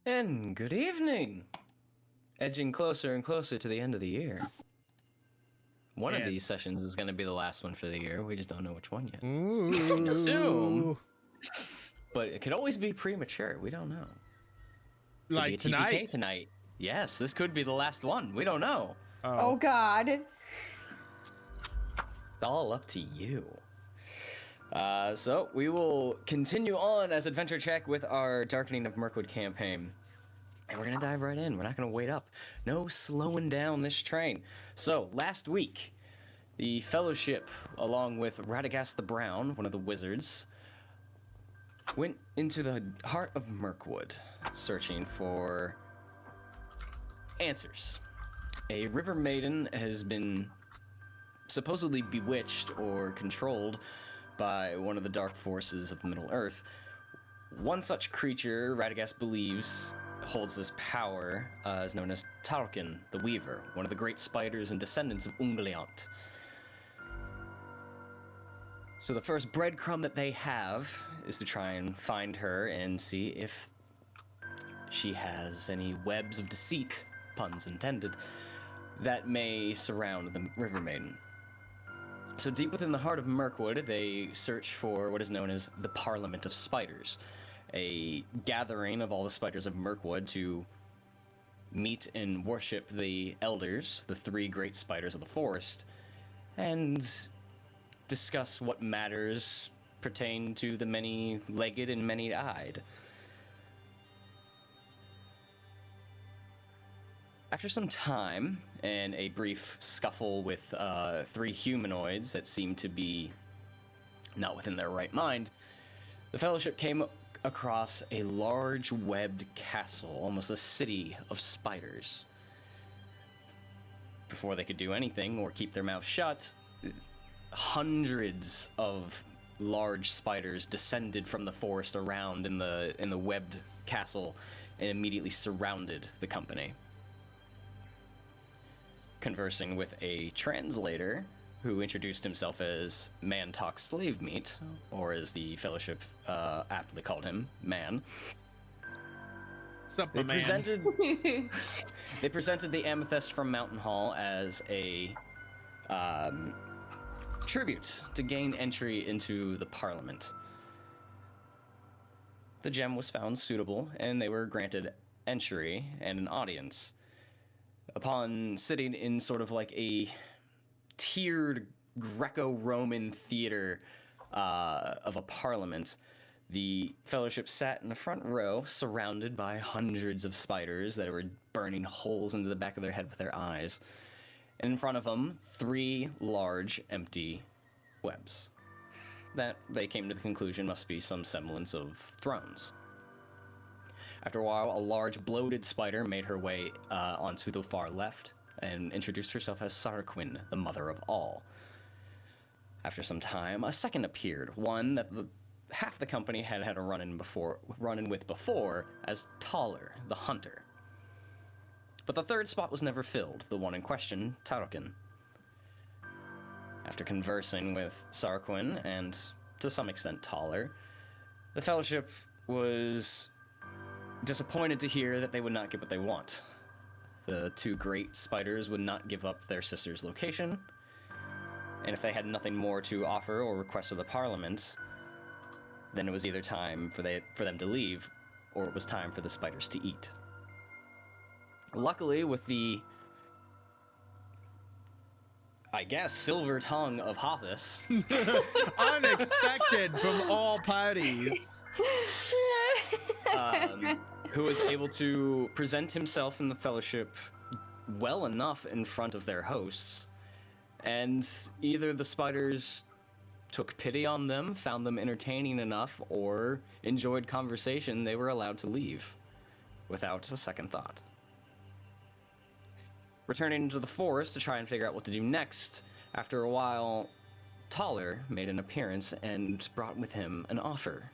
And good evening. Edging closer and closer to the end of the year. One of these sessions is going to be the last one for the year. We just don't know which one yet. Ooh. We can assume, but it could always be premature. We don't know. Could Like be a tonight? TPK tonight. Yes, this could be the last one. We don't know. Oh God. It's all up to you. So we will continue on as AdventureCheck with our Darkening of Mirkwood campaign. And we're going to dive right in. We're not going to wait up. No slowing down this train. So, last week, the Fellowship, along with Radagast the Brown, one of the wizards, went into the heart of Mirkwood, searching for answers. A river maiden has been supposedly bewitched or controlled by one of the dark forces of Middle-earth. One such creature, Radagast believes, holds this power, is known as Tyulqin the Weaver, one of the great spiders and descendants of Ungoliant. So the first breadcrumb that they have is to try and find her and see if she has any webs of deceit, puns intended, that may surround the River Maiden. So deep within the heart of Mirkwood, they search for what is known as the Parliament of Spiders, a gathering of all the spiders of Mirkwood to meet and worship the elders, the three great spiders of the forest, and discuss what matters pertain to the many-legged and many-eyed. After some time and a brief scuffle with three humanoids that seemed to be not within their right mind, the Fellowship came across a large webbed castle, almost a city of spiders. Before they could do anything or keep their mouths shut, hundreds of large spiders descended from the forest around in the webbed castle and immediately surrounded the company. Conversing with a translator who introduced himself as Man Talk Slave Meat, or as the Fellowship aptly called him, Man. What's up, They my man? presented the amethyst from Mountain Hall as a tribute to gain entry into the Parliament. The gem was found suitable, and they were granted entry and an audience. Upon sitting in sort of like a tiered Greco-Roman theater of a parliament, the Fellowship sat in the front row, surrounded by hundreds of spiders that were burning holes into the back of their head with their eyes. And in front of them, three large, empty webs that they came to the conclusion must be some semblance of thrones. After a while, a large, bloated spider made her way onto the far left and introduced herself as Tyulqin, the mother of all. After some time, a second appeared, one that half the company had a run-in with before as Tauler the Hunter. But the third spot was never filled, the one in question, Tyulqin. After conversing with Tyulqin and, to some extent, Tauler, the Fellowship was disappointed to hear that they would not get what they want. The two great spiders would not give up their sister's location, and if they had nothing more to offer or request of the Parliament, then it was either time for them to leave, or it was time for the spiders to eat. Luckily, with the, I guess, silver tongue of Hothus, Unexpected from all parties. who was able to present himself in the Fellowship well enough in front of their hosts, and either the spiders took pity on them, found them entertaining enough, or enjoyed conversation, they were allowed to leave without a second thought. Returning into the forest to try and figure out what to do next, after a while, Tauler made an appearance and brought with him an offer.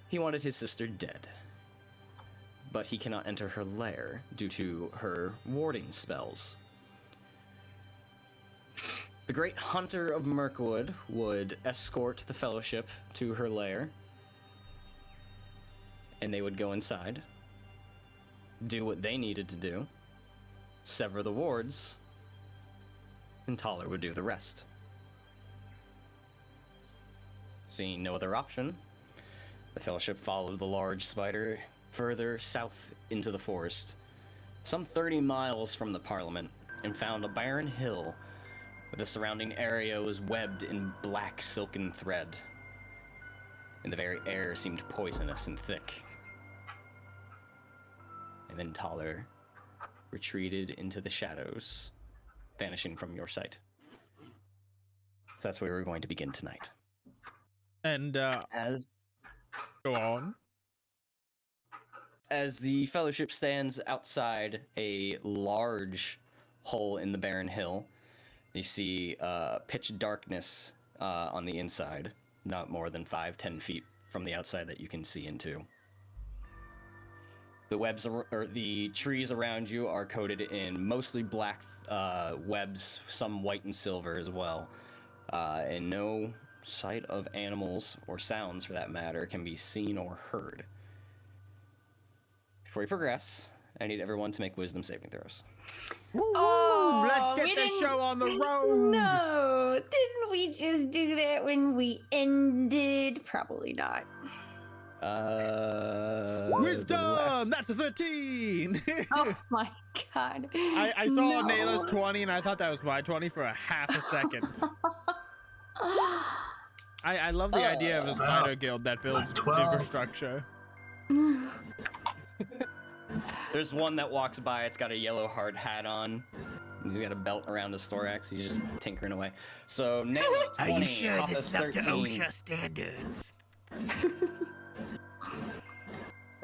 He wanted his sister dead, but he cannot enter her lair due to her warding spells. The great hunter of Mirkwood would escort the Fellowship to her lair and they would go inside, do what they needed to do, sever the wards, and Tauler would do the rest. Seeing no other option, the Fellowship followed the large spider further south into the forest, some 30 miles from the Parliament, and found a barren hill where the surrounding area was webbed in black silken thread, and the very air seemed poisonous and thick. And then Tauler retreated into the shadows, vanishing from your sight. So that's where we're going to begin tonight. And go on. As the Fellowship stands outside a large hole in the barren hill, you see pitch darkness on the inside, not more than 5-10 feet from the outside that you can see into. The webs or the trees around you are coated in mostly black webs, some white and silver as well, and no sight of animals or sounds, for that matter, can be seen or heard. Before we progress, I need everyone to make wisdom saving throws. Woo, let's get the show on the road. No, didn't we just do that when we ended? Probably not. Wisdom! That's a 13! Oh my god. I saw Nayla's 20 and I thought that was my 20 for a half a second. I love the idea of a spider guild that builds infrastructure. There's one that walks by, it's got a yellow hard hat on. He's got a belt around his thorax, he's just tinkering away. So, Nayla, 20, Are you sure Hothus, this is up to 13. OSHA standards?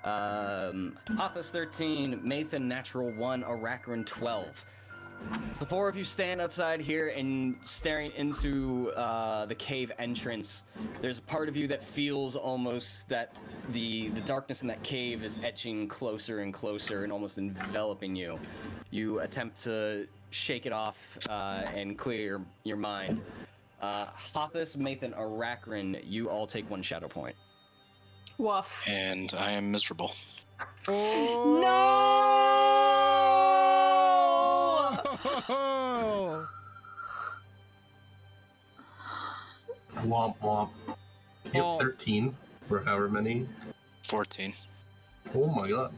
Hothus 13, Mathan natural 1, Aracrin 12. So the four of you stand outside here and staring into the cave entrance. There's a part of you that feels almost that the darkness in that cave is etching closer and closer and almost enveloping you. You attempt to shake it off and clear your mind. Hothus, Mathan, Aracrin, you all take 1 shadow point. Woof. And I am miserable. Oh. No! Womp womp. Yep, Oh. 13 or however many. 14. Oh my god.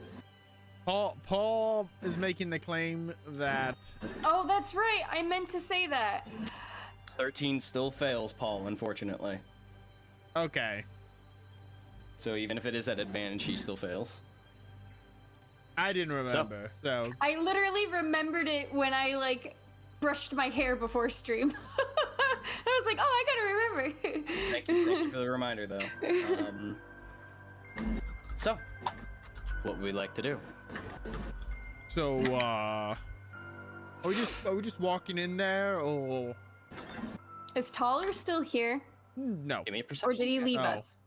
Paul is making the claim that Oh, that's right. I meant to say that. 13 still fails, Paul, unfortunately. okay. So even if it is at advantage, he still fails. I didn't remember, so I literally remembered it when I brushed my hair before stream. I was like, oh, I gotta remember. Thank you for the reminder, though. So, what would we like to do? are we just walking in there or Is Tauler still here? no? Give me a perception. Or did he check. leave Oh. us?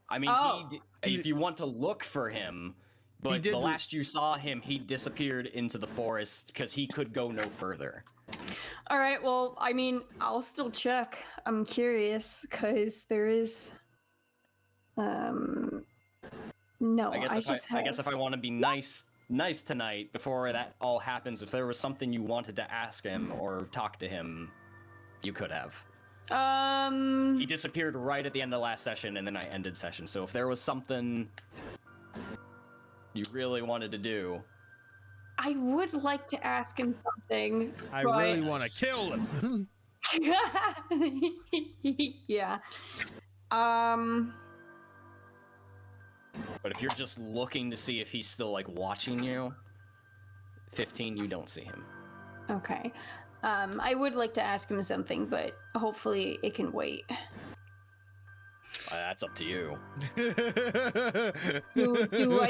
I mean, Oh. if you want to look for him, but did the l- last you saw him, he disappeared into the forest because he could go no further. All right, well, I mean, I'll still check. I'm curious because there is no, I guess if I want to be nice tonight before that all happens, if there was something you wanted to ask him or talk to him, you could have. He disappeared right at the end of last session, and then I ended session. So if there was something you really wanted to do, I would like to ask him something. I but- really want to kill him. Yeah. but if you're just looking to see if he's still watching you, 15, you don't see him. Okay. I would like to ask him something, but hopefully it can wait. That's up to you. Do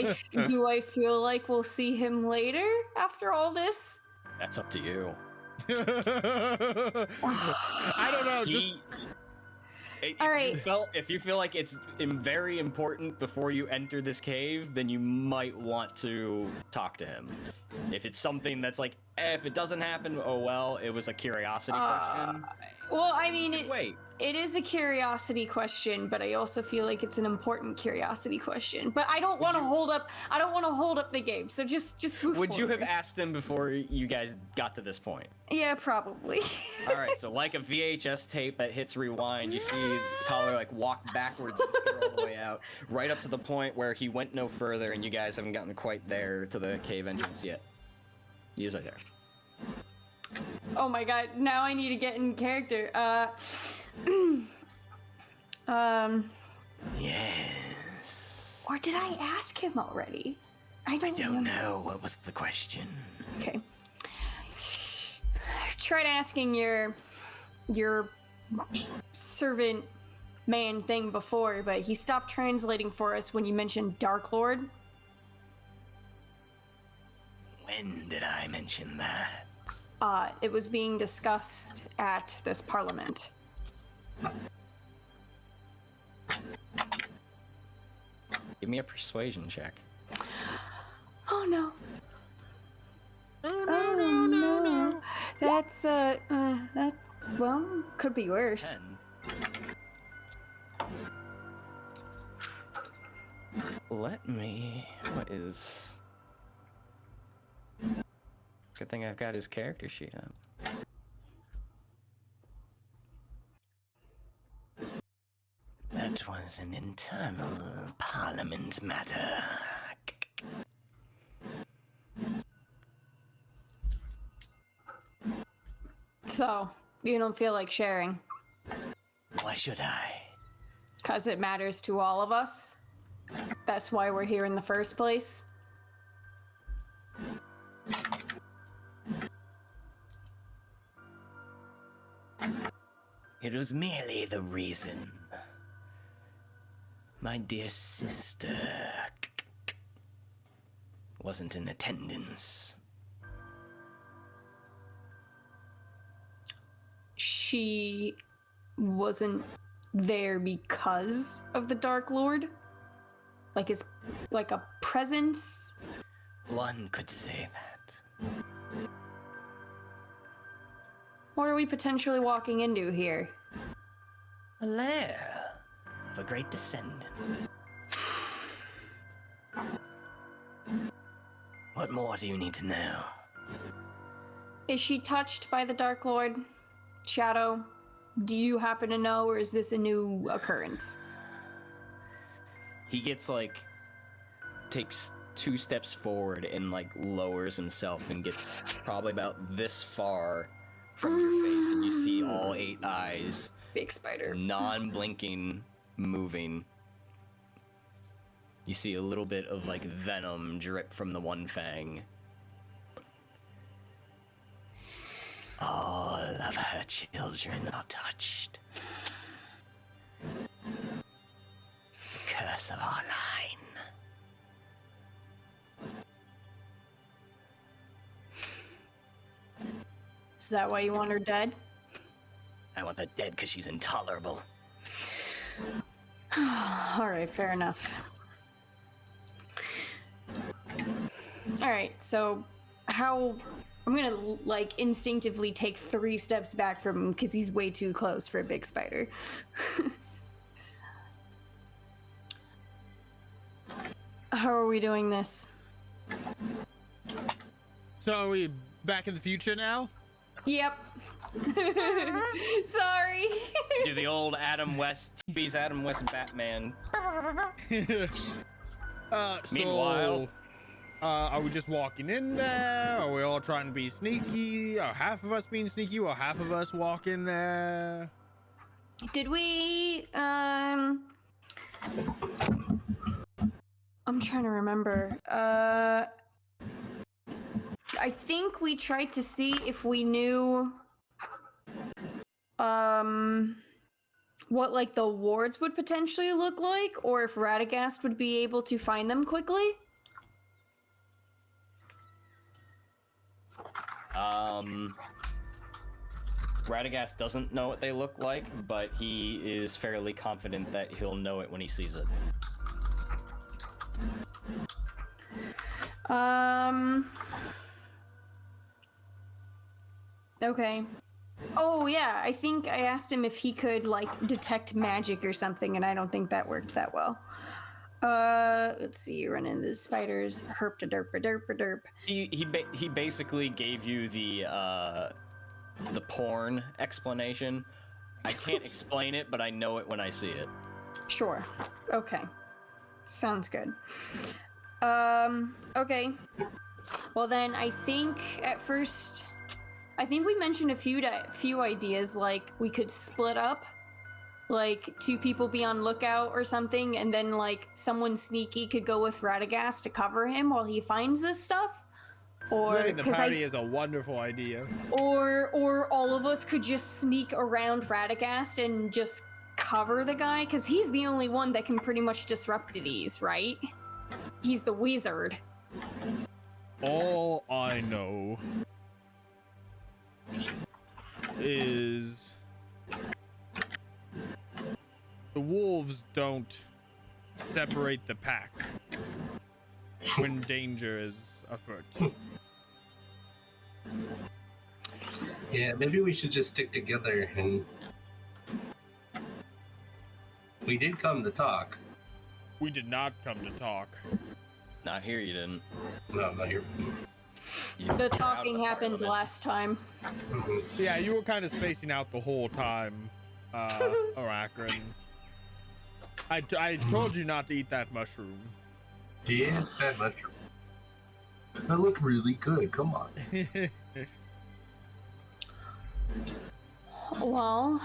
I feel like we'll see him later after all this? That's up to you. I don't know. Just All right. If you feel like it's very important before you enter this cave, then you might want to talk to him. If it's something that's If it doesn't happen, oh well, it was a curiosity question. Well, I mean, Wait. it is a curiosity question, but I also feel like it's an important curiosity question. But I don't want to hold up. I don't want to hold up the game. So just move Would you have forward. asked him before you guys got to this point? Yeah, probably. All right, so like a VHS tape that hits rewind, you see Tauler like walk backwards and stare all the way out, right up to the point where he went no further, and you guys haven't gotten quite there to the cave entrance yet. He's right there. Oh my god! Now I need to get in character. Yes. Or did I ask him already? I don't know. What was the question? Okay. I've tried asking your servant man thing before, but he stopped translating for us when you mentioned Dark Lord. When did I mention that? It was being discussed at this parliament. Give me a persuasion check. Oh no. Oh, no. That's that well, could be worse. 10. Let me. What is? Good thing I've got his character sheet up. That was an internal parliament matter. So, you don't feel like sharing? Why should I? 'Cause it matters to all of us. That's why we're here in the first place. It was merely the reason. My dear sister wasn't in attendance. She wasn't there because of the Dark Lord? Like a presence? One could say that. What are we potentially walking into here? A lair of a great descendant. What more do you need to know? Is she touched by the Dark Lord? Shadow, do you happen to know, or is this a new occurrence? He gets takes 2 steps forward and lowers himself and gets probably about this far from your face, and you see all 8 eyes, Big spider. non-blinking, moving. You see a little bit of venom drip from the one fang. All of her children are touched. It's a curse of our line. Is that why you want her dead? I want her dead because she's intolerable. Alright, fair enough. Alright, so how... I'm gonna, instinctively take 3 steps back from him because he's way too close for a big spider. How are we doing this? So are we back in the future now? Yep. Sorry. Do the old Adam West, TV's Adam West Batman. Meanwhile... are we just walking in there? Are we all trying to be sneaky? Are half of us being sneaky or half of us walk in there? Did we, I'm trying to remember. I think we tried to see if we knew, what, the wards would potentially look like, or if Radagast would be able to find them quickly. Radagast doesn't know what they look like, but he is fairly confident that he'll know it when he sees it. Okay. Oh yeah, I think I asked him if he could like detect magic or something, and I don't think that worked that well. Let's see. Run into the spiders. Herp to derp a derp a derp. He basically gave you the porn explanation. I can't explain it, but I know it when I see it. Sure. Okay. Sounds good. Okay. Well then, I think at first, I think we mentioned a few ideas, like we could split up, like 2 people be on lookout or something, and then like someone sneaky could go with Radagast to cover him while he finds this stuff. Or Splitting the party is a wonderful idea. or all of us could just sneak around Radagast and just cover the guy, because he's the only one that can pretty much disrupt these, right? He's the wizard. All I know is the wolves don't separate the pack when danger is afoot. Yeah, maybe we should just stick together and... We did come to talk. We did not come to talk. Not here, you didn't. No, not here. The talking happened last time. Yeah, you were kind of spacing out the whole time, Arachrin. I told you not to eat that mushroom. Yeah, it's that mushroom. That looked really good. Come on. Well,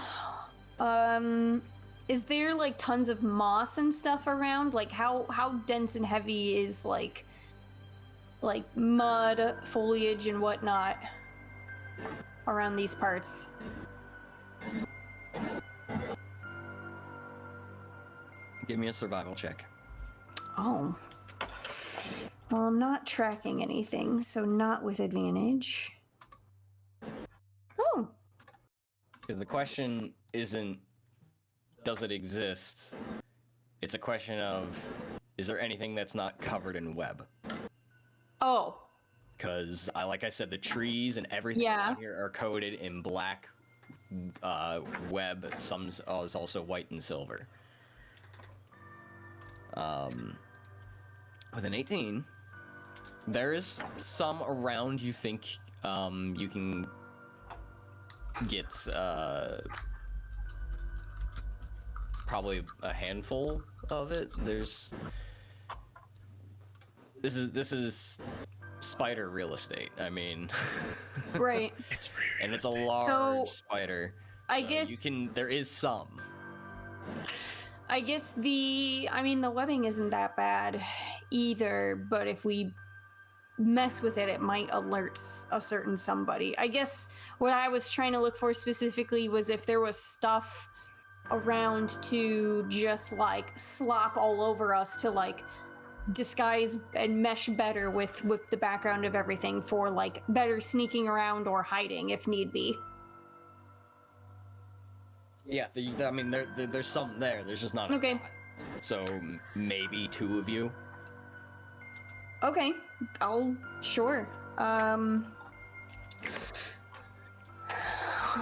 is there like tons of moss and stuff around? Like how dense and heavy is like mud, foliage, and whatnot around these parts? Give me a survival check. Oh. Well, I'm not tracking anything, so not with advantage. Oh. The question isn't, does it exist? It's a question of, is there anything that's not covered in web? Oh. Because, like I said, the trees and everything around here are coated in black web. Some is also white and silver. With an 18, there is some around you think you can get probably a handful of it. This is spider real estate. I mean, Right. And it's a large spider. I guess there is some. I guess the webbing isn't that bad either, but if we mess with it, it might alert a certain somebody. I guess what I was trying to look for specifically was if there was stuff around to just like slop all over us to like disguise and mesh better with the background of everything for like better sneaking around or hiding if need be. Yeah, there's some there. There's just not a lot. So maybe 2 of you. Okay, sure.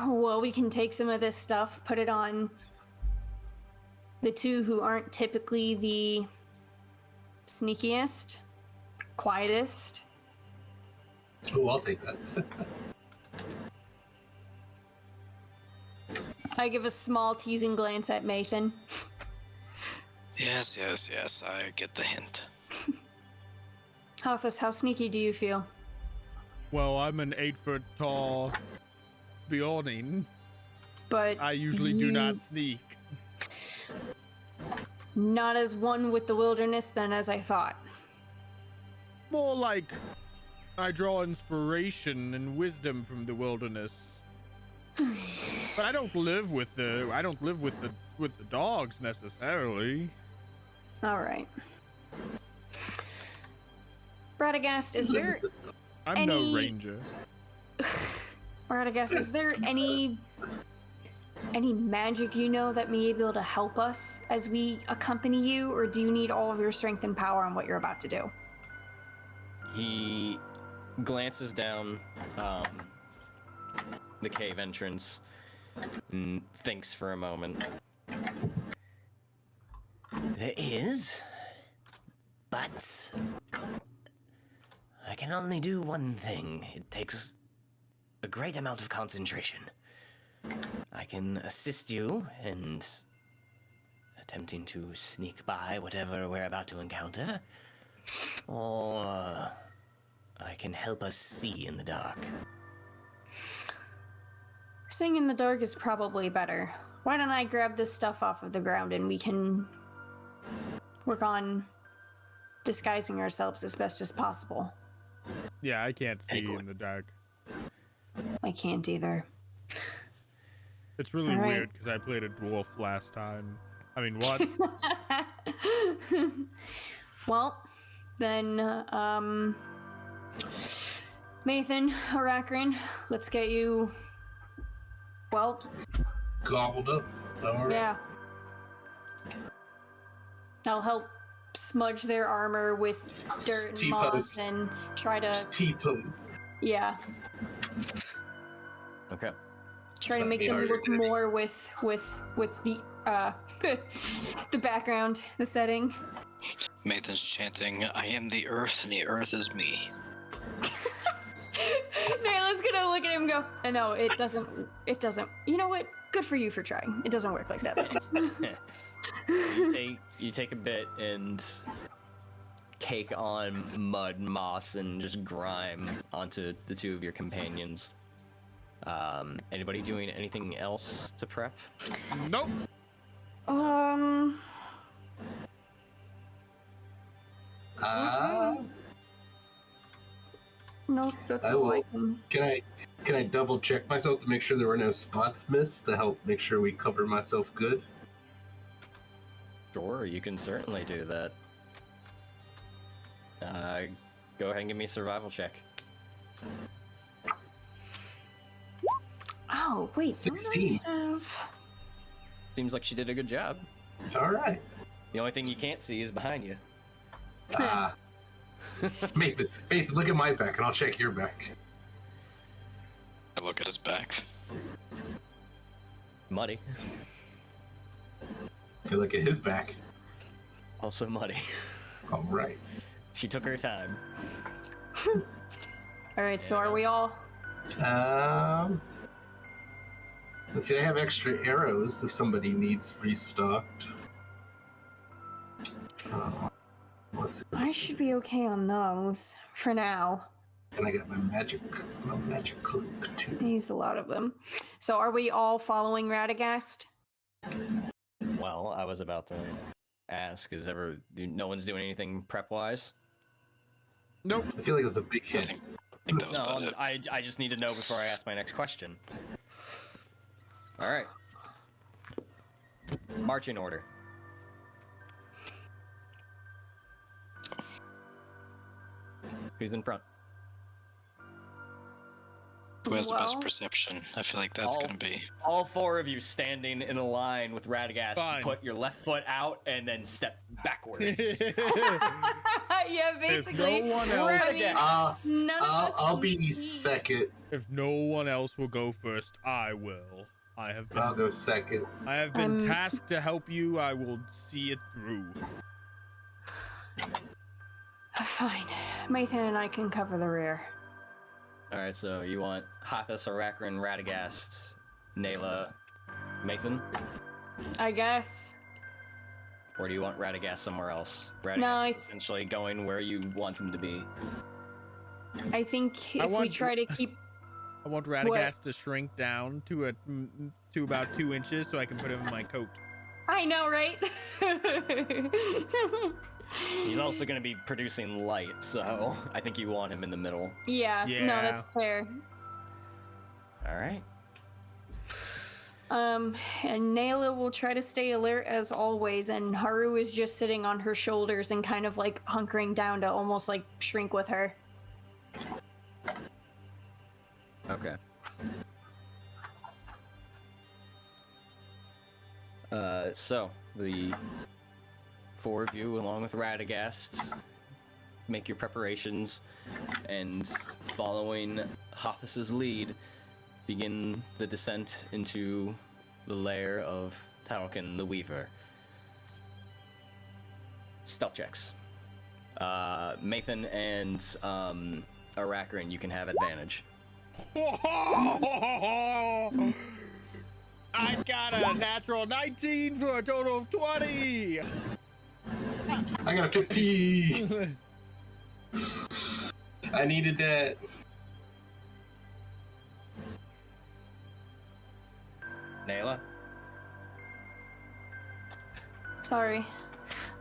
Well, we can take some of this stuff, put it on the 2 who aren't typically the sneakiest, quietest. Oh, I'll take that. I give a small teasing glance at Mathan. Yes, I get the hint. Halthus, how sneaky do you feel? Well, I'm an 8-foot tall Bjorning, but I usually do not sneak. Not as one with the wilderness then as I thought. More like I draw inspiration and wisdom from the wilderness. But I don't live with the dogs necessarily. All right. Radagast, is there I'm no ranger. Radagast, is there any magic you know that may be able to help us as we accompany you, or do you need all of your strength and power on what you're about to do? He glances down the cave entrance and thinks for a moment. There is, but I can only do one thing. It takes a great amount of concentration. I can assist you in attempting to sneak by whatever we're about to encounter, or I can help us see in the dark. Seeing in the dark is probably better. Why don't I grab this stuff off of the ground and we can work on disguising ourselves as best as possible. Yeah, I can't see in the dark. I can't either. It's really All right. weird because I played a dwarf last time. I mean, what? Well, then, Nathan, Arakrin, let's get you, well, Gobbled up. All right. yeah. I'll help smudge their armor with dirt and T-pose. moss and try to, Just T-pose. yeah, Okay. try to Slap make me them harder, look baby. more with the, the background, the setting. Nathan's chanting, I am the earth and the earth is me. Nayla's gonna look at him and go, no, it doesn't, you know what? Good for you for trying. It doesn't work like that. You take a bit and cake on mud, moss, and just grime onto the two of your companions. Anybody doing anything else to prep? Nope. No, that's I all I will. can. Can I double check myself to make sure there were no spots missed to help make sure we cover myself good? Sure, you can certainly do that. Go ahead and give me a survival check. Oh, wait. don't I 16. have- Seems like she did a good job. All right. The only thing you can't see is behind you. Nathan, look at my back and I'll check your back. I look at his back. Muddy. You look at his back. Also muddy. All right. She took her time. All right, so are we all? Let's see. I have extra arrows if somebody needs restocked. Let's see. I should be okay on those for now. And I got my magic cloak too. I used a lot of them. So are we all following Radagast? Well, I was about to ask, no one's doing anything prep-wise? Nope. I feel like that's a big I hit. think that was No, about it. I just need to know before I ask my next question. Alright. Marching order. Who's in front? Who has the best Well- perception? I feel like that's All- gonna be. All four of you standing in a line with Radagast. Fine. Put your left foot out and then step backwards. Yeah, basically. no one else- I mean, none of us I'll can be see. second. If no one else will go first, I will. I'll go second. I have been Um, tasked to help you. I will see it through. Fine. Mathan and I can cover the rear. Alright, so you want Hathas, Arakrin, Radagast, Nayla, Mathan? I guess. Or do you want Radagast somewhere else? Radagast No, is essentially going where you want him to be. I think I if we want- try to keep. I want Radagast to shrink down to about 2 inches so I can put him in my coat. I know, right? He's also going to be producing light, so I think you want him in the middle. Yeah, no, Yeah. that's fair. Alright. And Nayla will try to stay alert as always, and Haru is just sitting on her shoulders and kind of like hunkering down to almost like shrink with her. Okay. So, the four of you, along with Radagast, make your preparations, and following Hathas's lead, begin the descent into the lair of Tyulqin the Weaver. Stealth checks. Mathan and Arachrin, you can have advantage. I got a natural 19 for a total of 20. I got a 15. I needed that. Nayla? Sorry.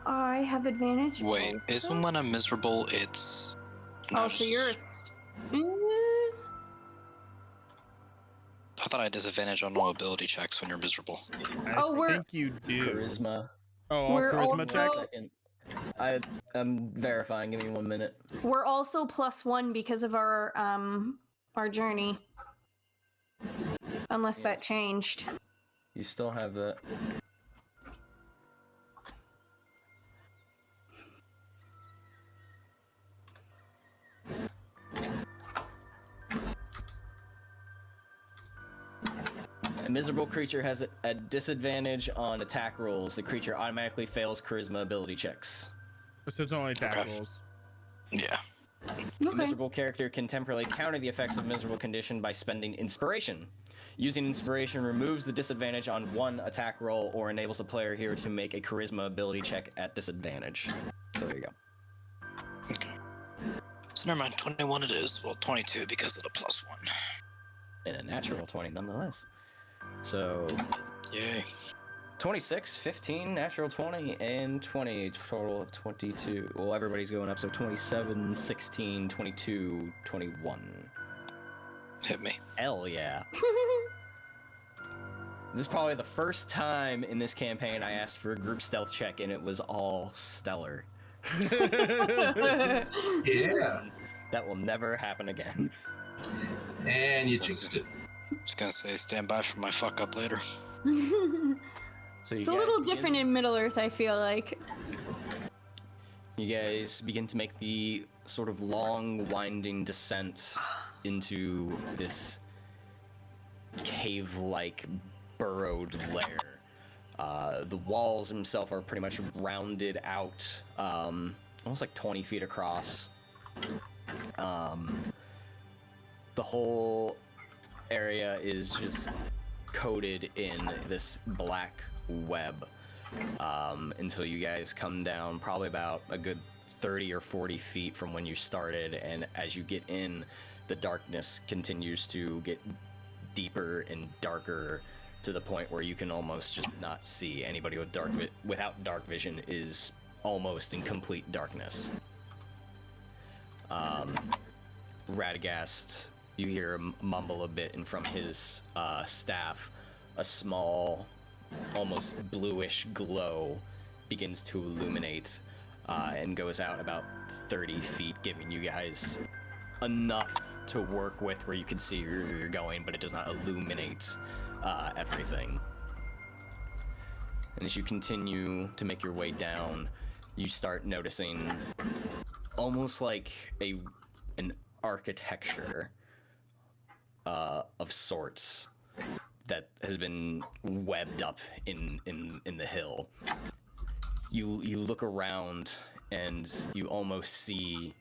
I have advantage. Wait, isn't when I'm miserable, it's... Oh, so you're... I thought I had disadvantage on all ability checks when you're miserable. I think you do. Charisma. Oh, all We're charisma also- checks? I'm verifying. Give me 1 minute. We're also +1 because of our journey. Unless that changed. You still have that. A miserable creature has a disadvantage on attack rolls. The creature automatically fails charisma ability checks. So it's only attack Okay. rolls. Yeah. A Okay. miserable character can temporarily counter the effects of miserable condition by spending inspiration. Using inspiration removes the disadvantage on one attack roll or enables the player here to make a charisma ability check at disadvantage. So there you go. Okay. So never mind, 21 it is. Well, 22 because of the +1. And a natural 20 nonetheless. So Yay. 26, 15, natural 20, and 20, total of 22. Well, everybody's going up, so 27, 16, 22, 21. Hit me. Hell yeah. This is probably the first time in this campaign I asked for a group stealth check, and it was all stellar. Yeah. That will never happen again. And you jinxed it. Just gonna say, stand by for my fuck up later. So you It's a guys little begin- different in Middle Earth, I feel like. You guys begin to make the sort of long, winding descent into this cave-like, burrowed lair. The walls themselves are pretty much rounded out, almost like 20 feet across. The whole area is just coated in this black web until you guys come down probably about a good 30 or 40 feet from when you started, and as you get in, the darkness continues to get deeper and darker to the point where you can almost just not see. Anybody with without dark vision is almost in complete darkness. Radagast, you hear him mumble a bit, and from his staff, a small, almost bluish glow begins to illuminate and goes out about 30 feet, giving you guys enough to work with where you can see where you're going, but it does not illuminate everything. And as you continue to make your way down, you start noticing almost like an architecture of sorts that has been webbed up in the hill. You look around and you almost see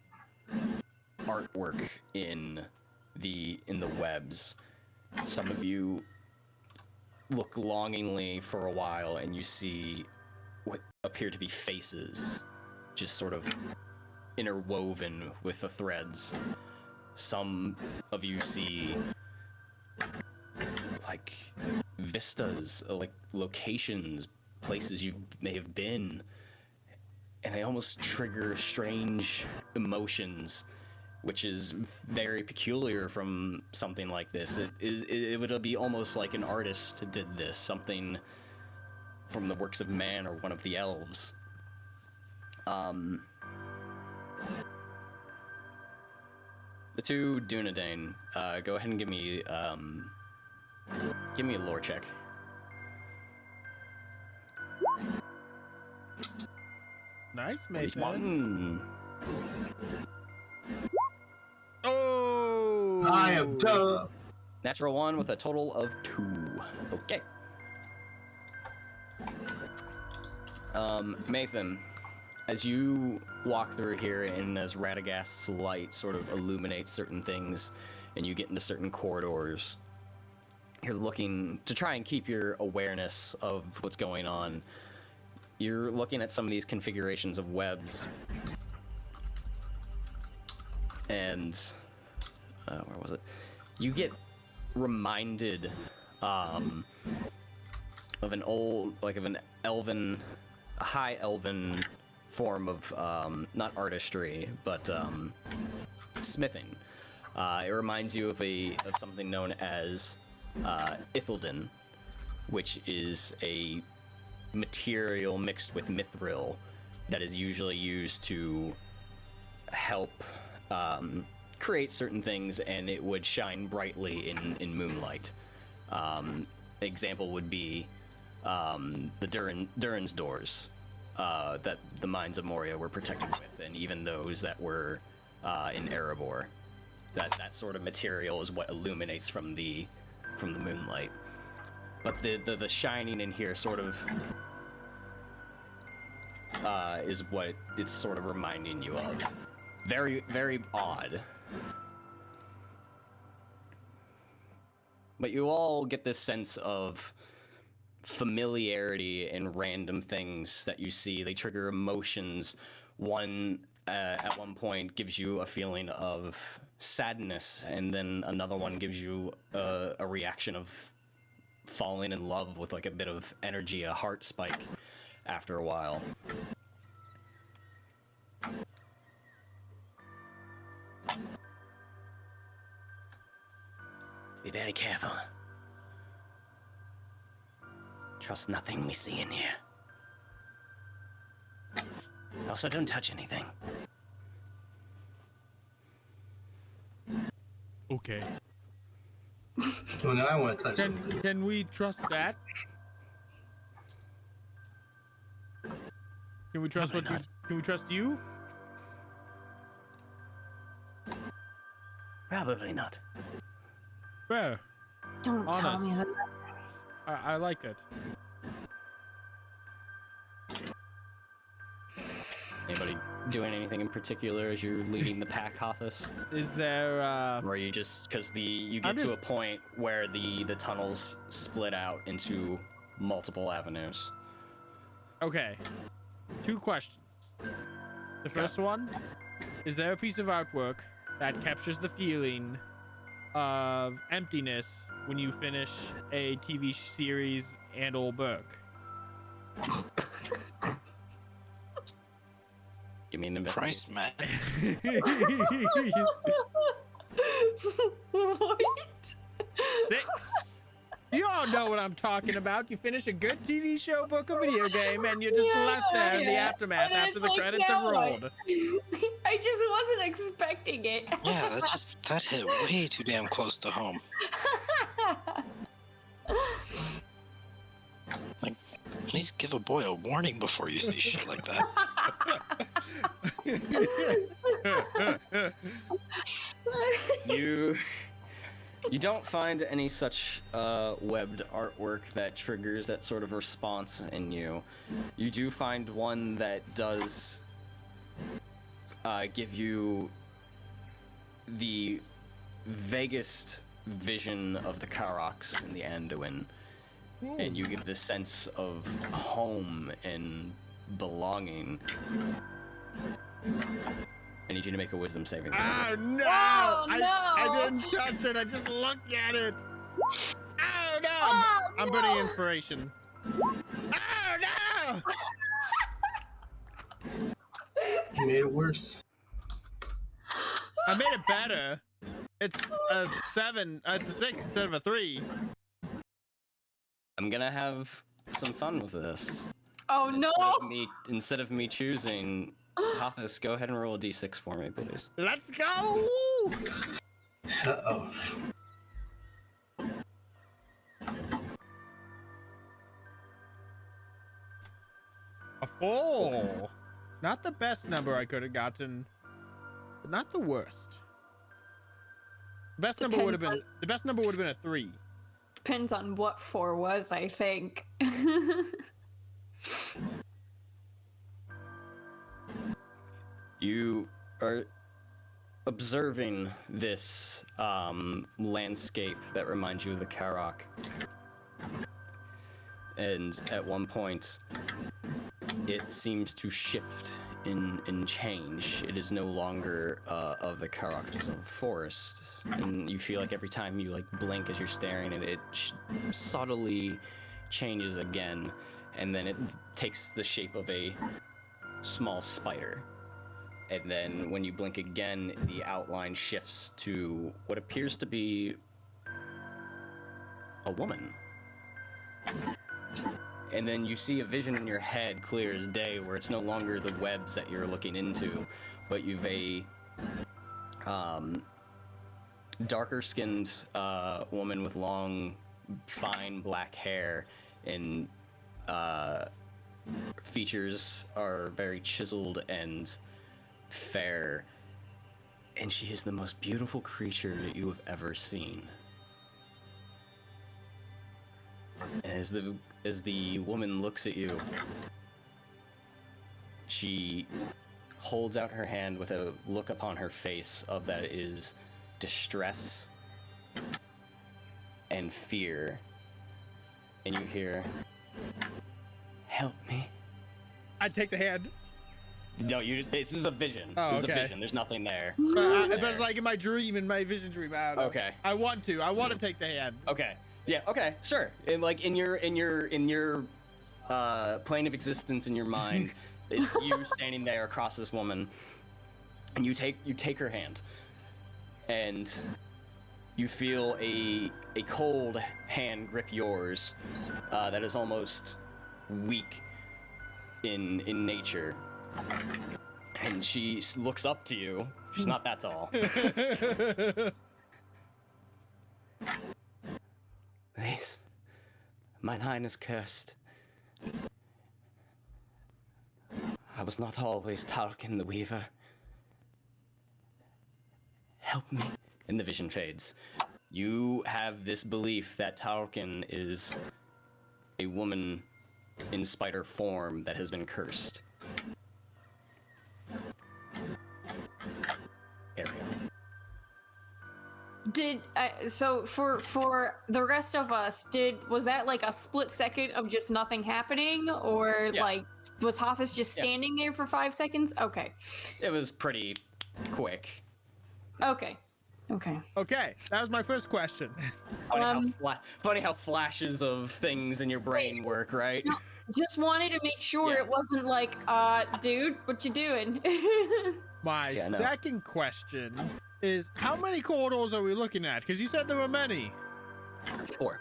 artwork in the webs. Some of you look longingly for a while and you see what appear to be faces just sort of interwoven with the threads. Some of you see like vistas, like locations, places you may have been, and they almost trigger strange emotions, which is very peculiar from something like this. It would be almost like an artist did this, something from the works of man or one of the elves. The two Dunedain, go ahead and give me a lore check. Nice, Mason. 41. Oh! I am tough. Natural 1 with a total of 2. Okay. Mathan, as you walk through here and as Radagast's light sort of illuminates certain things and you get into certain corridors, you're looking to try and keep your awareness of what's going on. You're looking at some of these configurations of webs. And, where was it? You get reminded of an old, like of an elven, a high elven form of, not artistry, but smithing. It reminds you of something known as Ithildin, which is a material mixed with mithril that is usually used to help create certain things, and it would shine brightly in moonlight. Example would be the Durin's doors that the mines of Moria were protected with, and even those that were in Erebor. That sort of material is what illuminates from the moonlight. But the shining in here sort of is what it's sort of reminding you of. Very, very odd. But you all get this sense of familiarity in random things that you see. They trigger emotions. One, at one point, gives you a feeling of sadness, and then another one gives you a reaction of falling in love with like a bit of energy, a heart spike after a while. Be very careful. Trust nothing we see in here. Also, don't touch anything. Okay. Well, now I want to touch Can something. can we trust that? Can we trust Probably what you? Can we trust you? Probably not. Fair. Don't tell me Honest. that. I like it. Anybody doing anything in particular as you're leading the pack, Hothus? Is there Or are you just, because you I'm get to a just- point where the tunnels split out into multiple avenues. okay. 2 questions. The first one, is there a piece of artwork that captures the feeling of emptiness when you finish a TV series and or book? You mean investigate? Price match. What? 6. You all know what I'm talking about. You finish a good TV show, book, or video game, and you're just left there in the aftermath And then after it's the like, credits now have what? rolled. I just wasn't expecting it. Yeah, that hit way too damn close to home. Like, at least give a boy a warning before you say shit like that. You don't find any such webbed artwork that triggers that sort of response in you. You do find one that does give you the vaguest vision of the Karoks and the Anduin, and you get this sense of home and belonging. I need you to make a wisdom saving throw. Oh no! Oh, I no! didn't touch it. I just looked at it. Oh no! Oh, I'm no! putting inspiration. Oh no! You made it worse. I made it better. It's a 7. It's a 6 instead of a 3. I'm gonna have some fun with this. Oh no! Instead of me choosing, Hothus, go ahead and roll a d6 for me, please. Let's go! Uh-oh. A 4. Not the best number I could have gotten, but not the worst. Best number would have been the best number would have been a 3. Depends on what 4 was, I think. You are observing this landscape that reminds you of the Karok. And at one point, it seems to shift and change. It is no longer of the Karok forest. And you feel like every time you blink as you're staring at it, subtly changes again. And then it takes the shape of a small spider. And then when you blink again, the outline shifts to what appears to be a woman. And then you see a vision in your head clear as day where it's no longer the webs that you're looking into, but you've a darker skinned woman with long, fine black hair, and features are very chiseled and fair, and she is the most beautiful creature that you have ever seen. And as the woman looks at you, she holds out her hand with a look upon her face of that is distress and fear. And you hear, "Help me." I'd take the hand. No, this is a vision. Oh, this is okay. a vision. There's nothing there. But it's like in my dream, in my vision dream. I don't know. Okay. I want to take the hand. Okay. Yeah. Okay. Sure. And in your plane of existence in your mind, it's you standing there across this woman, and you take her hand, and you feel a cold hand grip yours, that is almost weak in nature, and she looks up to you. She's not that tall. Please, my line is cursed. I was not always Tyulqin the Weaver. Help me. And the vision fades. You have this belief that Tyulqin is a woman in spider form that has been cursed. Ariel. So for the rest of us, was that like a split second of just nothing happening, or Yeah. was Hafiz just standing there for 5 seconds? Okay. It was pretty quick. Okay. Okay. Okay, that was my first question. Funny how flashes of things in your brain work, right? No, just wanted to make sure Yeah. it wasn't like, dude, what you doing? My Yeah, no. second question is, how many corridors are we looking at? Because you said there were many. 4.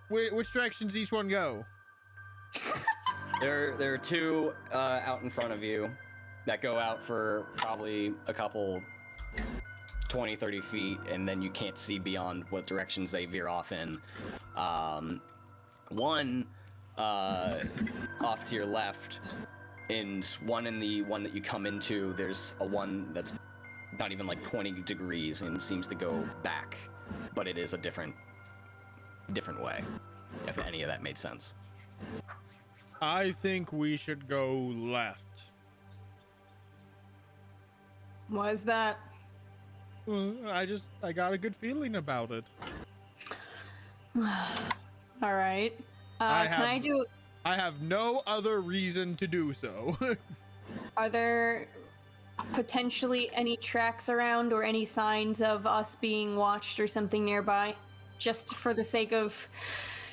Which directions each one go? There are 2 out in front of you that go out for probably a couple 20, 30 feet, and then you can't see beyond what directions they veer off in. One off to your left, and one in the one that you come into, there's a one that's not even 20 degrees and seems to go back, but it is a different way, if any of that made sense. I think we should go left. Why is that? I got a good feeling about it. All right. I have no other reason to do so. Are there potentially any tracks around or any signs of us being watched or something nearby? Just for the sake of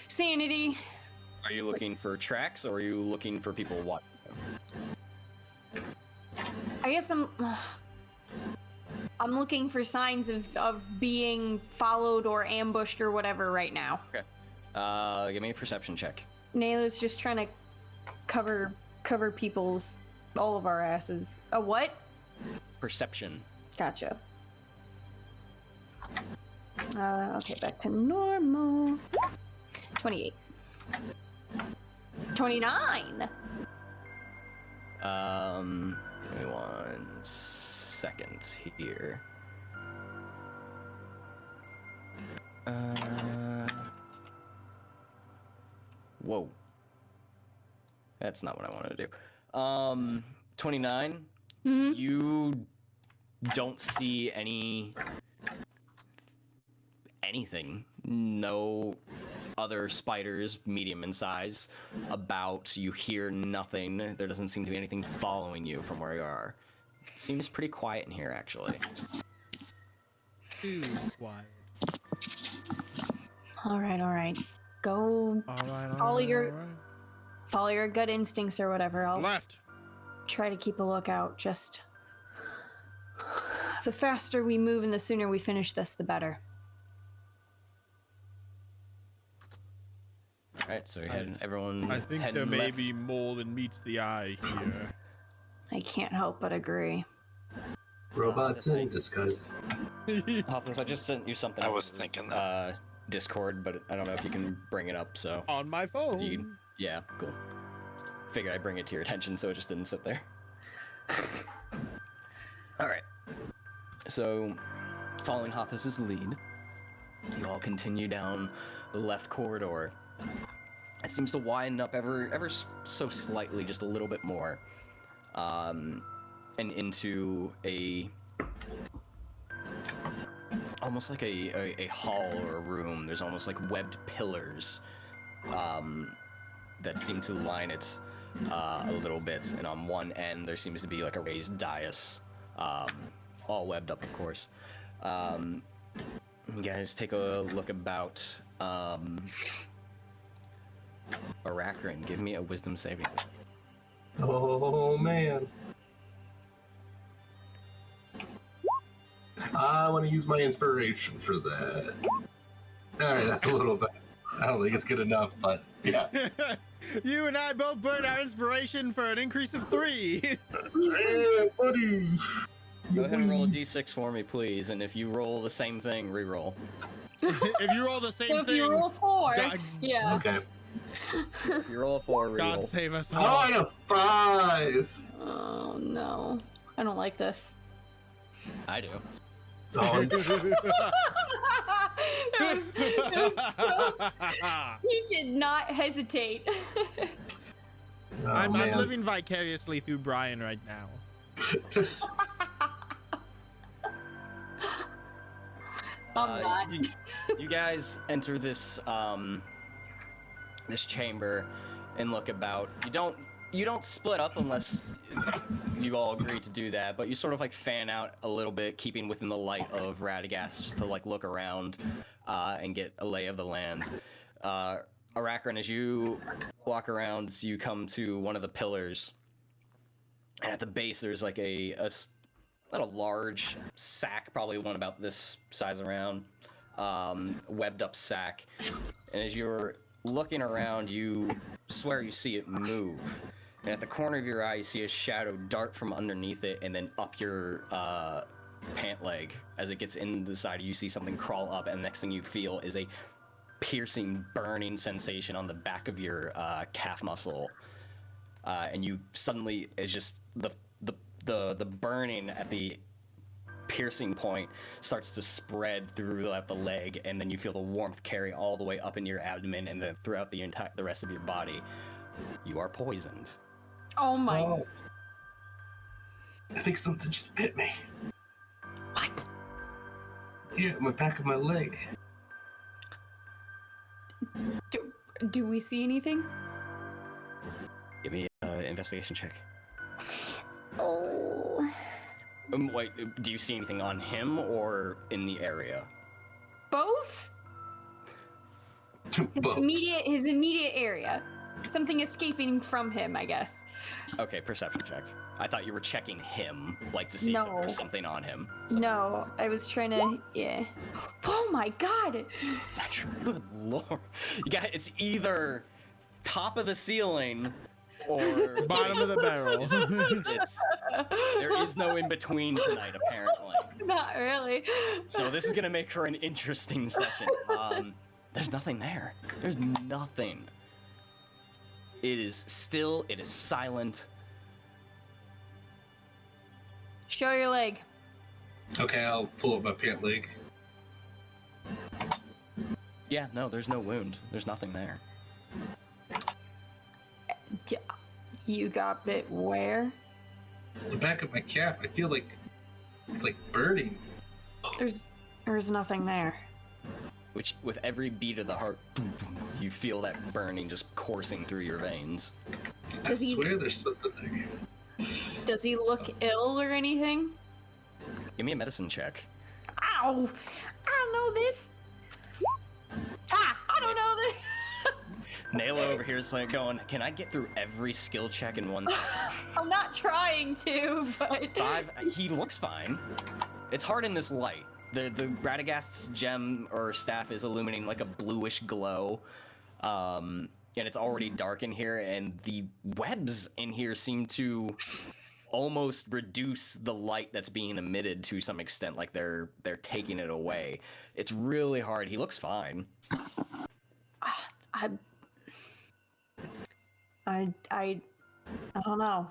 sanity? Are you looking for tracks, or are you looking for people watching them? I guess I'm looking for signs of being followed or ambushed or whatever right now. Okay. Give me a perception check. Nayla's just trying to cover all of our asses. A what? Perception. Gotcha. Okay, back to normal. 28. 29! Give me 1 second here. Whoa. That's not what I wanted to do. 29. Mhm. You don't see anything. No other spiders, medium in size, about. You hear nothing. There doesn't seem to be anything following you from where you are. Seems pretty quiet in here, actually. Too quiet. All right. Go All follow your right. follow your gut instincts or whatever. I'll Left. try to keep a lookout. Just the faster we move and the sooner we finish this, the better. All right, so everyone. I think head there may left. be more than meets the eye here. I can't help but agree. Robots in disguise. Hoffman, I just sent you something. I was thinking that. Discord, but I don't know if you can bring it up. So On my phone. yeah, cool. Figured I'd bring it to your attention, so it just didn't sit there. All right. So, following Hothus's lead, you all continue down the left corridor. It seems to widen up ever so slightly, just a little bit more, and into almost like a hall or a room. There's almost like webbed pillars that seem to line it a little bit, and on one end there seems to be like a raised dais, all webbed up, of course. You guys take a look about. Arachrin, give me a wisdom saving. Oh man. I want to use my inspiration for that. Alright, that's a little bit. I don't think it's good enough, but yeah. You and I both burned our inspiration for an increase of 3. Yeah, buddy. Go ahead and roll a d6 for me, please, and if you roll the same thing, re-roll. If you roll the same So if thing, you roll 4, God- yeah. Okay. If you roll a 4, re-roll. God save us Oh, all. I got 5. Oh no, I don't like this. I do. Oh, it's, He did not hesitate. oh, I'm man. living vicariously through Brian right now. I'm not. You guys enter this this chamber and look about. You don't split up unless you all agree to do that, but you sort of like fan out a little bit, keeping within the light of Radagast, just to like look around and get a lay of the land. Arachrin, as you walk around, you come to one of the pillars, and at the base there's like not a large sack, probably one about this size around, webbed up sack, and as you're looking around, you swear you see it move. And at the corner of your eye, you see a shadow dart from underneath it and then up your pant leg. As it gets into the side, you see something crawl up, and the next thing you feel is a piercing, burning sensation on the back of your calf muscle. And you suddenly, it's just the burning at the piercing point starts to spread throughout the leg, and then you feel the warmth carry all the way up in your abdomen and then throughout the rest of your body. You are poisoned. Oh my. Oh. I think something just bit me. What? Yeah, my back of my leg. Do we see anything? Give me an investigation check. Oh. Wait, do you see anything on him or in the area? Both? Both. His immediate area. Something escaping from him, I guess. Okay, perception check. I thought you were checking him, like to see if there No. was something on him. No, I was trying to. Yeah. Oh my god! Good lord. It's either top of the ceiling or Bottom of the barrel. There is no in between tonight, apparently. Not really. So this is gonna make for an interesting session. There's nothing there. There's nothing. It is still. It is silent. Show your leg. Okay, I'll pull up my pant leg. Yeah, no, there's no wound. There's nothing there. You got bit where? The back of my calf. I feel like it's like burning. There's nothing there. Which, with every beat of the heart, you feel that burning just coursing through your veins. I swear there's something there. Does he look ill or anything? Give me a medicine check. Ow! I don't know this. I don't know this. Naila over here is like going, can I get through every skill check in one time? I'm not trying to, but 5, he looks fine. It's hard in this light. The Radagast's gem or staff is illuminating like a bluish glow. And it's already dark in here, and the webs in here seem to almost reduce the light that's being emitted to some extent, like they're taking it away. It's really hard. He looks fine. I don't know.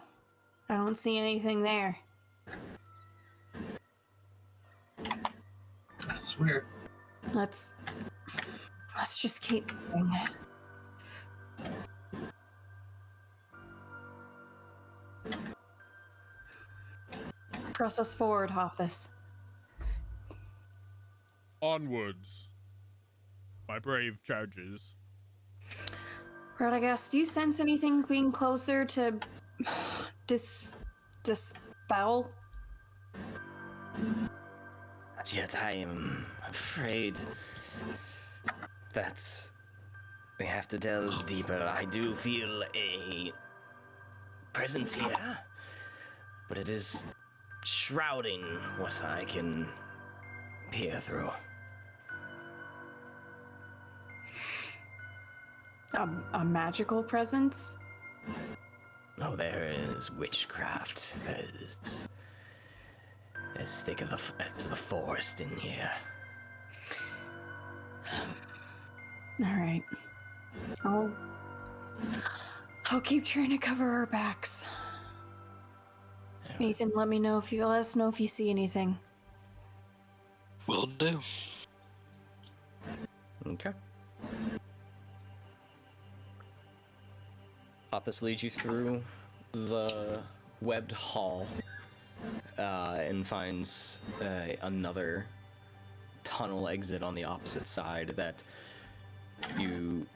I don't see anything there. I swear. Let's just keep moving. Press us forward, Hathis. Onwards, my brave charges. Radagast, do you sense anything being closer to dispel? Not yet. I am afraid that we have to delve deeper. I do feel a presence here, but it is shrouding what I can peer through. A magical presence? Oh, there is witchcraft. There is as thick as the forest in here. All right. I'll keep trying to cover our backs. Nathan, let us know if you see anything. Will do. Okay. Hoppus leads you through the webbed hall and finds another tunnel exit on the opposite side that you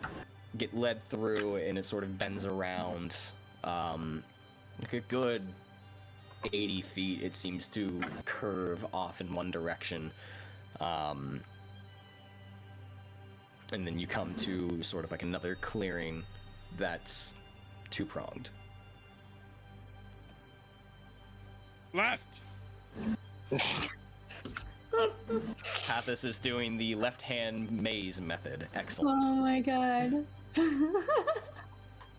get led through, and it sort of bends around like a good 80 feet. It seems to curve off in one direction. And then you come to sort of like another clearing that's two-pronged. Left! Hathis is doing the left-hand maze method. Excellent. Oh my god.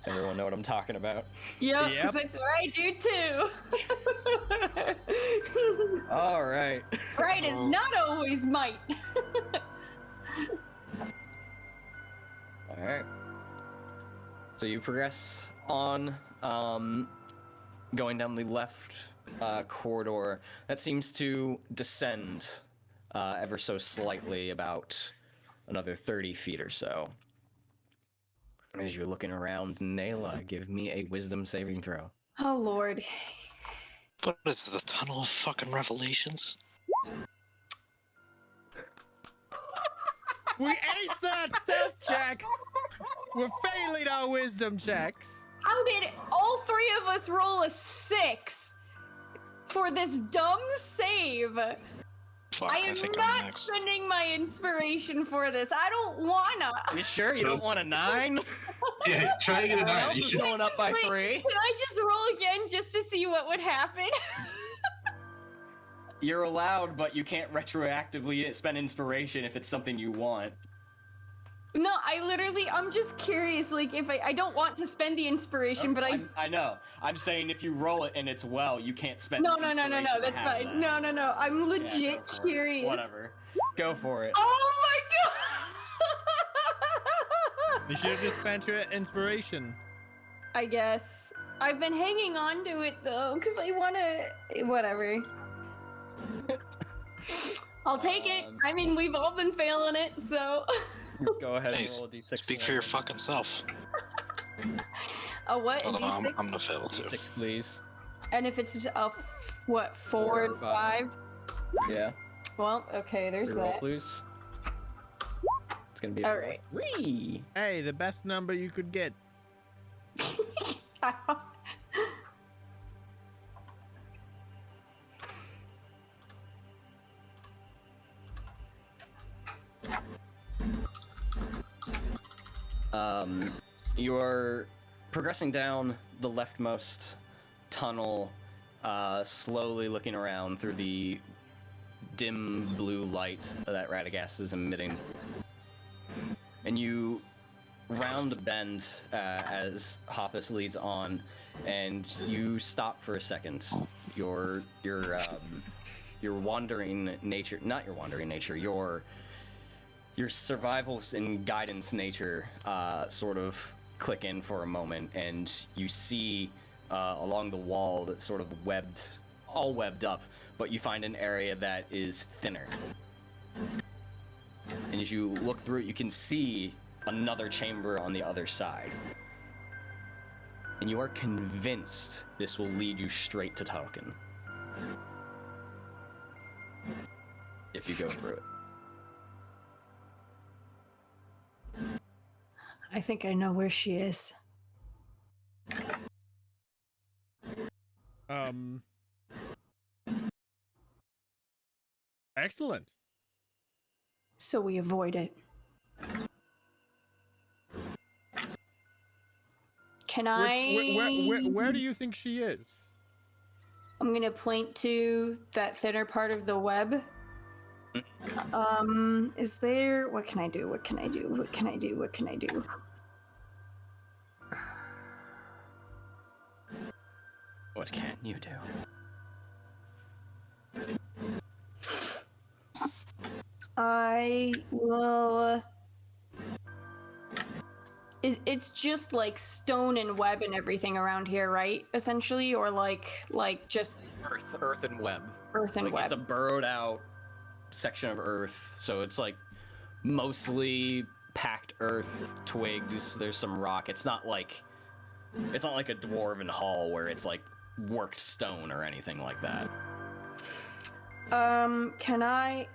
Everyone know what I'm talking about? Yep, because that's what I do too. All right. Right is not always might. All right. So you progress on, going down the left corridor. That seems to descend ever so slightly, about another 30 feet or so. As you're looking around, Naila, give me a wisdom saving throw. Oh lord. What is the Tunnel of fucking Revelations? We aced that stealth check! We're failing our wisdom checks! How did all three of us roll a 6 for this dumb save? Fuck, I am think I'm not next. spending my inspiration for this. I don't wanna. You sure you don't want a 9? Yeah, try to get it Everyone out. else You is should. going up by Wait, 3. Can I just roll again just to see what would happen? You're allowed, but you can't retroactively spend inspiration if it's something you want. No, I'm just curious, like, if I don't want to spend the inspiration, but I know. I'm saying if you roll it and it's well, you can't spend No, the no, inspiration that's to have fine. that. No, I'm Yeah, legit go for it. curious. Whatever. Go for it. Oh my god! You should have just spent your inspiration. I guess. I've been hanging on to it, though, because I want to... Whatever. I'll take it. I mean, we've all been failing it, so... Go ahead Hey, and roll a d6. speak for your fucking self. A what? A Although I'm D6? gonna fail too. D6, please. And if it's what, 4 and 5? Yeah. Well, okay, there's Reroll, that. please. It's gonna be All right. 3. Hey, the best number you could get. You're progressing down the leftmost tunnel, slowly looking around through the dim blue light that Radagast is emitting. And you round a bend as Hothus leads on, and you stop for a second. Your wandering nature, not your wandering nature, your survival and guidance nature sort of click in for a moment, and you see along the wall that's sort of all webbed up, but you find an area that is thinner. And as you look through it, you can see another chamber on the other side. And you are convinced this will lead you straight to Tyulqin. If you go through it. I think I know where she is. Excellent. So we avoid it. Can Where do you think she is? I'm gonna point to that thinner part of the web. Is there... What can I do? What can I do? What can I do? What can I do? What can you do? I will... It's just like stone and web and everything around here, right? Essentially, or like just Earth and web. earth and Like web. it's a burrowed out section of earth, so it's like mostly packed earth, twigs. There's some rock. It's not like a dwarven hall where it's like worked stone or anything like that. Can I...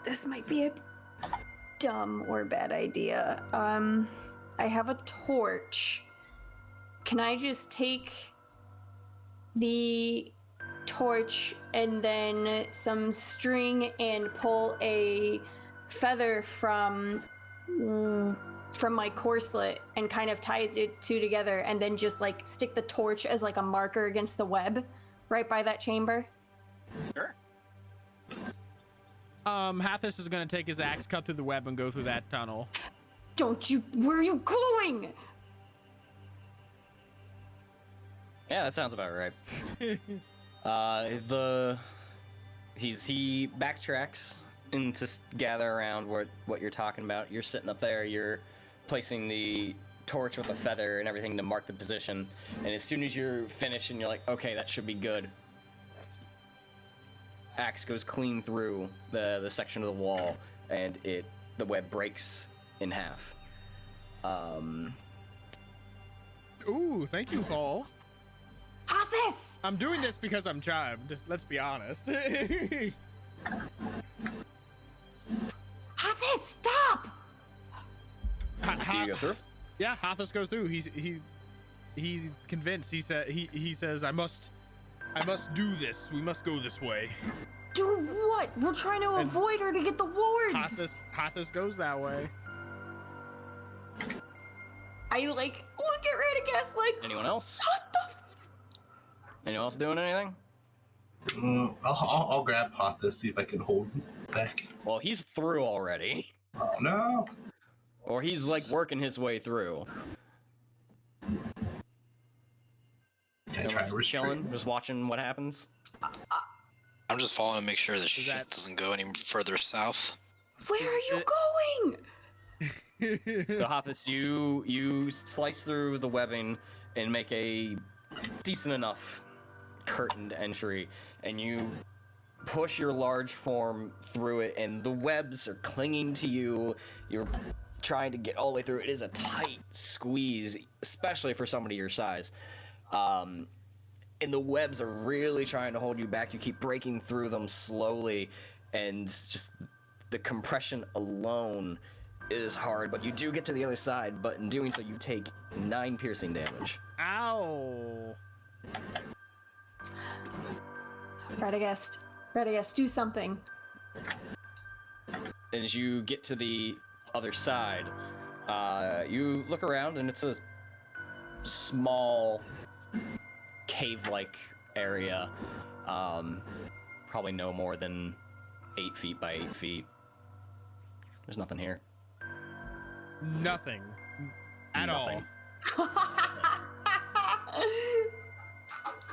this might be a dumb or bad idea. I have a torch. Can I just take the torch and then some string and pull a feather from my corselet and kind of tie it two together, and then just like stick the torch as like a marker against the web right by that chamber? Sure. Hathis is gonna take his axe, cut through the web, and go through that tunnel. Don't you... Where are you going? Yeah, that sounds about right. He backtracks and to gather around what you're talking about. You're sitting up there, you're placing the torch with a feather and everything to mark the position, and as soon as you're finished and you're like, okay, that should be good, axe goes clean through the section of the wall, and the web breaks in half. Ooh, thank you, Paul. Hathis! I'm doing this because I'm charmed. Let's be honest. Hathis, stop! Do you go through? Yeah, Hathis goes through. He's convinced. He says, I must do this. We must go this way. Do what? We're trying to avoid her to get the wards. Hathis goes that way. I like look at Radagast like. Anyone else? What the? Anyone else doing anything? I'll grab Hothus, see if I can hold him back. Well, he's through already. Oh no! Or he's like working his way through. Can I try to restrain? Chilling, just watching what happens. I'm just following to make sure this shit that- doesn't go any further south. Where are you going? So Hathis, you slice through the webbing and make a decent enough curtained entry, and you push your large form through it, and the webs are clinging to you. You're trying to get all the way through. It is a tight squeeze, especially for somebody your size. And the webs are really trying to hold you back. You keep breaking through them slowly, and just the compression alone is hard, but you do get to the other side, but in doing so, you take 9 piercing damage. Ow. Radagast, do something. As you get to the other side, you look around, and it's a small cave-like area, probably no more than 8 feet by 8 feet. There's nothing here. Nothing. At Nothing. all.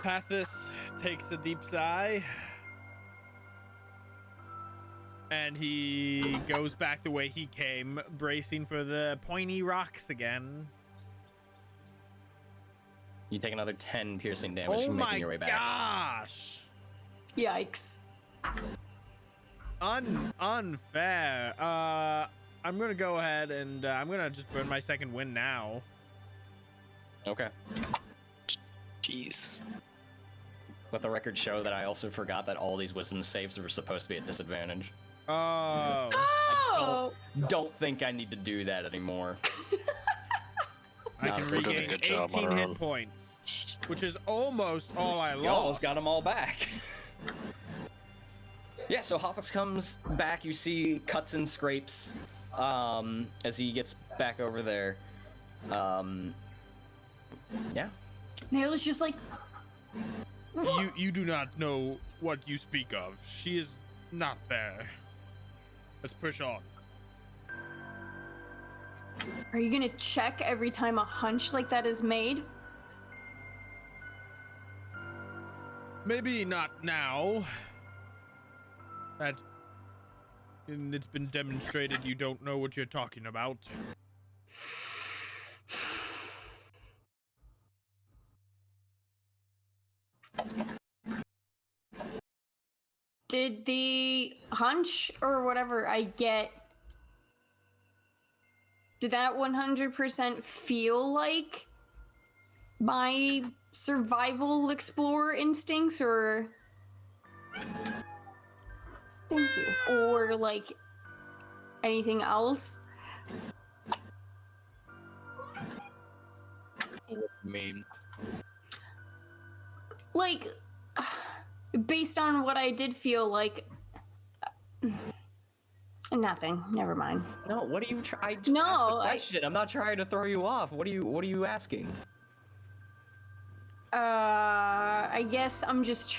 Pathis takes a deep sigh. And he goes back the way he came, bracing for the pointy rocks again. You take another 10 piercing damage Oh from my making your way back. gosh! Yikes. Unfair. I'm gonna go ahead and I'm gonna just burn my second wind now. Okay. Jeez. Let the record show that I also forgot that all these wisdom saves were supposed to be at disadvantage. Oh. Oh! Don't think I need to do that anymore. I can No, they're doing a regain good job on 18 our hit own. points, which is almost all I lost. You almost got them all back. Yeah, so Hoffix comes back. You see cuts and scrapes as he gets back over there. Yeah. Nail is just like, You do not know what you speak of. She is not there. Let's push on. are you gonna check every time a hunch like that is made? Maybe not now. It's been demonstrated you don't know what you're talking about. Did the hunch or whatever I get, did that 100% feel like my survival explorer instincts, or thank you, or like anything else? I mean, Like, based on what I did feel like, nothing. Never mind. No, what are you I just No, asked the question. I'm not trying to throw you off. What are you asking? I guess I'm just.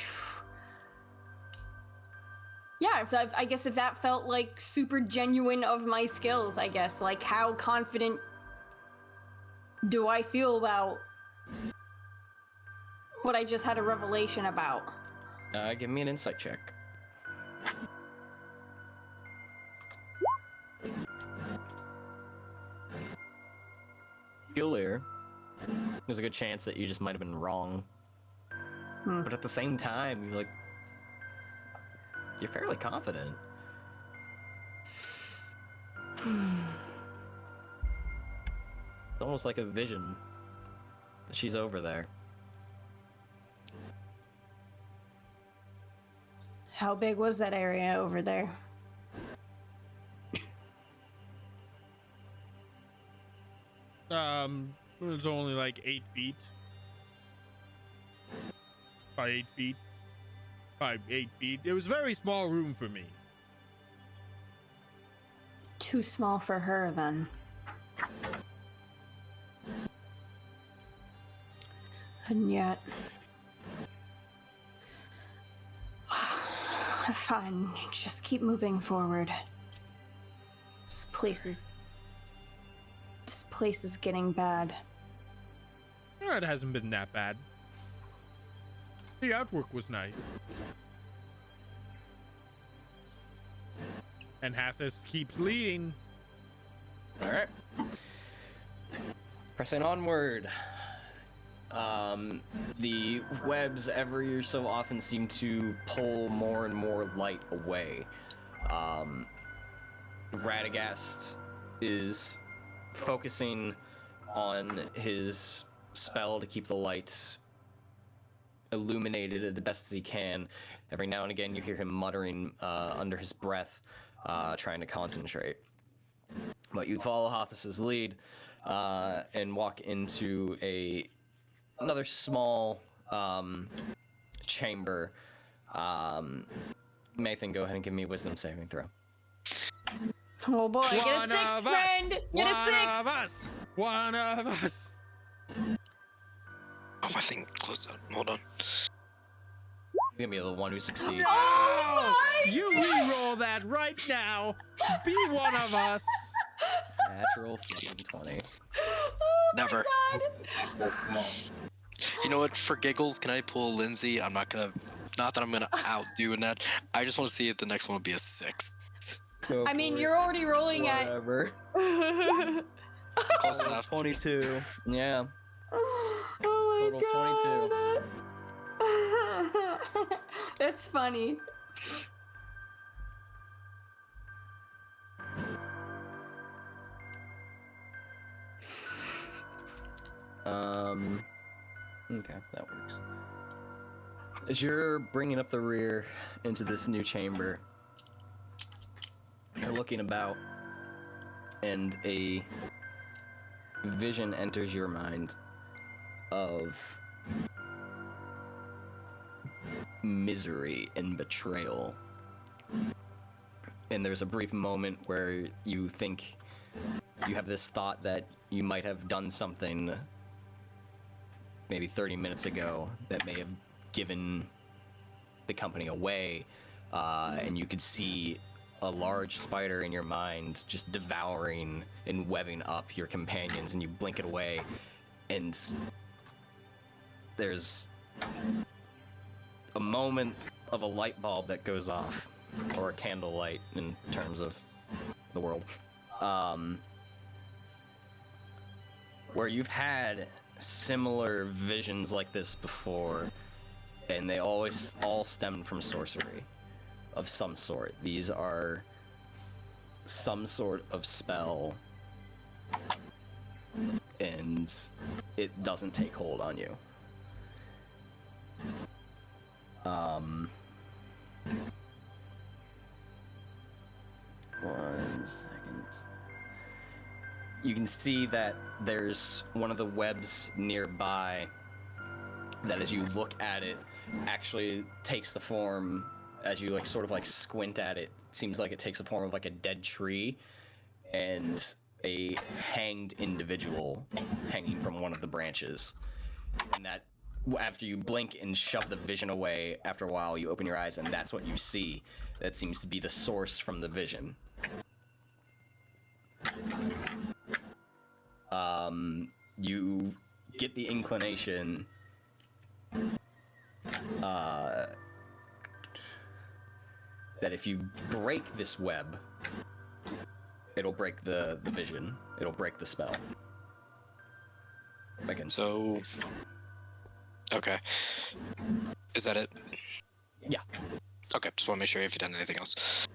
Yeah, I guess if that felt like super genuine of my skills, I guess. Like, how confident do I feel about what I just had a revelation about? Give me an insight check. Lair. There's a good chance that you just might have been wrong. But at the same time, you're fairly confident. It's almost like a vision that she's over there. How big was that area over there? It was only like 8 feet. By 8 feet. By 8 feet. It was a very small room for me. Too small for her, then. And yet... Fine, just keep moving forward. This place is getting bad. It hasn't been that bad. The artwork was nice. And Hathis keeps leading. Alright. Pressing onward. The webs every so often seem to pull more and more light away. Radagast is focusing on his spell to keep the light illuminated the best as he can. Every now and again, you hear him muttering under his breath, trying to concentrate. But you follow Hothus's lead and walk into another small chamber. Nathan, go ahead and give me a wisdom saving throw. Oh boy, get a 6, friend! Get a 6! One of us! One of us! Oh, my thing closed out. Hold on. Give me the one who succeeds. Oh! You re-roll that right now! Be one of us! Natural 20. Never. You know what? For giggles, can I pull Lindsay? I'm not gonna. Not that I'm gonna outdo in that. I just want to see if the next one will be a 6. I mean, you're already rolling Whatever. Close enough. 22. Yeah. Oh my Total god. 22. That's funny. Okay, that works. As you're bringing up the rear into this new chamber, you're looking about, and a vision enters your mind of misery and betrayal. And there's a brief moment where you think you have this thought that you might have done something maybe 30 minutes ago that may have given the company away, and you could see a large spider in your mind just devouring and webbing up your companions, and you blink it away, and there's a moment of a light bulb that goes off, or a candlelight in terms of the world, where you've had similar visions like this before, and they always all stem from sorcery of some sort. These are some sort of spell, and it doesn't take hold on you. One second. You can see that there's one of the webs nearby that, as you look at it, actually takes the form, as you sort of squint at it, seems like it takes the form of a dead tree and a hanged individual hanging from one of the branches. And that, after you blink and shove the vision away, after a while you open your eyes and that's what you see. That seems to be the source from the vision. You get the inclination that if you break this web, it'll break the vision. It'll break the spell. So, okay. Is that it? Yeah. Okay, just want to make sure if you've done anything else.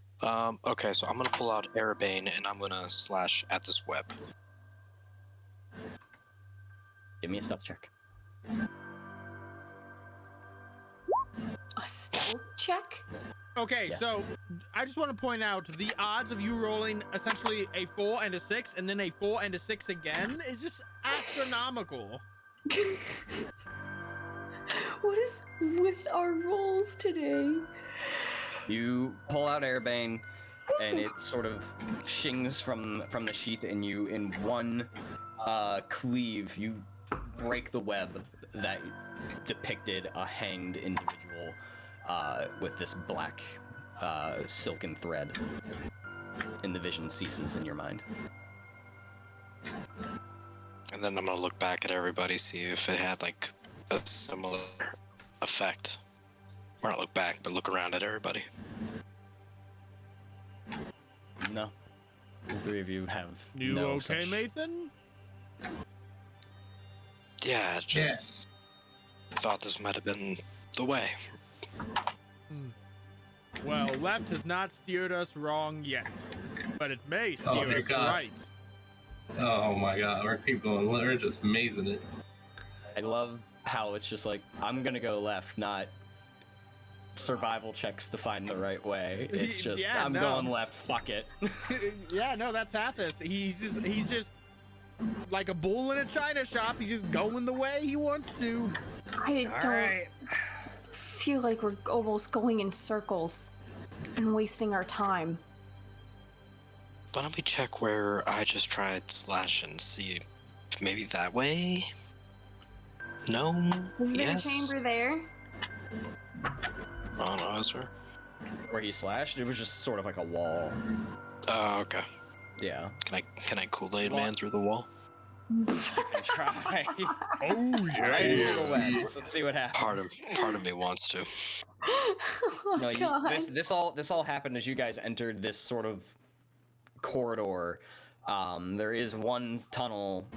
Okay, so I'm gonna pull out Arabane and I'm gonna slash at this web. Give me a stealth check. A stealth check? Okay, Yes. so I just want to point out the odds of you rolling essentially a 4 and a 6 and then a 4 and a 6 again is just astronomical. What is with our rolls today? You pull out Airbane, and it sort of shings from the sheath in you. In one cleave, you break the web that depicted a hanged individual with this black silken thread, and the vision ceases in your mind. And then I'm gonna look back at everybody, see if it had a similar effect. Or not look back, but look around at everybody. No. The three of you have You no okay, such... Nathan? Yeah, just thought this might have been the way. Well, left has not steered us wrong yet, but it may Oh, steer dear us God. right. Oh my god, we're just mazing it. I love how it's just like, I'm gonna go left, not survival checks to find the right way. It's just, Yeah, I'm no. going left, fuck it. Yeah, no, that's Athos. He's just like a bull in a china shop. He's just going the way he wants to. I don't feel like we're almost going in circles and wasting our time. Why don't we check where I just tried slash and see if maybe that way? No? Is there Yes? a chamber there? Oh, no, is there? Where he slashed, it was just sort of like a wall. Oh, okay. Yeah. Can I Kool-Aid What? man through the wall? You can try. Oh Right into the webs. Let's see what happens. Part of me wants to. Oh, No, God. this all happened as you guys entered this sort of corridor. There is one tunnel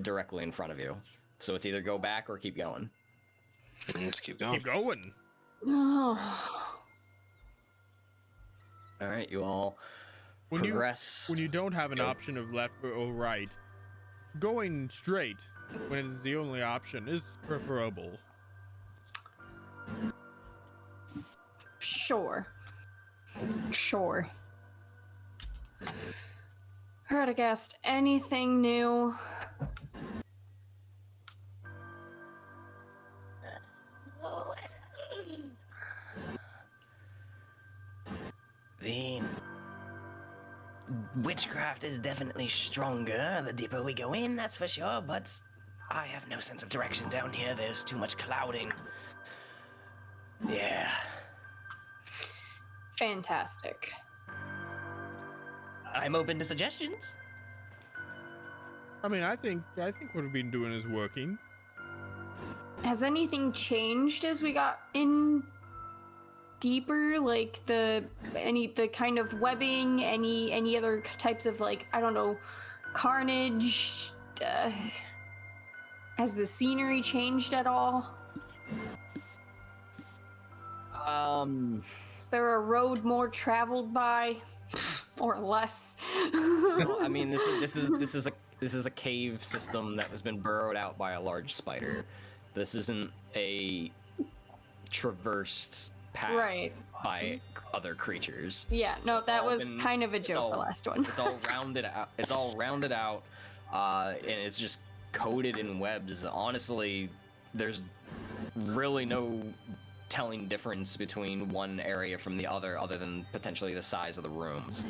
directly in front of you, so it's either go back or keep going. Let's keep going. Keep going. Oh. All right, you all When progress. you don't have an Go. option of left or right, going straight when it is the only option is preferable. Sure. Radagast, anything new? The witchcraft is definitely stronger the deeper we go in, that's for sure, but I have no sense of direction down here. There's too much clouding. Yeah. Fantastic. I'm open to suggestions. I mean, I think what we've been doing is working. Has anything changed as we got in deeper? Like the kind of webbing, any other types of, like, I don't know, carnage? Has the scenery changed at all? Is there a road more traveled by, or less? Well, I mean, this is a cave system that has been burrowed out by a large spider. This isn't a traversed path Right. by other creatures. Yeah, So no, it's that all was been- kind of a it's joke, the all- last one. It's all rounded out. It's all rounded out, and it's just coated in webs. Honestly, there's really no telling difference between one area from the other than potentially the size of the rooms.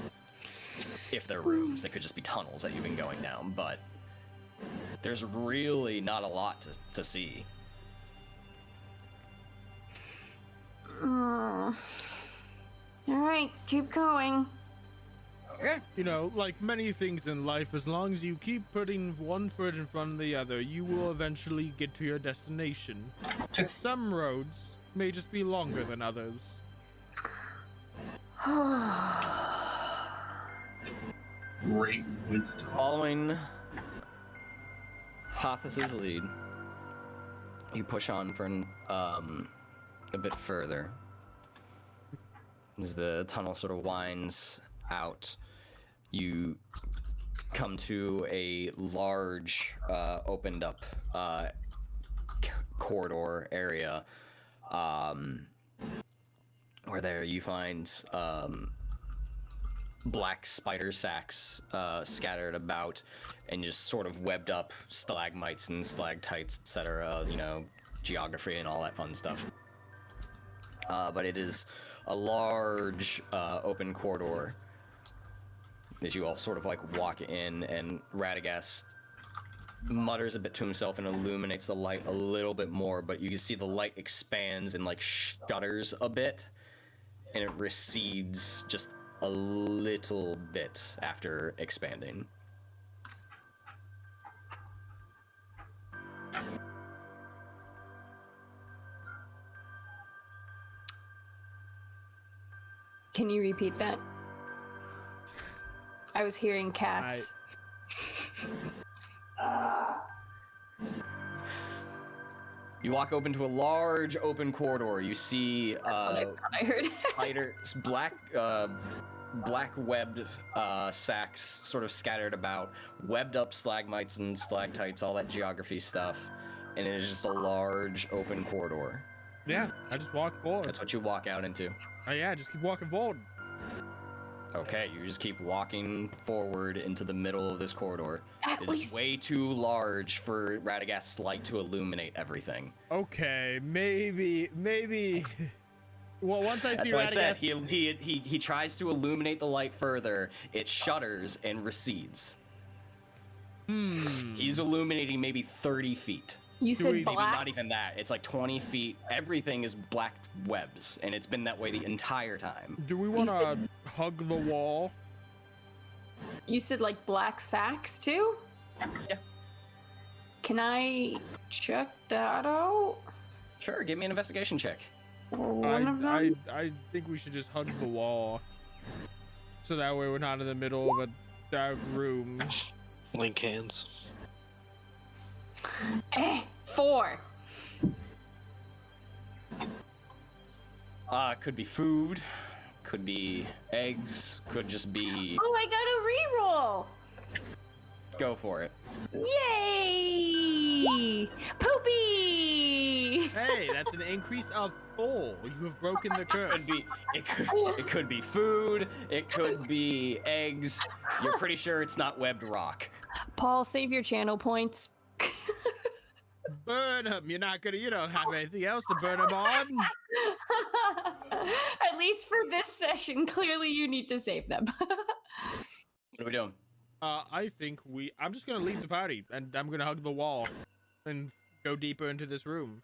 If they're rooms, they could just be tunnels that you've been going down, but there's really not a lot to see. All right, keep going. You know, like many things in life, as long as you keep putting one foot in front of the other, you will eventually get to your destination. Some roads may just be longer than others. Great wisdom. Following Hothus's lead, you push on for a bit further. As the tunnel sort of winds out, you come to a large, opened up corridor area, where there you find black spider sacks scattered about, and just sort of webbed up stalagmites and stalactites, etc. You know, geography and all that fun stuff. But it is a large open corridor as you all sort of like walk in, and Radagast mutters a bit to himself and illuminates the light a little bit more, but you can see the light expands and like shudders a bit, and it recedes just a little bit after expanding. Can you repeat that? I was hearing cats. You walk open to a large open corridor. You see That's what I thought I heard. black webbed sacks sort of scattered about, webbed up stalagmites and stalactites, all that geography stuff, and it is just a large open corridor. Yeah, I just walk forward. That's what you walk out into. Oh yeah, just keep walking forward. Okay, you just keep walking forward into the middle of this corridor. At It's least way too large for Radagast's light to illuminate everything. Okay, maybe. Well, once I That's see why I said Radagast, he tries to illuminate the light further. It shudders and recedes. He's illuminating maybe 30 feet. you said Maybe black. not even that. It's like 20 feet. Everything is black webs, and it's been that way the entire time. do we want to hug the wall? You said like black sacks too? Yeah. Can I check that out? Sure, give me an investigation check. Or one of them? I think we should just hug the wall, so that way we're not in the middle of a dark room. Link hands. 4. Could be food, could be eggs, could just be. Oh, I got a reroll! Go for it. Yay! Poopy! Hey, that's an increase of 4. You have broken the curse. It could be food. It could be eggs. You're pretty sure it's not webbed rock. Paul, save your channel points. Burn him. You don't have anything else to burn him on. At least for this session, clearly you need to save them. What are we doing? I think I'm just gonna leave the party, and I'm gonna hug the wall, and go deeper into this room.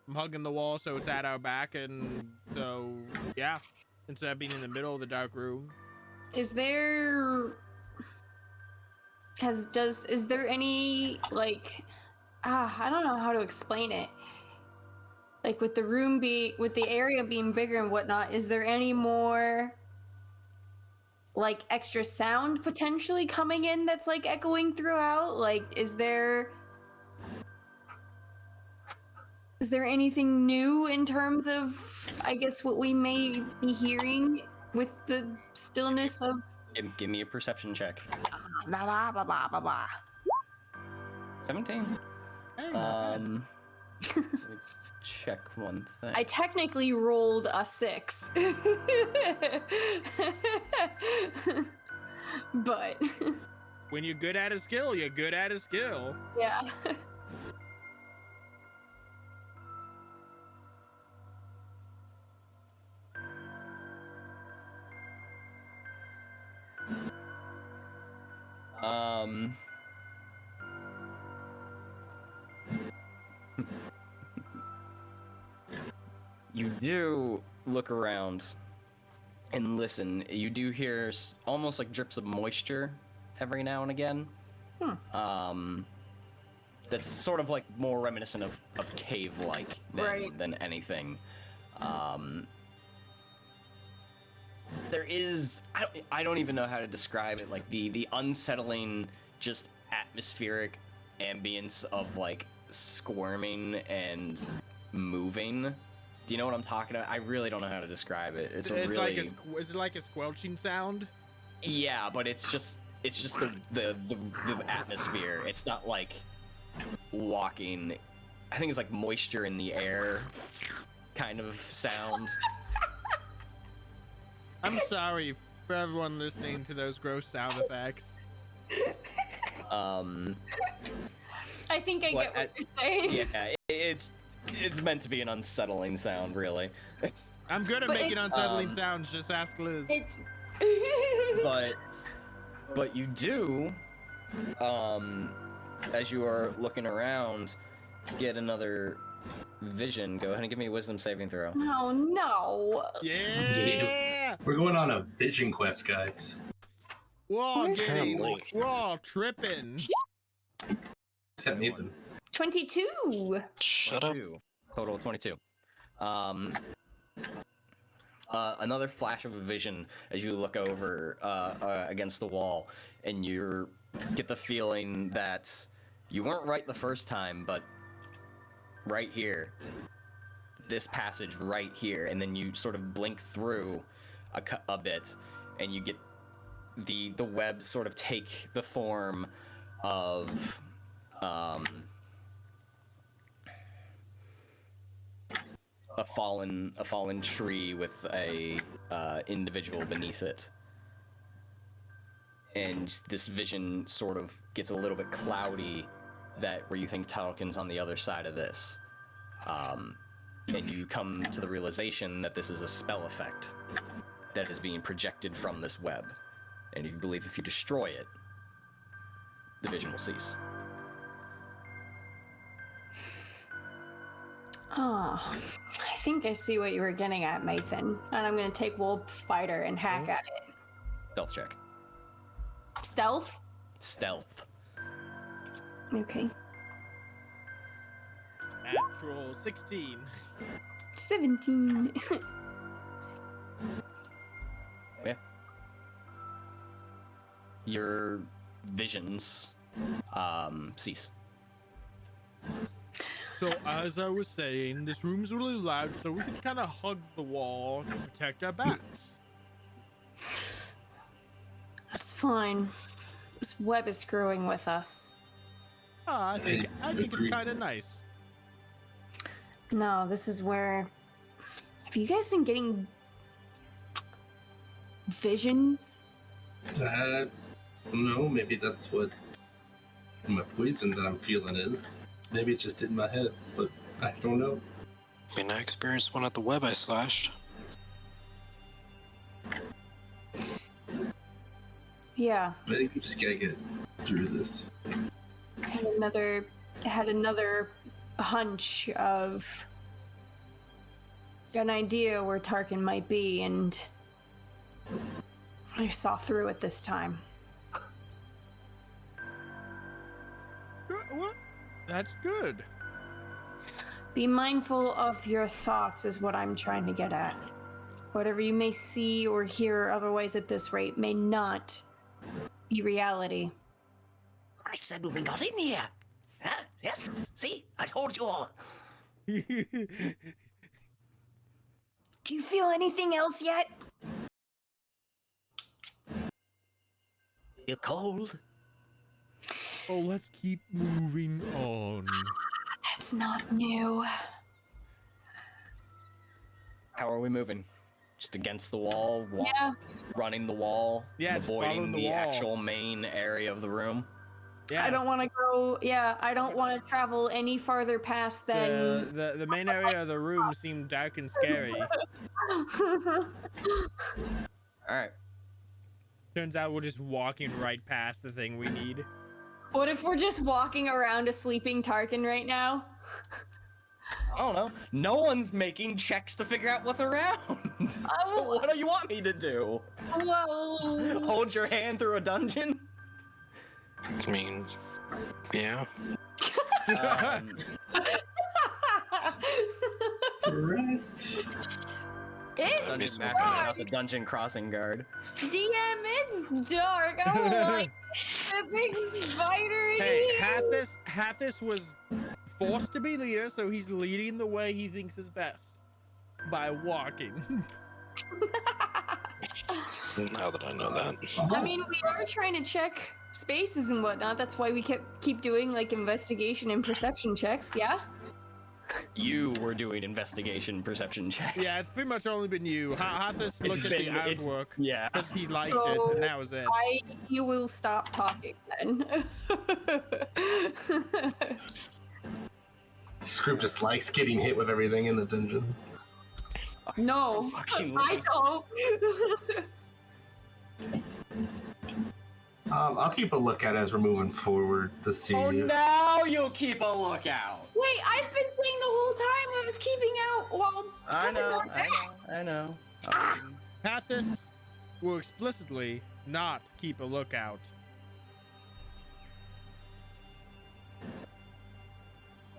I'm hugging the wall so it's at our back, and so yeah, instead of being in the middle of the dark room. Is there any like I don't know how to explain it. Like with the area being bigger and whatnot, is there any more like extra sound potentially coming in that's like echoing throughout? Like is there anything new in terms of I guess what we may be hearing with the stillness of Give me a perception check. blah blah blah blah blah blah. 17. Hey, Let me check one thing. I technically rolled a 6. But when you're good at a skill, you're good at a skill. yeah. You do look around and listen. You do hear almost like drips of moisture every now and again. That's sort of like more reminiscent of cave-like than anything. There is I don't even know how to describe it, like the unsettling just atmospheric ambience of like squirming and moving. Do you know what I'm talking about? I really don't know how to describe it. It's really like is it like a squelching sound? Yeah, but it's just the atmosphere. It's not like walking. I think it's like moisture in the air kind of sound. I'm sorry for everyone listening to those gross sound effects. I think I get what you're saying. Yeah, it's meant to be an unsettling sound, really. I'm good at making unsettling sounds, just ask Liz. It's but you do, as you are looking around, get another vision. Go ahead and give me a wisdom saving throw. Oh no. Yeah! We're going on a vision quest, guys. We're all Sounds like- we're all tripping. Except Nathan. 22. Shut up. Total of 22. Another flash of a vision as you look over against the wall, and you get the feeling that you weren't right the first time, but right here, this passage right here, and then you sort of blink through a bit, and you get the webs sort of take the form of a fallen tree with a individual beneath it. And this vision sort of gets a little bit cloudy, that where you think Tyulqin's on the other side of this. And you come to the realization that this is a spell effect that is being projected from this web. And you believe if you destroy it, the vision will cease. Oh, I think I see what you were getting at, Mathan. And I'm going to take Wolf Fighter and hack at it. Stealth check. Stealth? Stealth. Okay. Natural 16. 17. Yeah. Your visions cease. So as I was saying, this room's really loud, so we can kind of hug the wall to protect our backs. That's fine. This web is screwing with us. I think it's kind of nice. No, this is where... Have you guys been getting visions? No, maybe that's what my poison that I'm feeling is. Maybe it's just in my head, but I don't know. I mean, I experienced one at the web I slashed. Yeah. I think we just gotta get through this. I had another hunch of an idea where Tarkin might be, and I saw through it this time. What? That's good. Be mindful of your thoughts is what I'm trying to get at. Whatever you may see or hear otherwise at this rate may not be reality. I said when we got in here. Huh? Yes, see? I told you all. Do you feel anything else yet? You're cold. Oh, let's keep moving on. That's not new. How are we moving? Just against the wall, Yeah. running the wall, Yeah, just avoiding following the the wall. actual main area of the room. Yeah. I don't want to go. Yeah, I don't want to travel any farther past than. The main area of the room seemed dark and scary. All right. Turns out we're just walking right past the thing we need. What if we're just walking around a sleeping Tarkin right now? I don't know. No one's making checks to figure out what's around. So what do you want me to do? Well, Hold your hand through a dungeon? I mean, yeah. Rest. it's That'd be so Master, bad. not the dungeon crossing guard. DM. It's dark. I don't like the big spider in Hey, here. Hathis was forced to be leader, so he's leading the way he thinks is best by walking. Now that I know that. I mean, we are trying to check spaces and whatnot. That's why we keep doing like investigation and perception checks. Yeah. You were doing investigation perception checks. Yeah, it's pretty much only been you. Hathis looked at the it's- artwork Yeah. because he liked So, it, and that was it. You will stop talking then. This group just likes getting hit with everything in the dungeon. No, Fucking I don't. I'll keep a lookout as we're moving forward to see. Oh, now you'll keep a lookout. Wait, I've been saying the whole time I was keeping out. Well, I know. Hathis will explicitly not keep a lookout.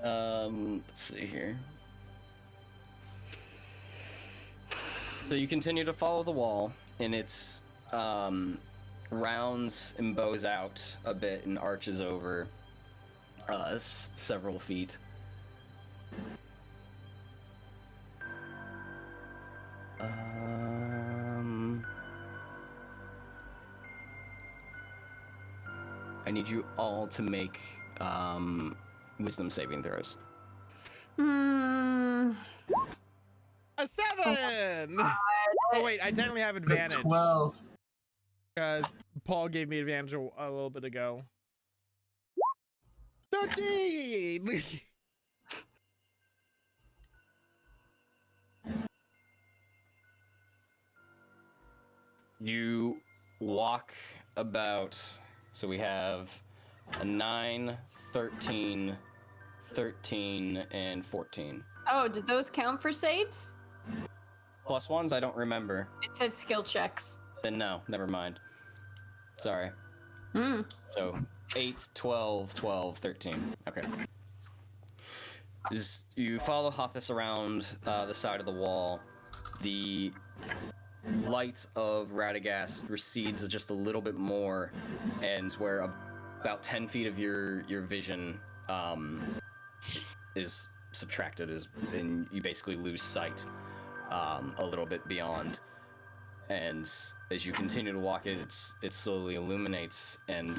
Let's see here. So you continue to follow the wall, and it's rounds and bows out a bit and arches over several feet. I need you all to make wisdom saving throws. Hmm. A 7! Oh wait, I technically have advantage. 12. Because Paul gave me advantage a little bit ago. 13! You walk about, so we have a 9, 13, 13, and 14. Oh, did those count for saves? Plus ones, I don't remember. It said skill checks. Then no, never mind. Sorry. Hmm. So 8, 12, 12, 13. Okay. You follow Hothus around the side of the wall. The light of Radagast recedes just a little bit more, and where about 10 feet of your vision is subtracted, and you basically lose sight a little bit beyond. And as you continue to walk it slowly illuminates, and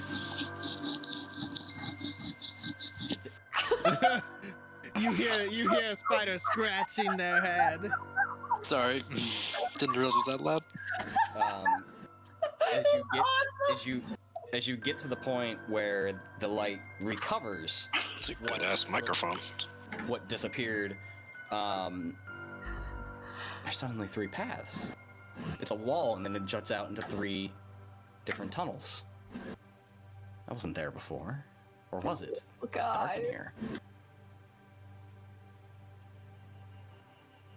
you hear a spider scratching their head. Sorry, didn't realize it was that loud. As you get to the point where the light recovers It's a wet ass microphone. what disappeared, there's suddenly 3 paths. It's a wall, and then it juts out into 3 different tunnels. That wasn't there before, or was it? Oh, It's dark in God. here.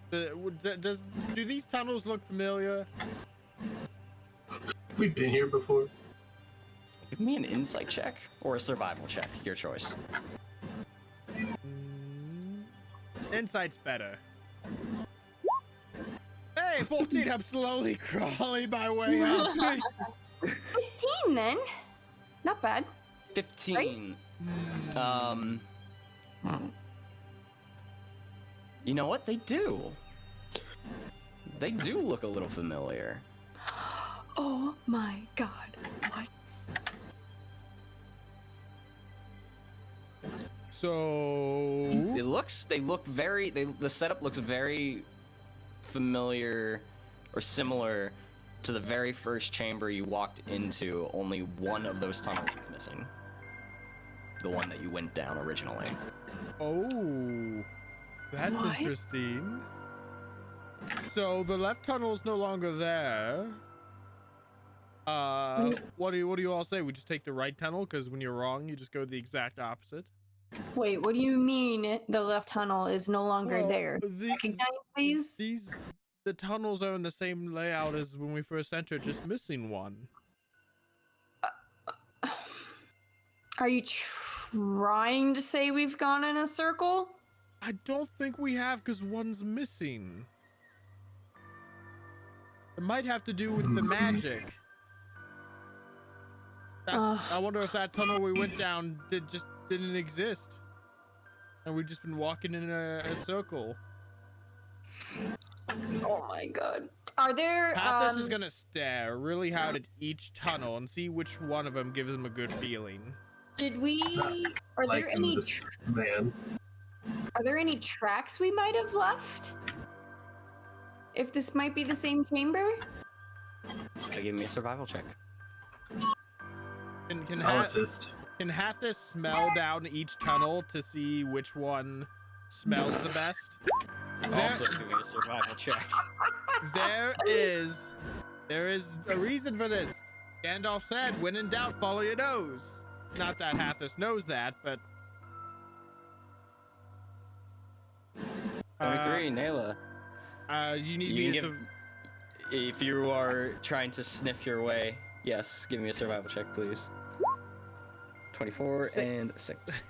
Do these tunnels look familiar? Have we been here before? Give me an insight check or a survival check, your choice. Insight's better. Hey, 14, I'm slowly crawling my way up. 15 then. Not bad. 15. You know what? They do. They do look a little familiar. Oh my god. What? So The setup looks very familiar or similar to the very first chamber you walked into. Only one of those tunnels is missing. The one that you went down originally. Oh, that's What? interesting. So the left tunnel is no longer there. What do you all say? We just take the right tunnel, because when you're wrong, you just go the exact opposite. Wait, what do you mean the left tunnel is no longer Well, there? Recognize these? The tunnels are in the same layout as when we first entered, just missing one. Are you trying to say we've gone in a circle? I don't think we have, because one's missing. It might have to do with the magic. I wonder if that tunnel we went down didn't exist, and we've just been walking in a circle. Oh my god. Are there Pathos is gonna stare really hard at each tunnel and see which one of them gives him a good feeling. did we are Like there in any this man. are there any tracks we might have left? If this might be the same chamber? Give me a survival check. I'll assist. Can Hathis smell down each tunnel to see which one smells the best? Also, give me a survival check. There is a reason for this. Gandalf said, when in doubt, follow your nose. Not that Hathis knows that, but... 23, Nayla. You need You me can if you are trying to sniff your way, yes, give me a survival check, please. 24 and 6.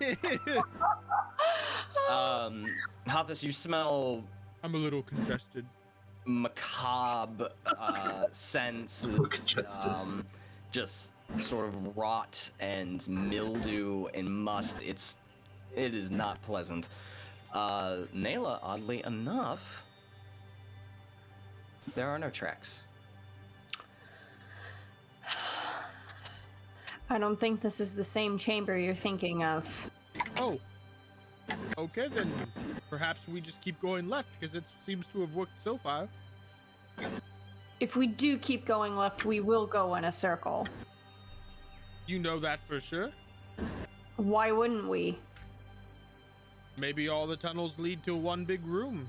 Hathis, you smell I'm a little congested. macabre senses, Congested. just sort of rot and mildew and must. It is not pleasant. Nayla, oddly enough, there are no tracks. I don't think this is the same chamber you're thinking of. Oh. Okay, then perhaps we just keep going left because it seems to have worked so far. If we do keep going left, we will go in a circle. You know that for sure? Why wouldn't we? Maybe all the tunnels lead to one big room.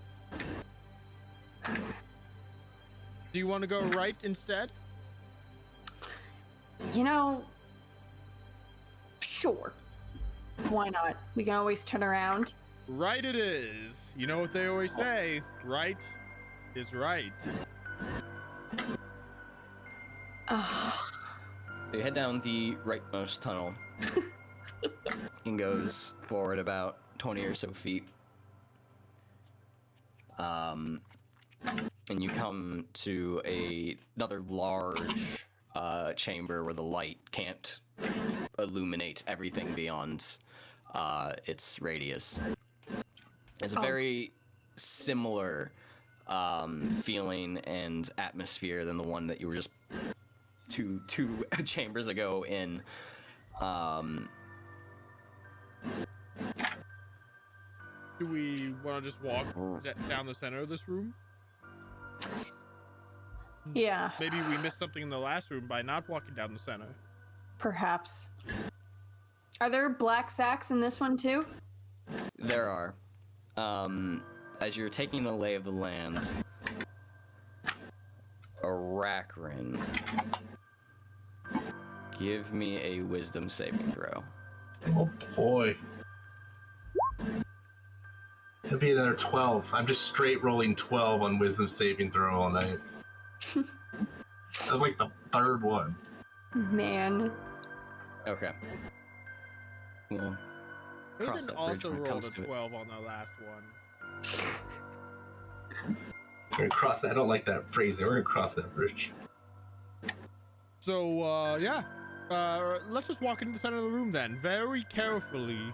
Do you want to go right instead? You know, sure. Why not? We can always turn around. Right it is. You know what they always say, right is right. You head down the rightmost tunnel and goes forward about 20 or so feet. And you come to another large chamber where the light can't illuminate everything beyond its radius. It's a very similar feeling and atmosphere than the one that you were just two chambers ago in. Do we want to just walk down the center of this room? Yeah, Maybe we missed something in the last room by not walking down the center. perhaps. Are there black sacks in this one too? There are. As you're taking a lay of the land, Arachrin, give me a wisdom saving throw. Oh boy. It'll be another 12. I'm just straight rolling 12 on wisdom saving throw all night. That was like the third one. Man. Okay. Well, cross Nathan that bridge also when it rolled comes a to it. 12 on the last one. We're gonna cross that. I don't like that phrasing. We're gonna cross that bridge. So, yeah. Let's just walk into the center of the room then, very carefully.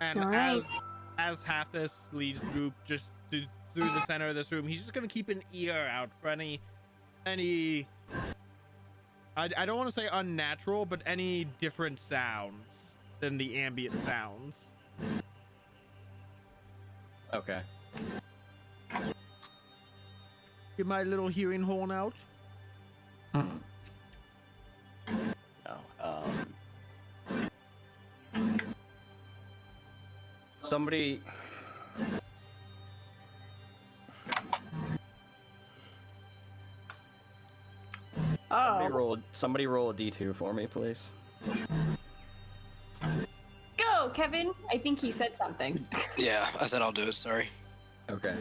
And All right. as Hathis leads the group just through the center of this room, he's just gonna keep an ear out for any I don't want to say unnatural, but any different sounds than the ambient sounds. Okay. Get my little hearing horn out. Oh, somebody. Somebody roll a D2 for me, please. Go, Kevin. I think he said something. Yeah, I said I'll do it. Sorry. Okay.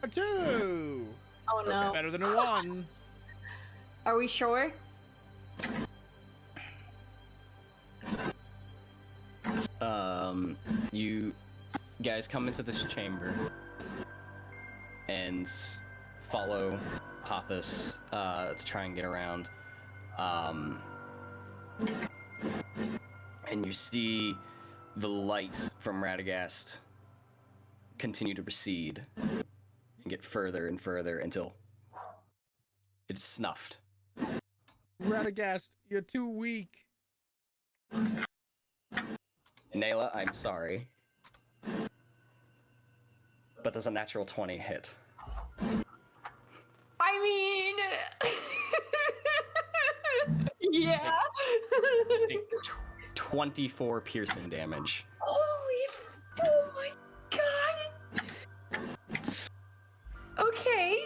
A 2. Oh no. Better than a 1. Are we sure? You guys come into this chamber and follow Hathis to try and get around. And you see the light from Radagast continue to recede and get further and further until it's snuffed. Radagast, you're too weak. Nayla, I'm sorry. But does a natural 20 hit? I mean, yeah. Take 24 piercing damage. Oh my god. Okay.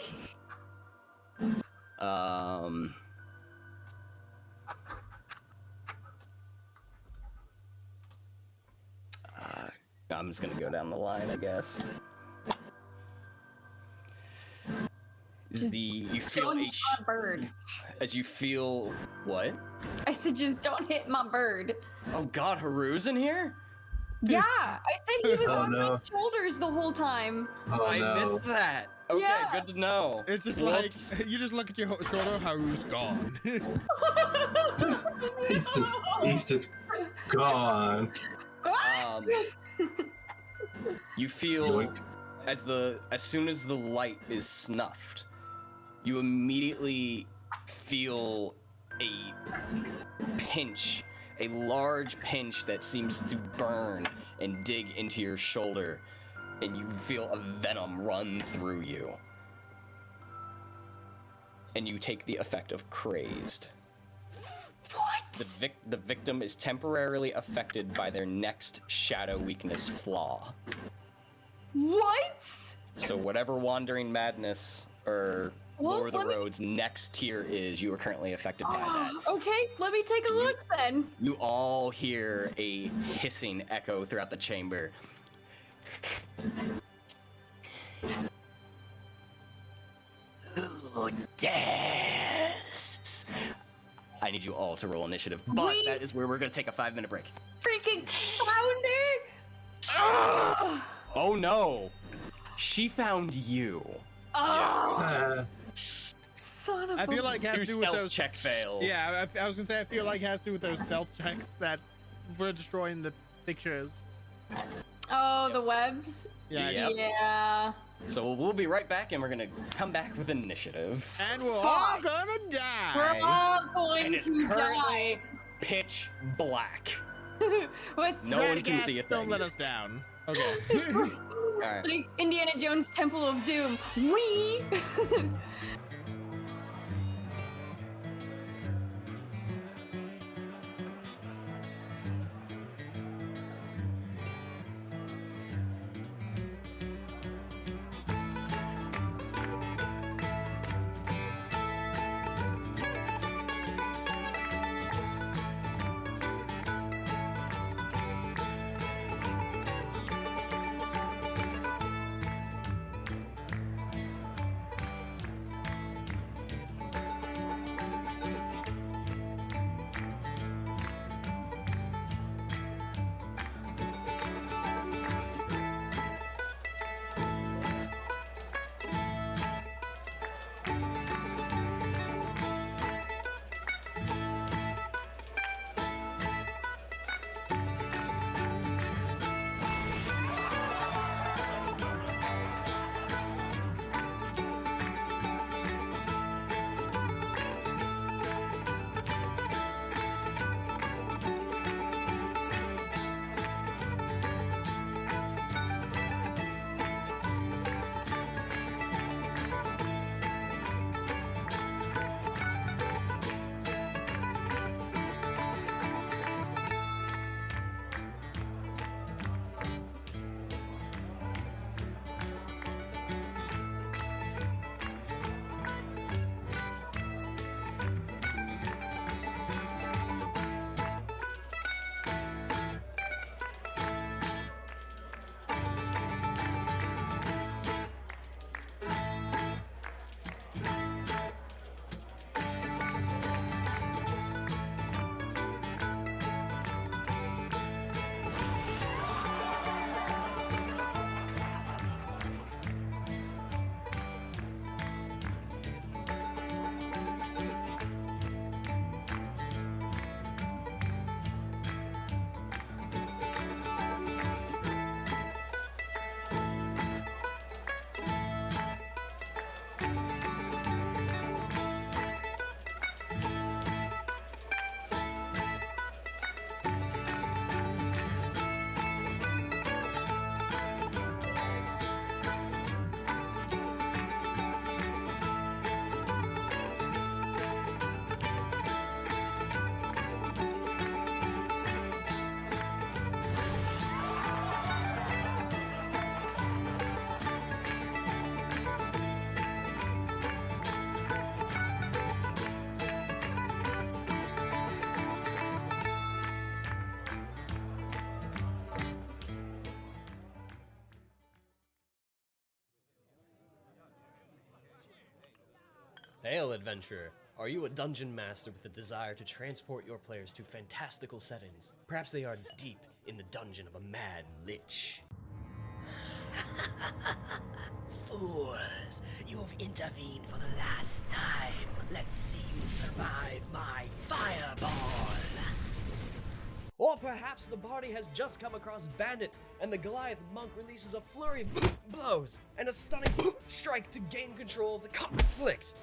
I'm just gonna go down the line, I guess. You feel Don't hit my bird. as you feel what? I said just don't hit my bird. Oh God, Haru's in here? Yeah, I said he was Oh, on no. my shoulders the whole time. Oh I no. missed that. Okay, Yeah. good to know. It's just Whoops. like you just look at your shoulder, Haru's gone. He's just gone. You feel Yoink. as soon as the light is snuffed, you immediately feel a pinch, a large pinch that seems to burn and dig into your shoulder, and you feel a venom run through you. And you take the effect of crazed. What? The victim is temporarily affected by their next shadow weakness flaw. What? So whatever Wandering Madness or Well, Lower the let me- Road's next tier is, you are currently affected by that. Okay, let me take a look then. You all hear a hissing echo throughout the chamber. Who dares? I need you all to roll initiative, but Wait. that is where we're gonna take a 5-minute break. Freaking founder! Ugh! Oh no! She found you. Oh, son of I a... feel like it has Your to do with stealth those. check fails. Yeah, I was gonna say I feel like it has to do with those stealth checks that were destroying the pictures. Oh, the webs? Yeah. Yep. Yeah. So we'll be right back, and we're gonna come back with initiative. And we're all Fuck. gonna die. We're all going And it's to currently pitch black. die. What's No one can Radagast, see a Don't thing. let us down. Okay. Alright. like Indiana Jones' Temple of Doom? We. Hail, adventurer! Are you a dungeon master with a desire to transport your players to fantastical settings? Perhaps they are deep in the dungeon of a mad lich. Fools, you have intervened for the last time. Let's see you survive my fireball. Or perhaps the party has just come across bandits, and the Goliath monk releases a flurry of blows and a stunning strike to gain control of the conflict.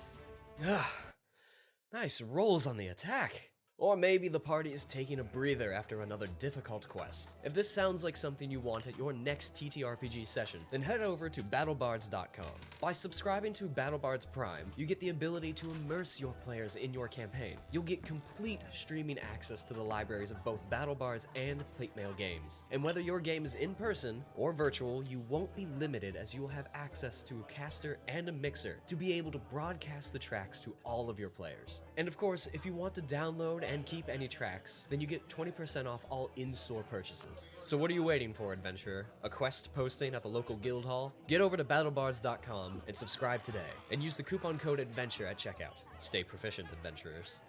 Nice rolls on the attack. Or maybe the party is taking a breather after another difficult quest. If this sounds like something you want at your next TTRPG session, then head over to battlebards.com. By subscribing to BattleBards Prime, you get the ability to immerse your players in your campaign. You'll get complete streaming access to the libraries of both BattleBards and Plate Mail games. And whether your game is in person or virtual, you won't be limited as you will have access to a caster and a mixer to be able to broadcast the tracks to all of your players. And of course, if you want to download and keep any tracks, then you get 20% off all in-store purchases. So what are you waiting for, adventurer? A quest posting at the local guild hall? Get over to battlebards.com and subscribe today, and use the coupon code ADVENTURE at checkout. Stay proficient, adventurers.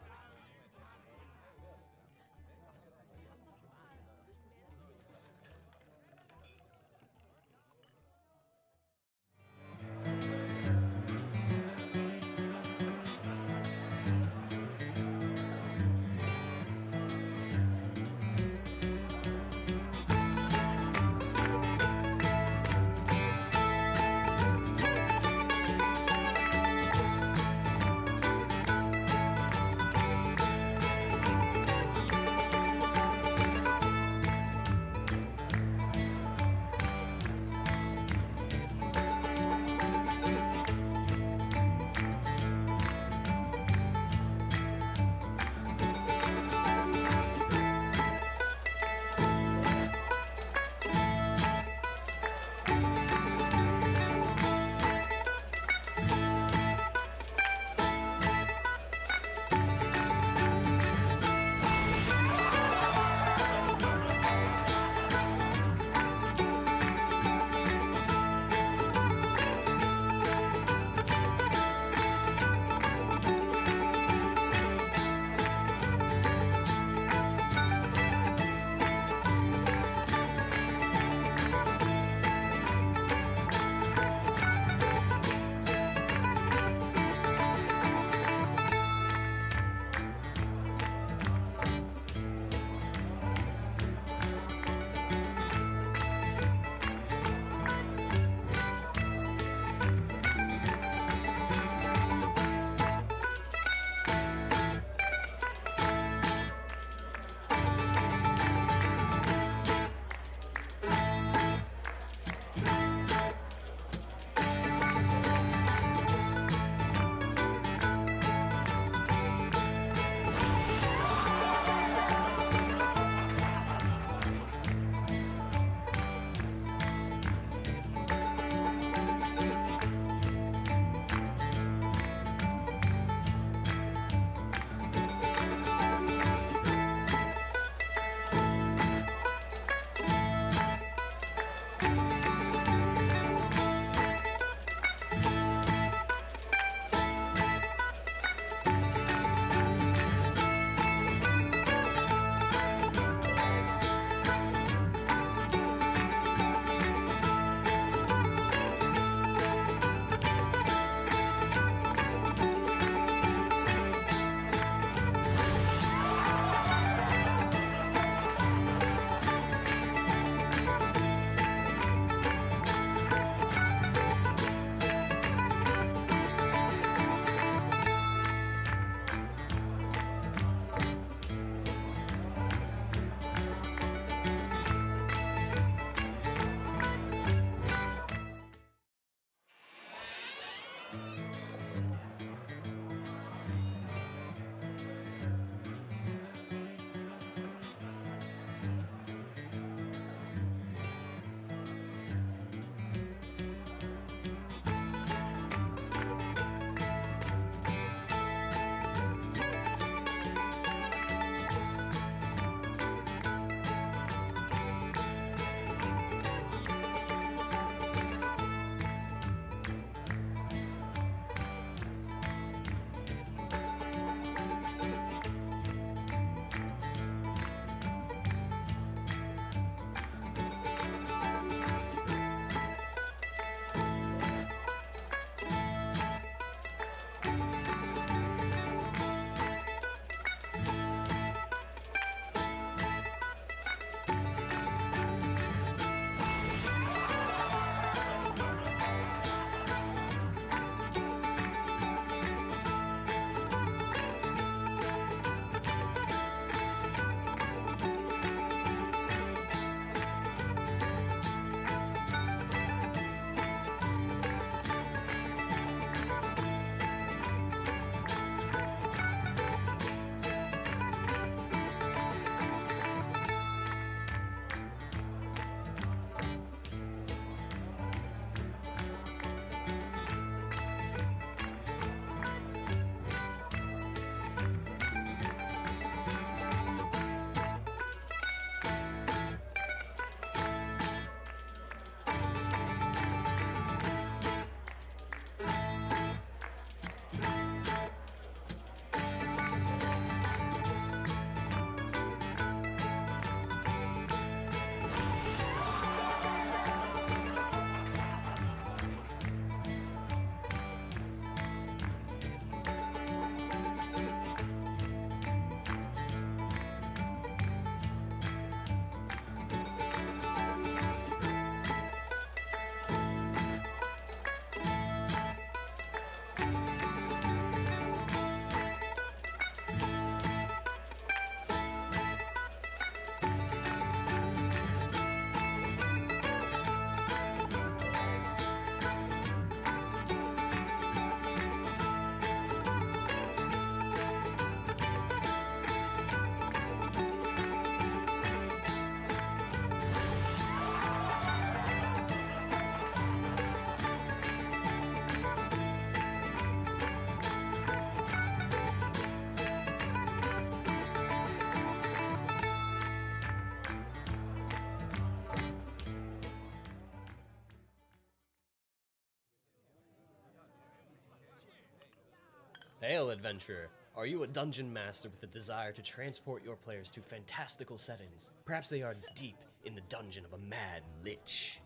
Hail, adventurer. Are you a dungeon master with a desire to transport your players to fantastical settings? Perhaps they are deep in the dungeon of a mad lich.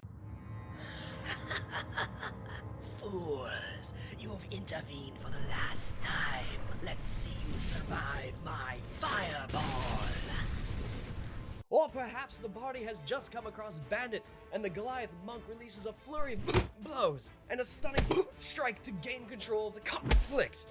Fools, you have intervened for the last time. Let's see you survive my fireball. Or perhaps the party has just come across bandits, and the Goliath monk releases a flurry of blows and a stunning strike to gain control of the conflict.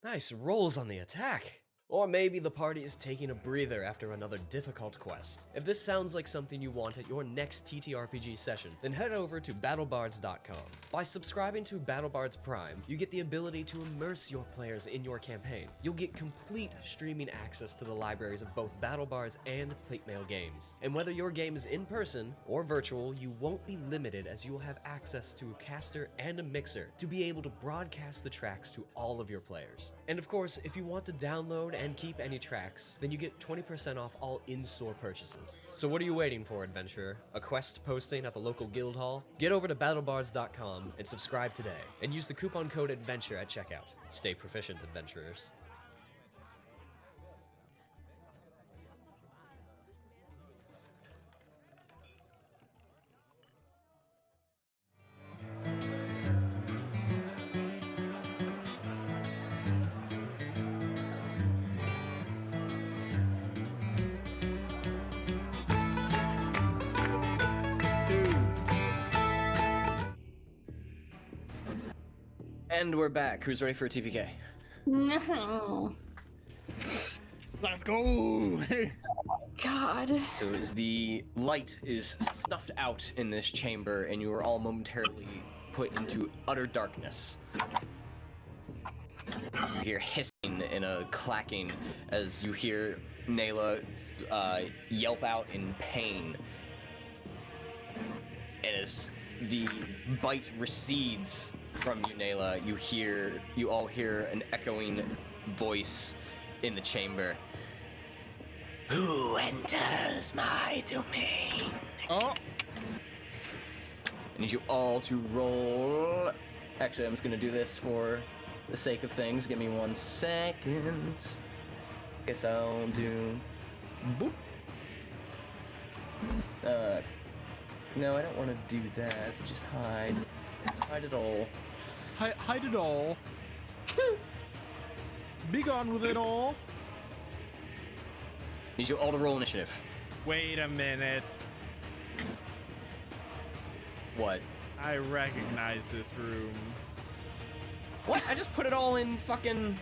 Nice rolls on the attack. Or maybe the party is taking a breather after another difficult quest. If this sounds like something you want at your next TTRPG session, then head over to battlebards.com. By subscribing to BattleBards Prime, you get the ability to immerse your players in your campaign. You'll get complete streaming access to the libraries of both BattleBards and Platemail games. And whether your game is in person or virtual, you won't be limited, as you will have access to a caster and a mixer to be able to broadcast the tracks to all of your players. And of course, if you want to download and keep any tracks, then you get 20% off all in-store purchases. So what are you waiting for, adventurer? A quest posting at the local guild hall? Get over to battlebards.com and subscribe today, and use the coupon code ADVENTURE at checkout. Stay proficient, adventurers. And we're back. Who's ready for a TPK? No. Let's go! God. So as the light is snuffed out in this chamber, and you are all momentarily put into utter darkness. You hear hissing and a clacking as you hear Nayla yelp out in pain. And as the bite recedes from you, Nayla, you all hear an echoing voice in the chamber. Who enters my domain? Oh! I need you all to roll. Actually, I'm just gonna do this for the sake of things. Give me 1 second. Guess I'll do. Boop. No, I don't want to do that. Just hide. Hide it all. Hide it all. Be gone with it all. Need you all to roll initiative. Wait a minute. What? I recognize this room. What? I just put it all in fucking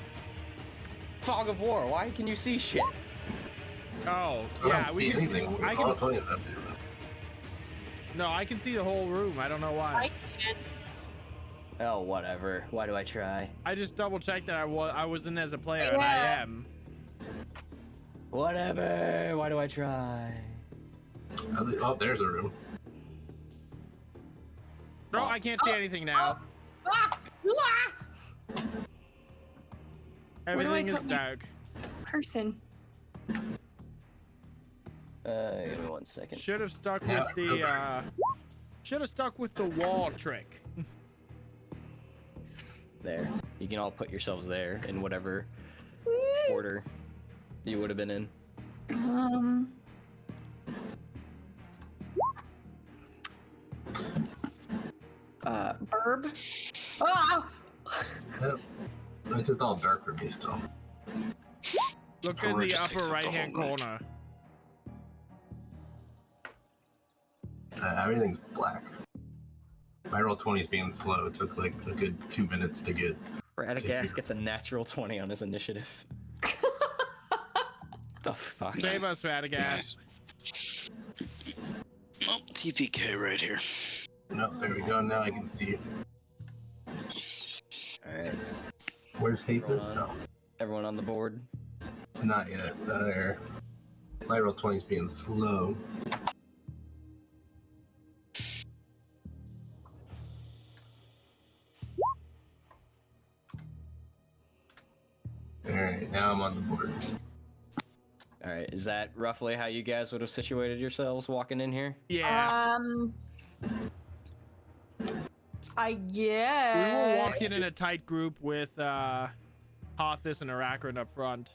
fog of war. Why can you see shit? Oh, I yeah, don't see can anything. I All can, 20 is empty. no, I can see the whole room. I don't know why. I can't. Oh, whatever. Why do I try? I just double checked that I wasn't as a player, and I Yeah. am. Whatever. Why do I try? Oh, there's a room. No, I can't see anything now. Ah! Ah! Everything is put my- dark. Person. Give me 1 second. Should have stuck Yeah, with the okay. should have stuck with the wall trick. There. You can all put yourselves there in whatever order you would have been in. Burb. Ah! Yep. It's just all dark for me still. Look Or in it the just takes upper up the right hand whole night. corner. Everything's black. My roll 20 is being slow. It took like a good 2 minutes to get. Radagast gets a natural 20 on his initiative. The fuck? Save us, Radagast. Nice. Oh, TPK right here. No, there we go. Now I can see. Alright. Where's Hapus? No, Everyone on the board? not yet. Not there. My roll 20 is being slow. Alright, now I'm on the board. Alright, is that roughly how you guys would have situated yourselves walking in here? Yeah. I We guess. were walking in a tight group with Hothus and Arachrin up front.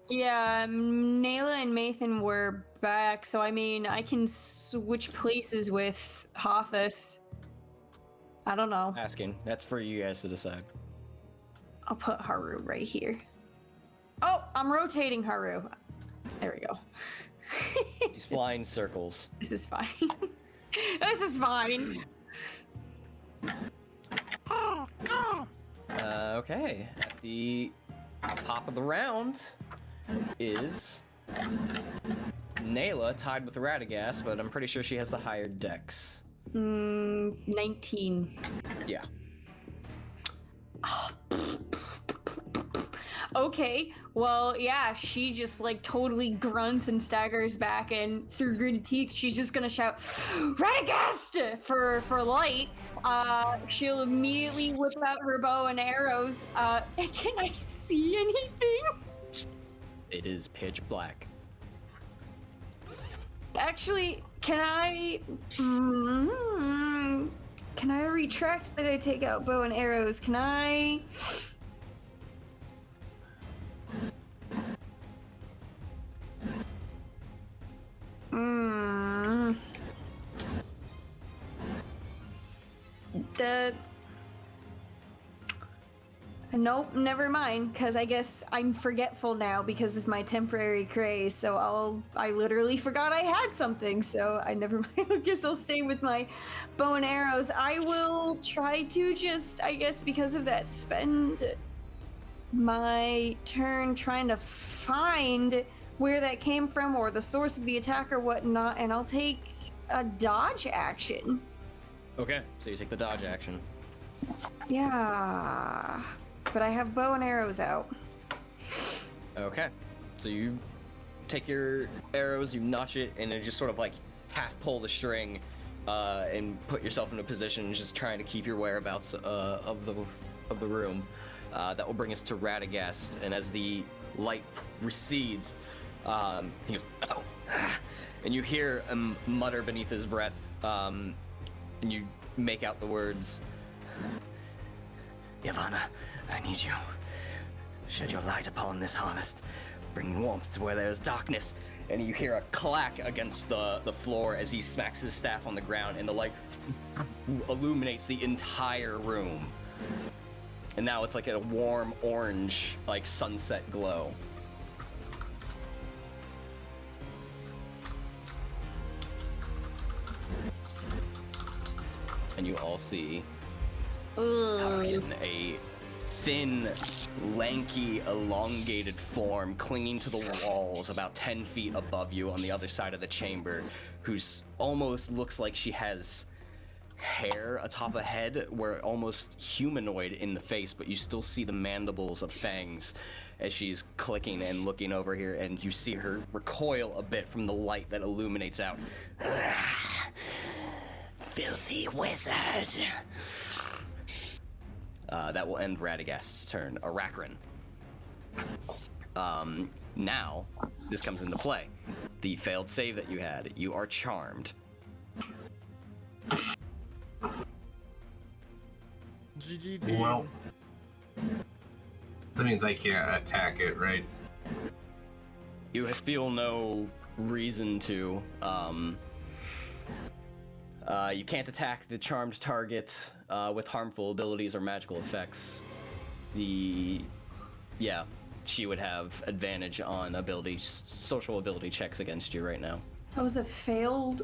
Yeah, Nayla and Mathan were back, so I mean, I can switch places with Hothus. I don't know. Asking. That's for you guys to decide. I'll put Haru right here. Oh, I'm rotating Haru. There we go. He's flying circles. This is fine. This is fine. Okay. At the top of the round is Nayla tied with Radagast, but I'm pretty sure she has the higher dex. 19. Yeah. Okay, well, yeah, she just like totally grunts and staggers back, and through gritted teeth, she's just gonna shout, "Radagast!" for light. She'll immediately whip out her bow and arrows. Can I see anything? It is pitch black. Actually, can I retract that I take out bow and arrows? Can I? Nope, never mind, because I guess I'm forgetful now because of my temporary craze, so I literally forgot I had something, so I never mind. I guess I'll stay with my bow and arrows. I will try to just, I guess because of that, spend my turn trying to find where that came from or the source of the attack or whatnot, and I'll take a dodge action. Okay, so you take the dodge action. Yeah, but I have bow and arrows out. Okay, so you take your arrows, you notch it, and then just sort of like half pull the string and put yourself in a position just trying to keep your whereabouts of the room. That will bring us to Radagast, and as the light recedes, he goes, "Oh," and you hear him mutter beneath his breath, and you make out the words, "Yavanna, I need you. Shed your light upon this harvest, bring warmth to where there is darkness." And you hear a clack against the floor as he smacks his staff on the ground, and the light illuminates the entire room. And now it's like a warm orange, like sunset glow. And you all see Tyulqin, a thin, lanky, elongated form clinging to the walls about 10 feet above you on the other side of the chamber, who's almost looks like she has hair atop a head where almost humanoid in the face, but you still see the mandibles of fangs as she's clicking and looking over here, and you see her recoil a bit from the light that illuminates out. Filthy wizard. That will end Radagast's turn. Arachrin. Now, this comes into play. The failed save that you had. You are charmed. GGT. Well, that means I can't attack it, right? You feel no reason to. You can't attack the charmed target with harmful abilities or magical effects. She would have advantage on social ability checks against you right now. That was a failed.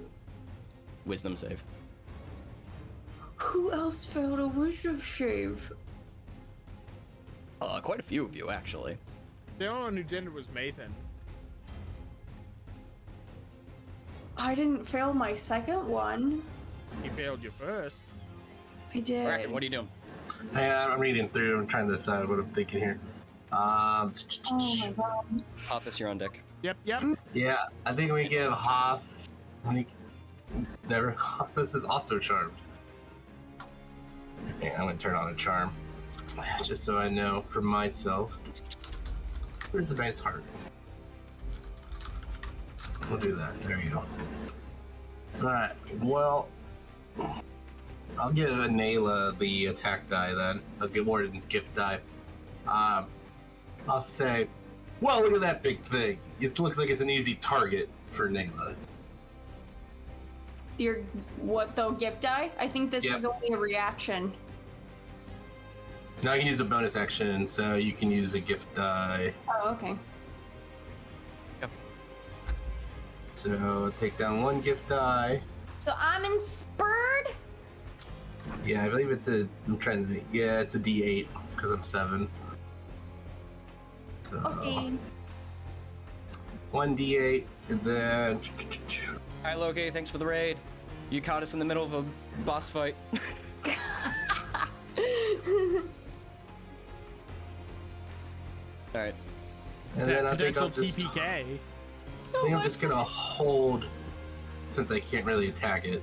Wisdom save. Who else failed a wisdom save? Quite a few of you, actually. The only one who didn't was Mathan. I didn't fail my second one. He failed you first. I did. Arachrin, what are you doing? Yeah, I'm reading through. I'm trying to decide what I'm thinking here. Oh my god. Hothus, you're on deck. Yep. Yeah, I think we give Hoth. This is also charmed. Yeah, I'm gonna turn on a charm, just so I know for myself. Where's a nice heart? We'll do that. There you go. All right. Well, I'll give Nayla the attack die then. I'll give Warden's gift die. I'll say, well, look at that big thing. It looks like it's an easy target for Nayla. Your what though? Gift die? I think this is only a reaction. Now I can use a bonus action, so you can use a gift die. Oh, okay. So take down 1 gift die. So I'm inspired. Yeah, I believe it's a. I'm trying to think. Yeah, it's a D8 because I'm 7. So Okay. 1 D8, and then. Hi, Loki. Thanks for the raid. You caught us in the middle of a boss fight. All right. And then I think I'll Potential just. TPK. I think I'm just gonna hold, since I can't really attack it.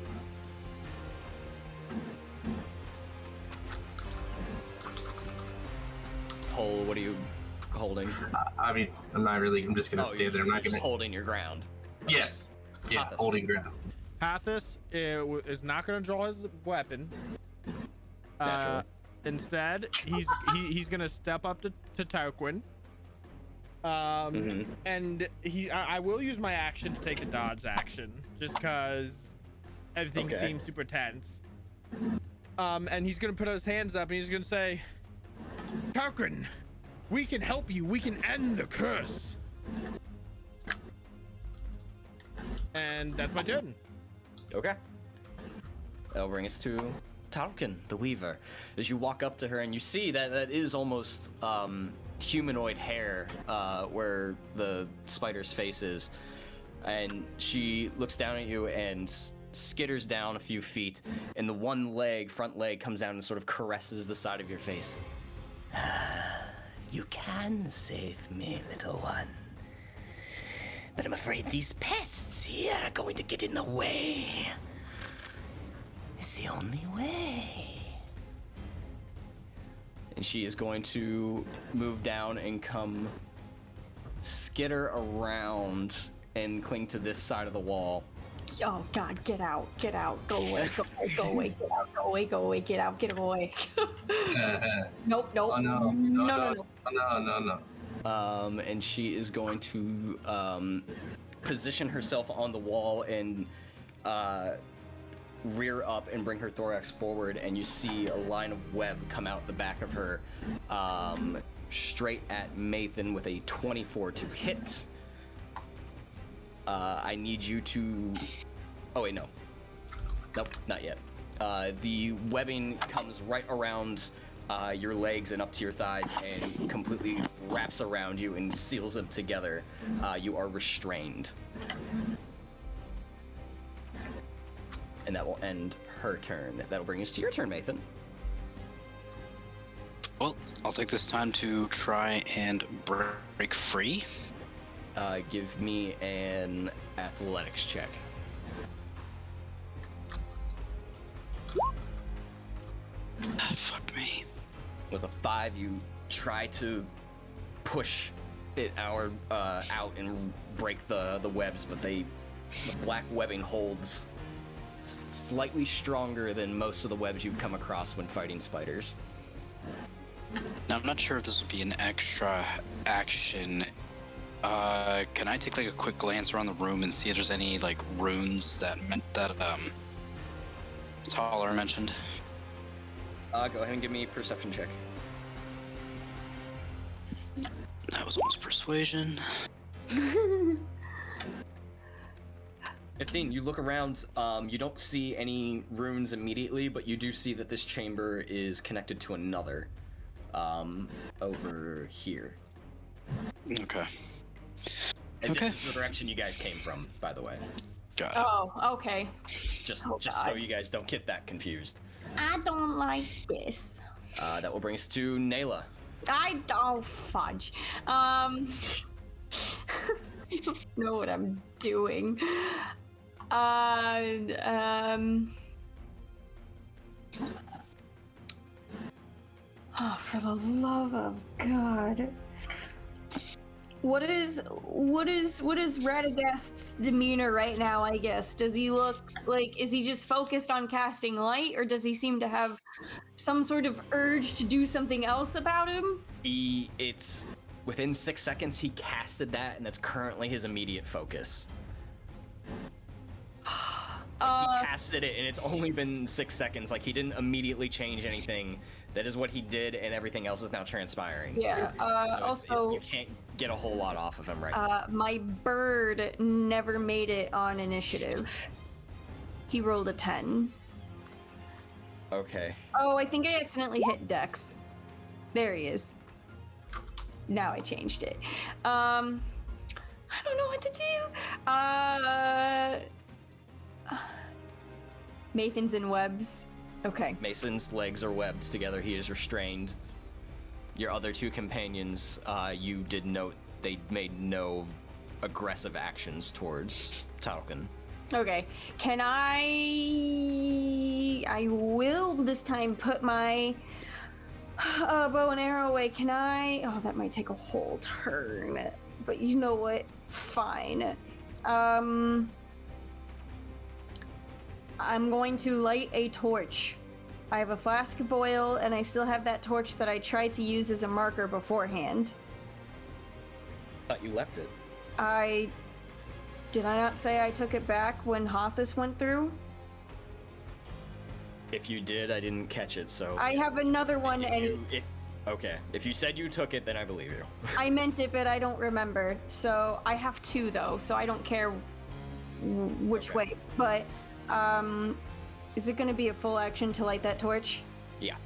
What are you holding? I mean, I'm not really. I'm just gonna stay there. I'm not just gonna. holding your ground. Yes. Yeah, Pathos. holding ground. Pathos is not going to draw his weapon. Natural. Instead, he's going to step up to Tyulqin. And I will use my action to take a dodge action, just because everything seems super tense. And he's going to put his hands up and he's going to say, Tyulqin, we can help you. We can end the curse. And that's my turn. Okay. That'll bring us to Tyulqin, the Weaver. As you walk up to her and you see that is almost humanoid hair where the spider's face is. And she looks down at you and skitters down a few feet, and the one leg, front leg, comes down and sort of caresses the side of your face. You can save me, little one. But I'm afraid these pests here are going to get in the way. It's the only way. And she is going to move down and come skitter around and cling to this side of the wall. Oh God, get out, go away, go away, get out, go away, go away, get out, get away. Nope. Oh no. No. And she is going to position herself on the wall and rear up and bring her thorax forward, and you see a line of web come out the back of her straight at Mathan with a 24 to hit. I need you to... Oh wait, no. Nope, not yet. The webbing comes right around your legs and up to your thighs and completely wraps around you and seals them together. You are restrained. And that will end her turn. That'll bring us to your turn, Mathan. Well, I'll take this time to try and break free. Give me an athletics check. Fuck me. With a 5, you try to push it out and break the webs, but the black webbing holds slightly stronger than most of the webs you've come across when fighting spiders. Now, I'm not sure if this would be an extra action. Can I take like a quick glance around the room and see if there's any like runes that Tauler mentioned? Go ahead and give me a perception check. That was almost persuasion. 15, you look around, you don't see any runes immediately, but you do see that this chamber is connected to another, over here. Okay. And Okay. this is the direction you guys came from, by the way. Got it. Oh, okay. Just Oh, so God. you guys don't get that confused. I don't like this. That will bring us to Nayla. I don't fudge. I don't know what I'm doing. Oh, for the love of God. What is Radagast's demeanor right now, I guess? Does he look like, is he just focused on casting light, or does he seem to have some sort of urge to do something else about him? It's within 6 seconds he casted that, and that's currently his immediate focus. He casted it, and it's only been 6 seconds. Like, he didn't immediately change anything. That is what he did, and everything else is now transpiring. Yeah. Also, you can't get a whole lot off of him right now. my bird never made it on initiative. He rolled a 10. Okay. Oh, I think I accidentally hit Dex. There he is. Now I changed it. I don't know what to do. Mathan's in webs. Okay. Mason's legs are webbed together. He is restrained. Your other two companions, you did note they made no aggressive actions towards Tyulqin. Okay. Can I will this time put my bow and arrow away. Can I? Oh, that might take a whole turn. But you know what? Fine. I'm going to light a torch. I have a flask of oil, and I still have that torch that I tried to use as a marker beforehand. Thought you left it. Did I not say I took it back when Hothus went through? If you did, I didn't catch it, so... I have another one, Okay. If you said you took it, then I believe you. I meant it, but I don't remember. So I have two, though, so I don't care which way. But, is it going to be a full action to light that torch? Yeah.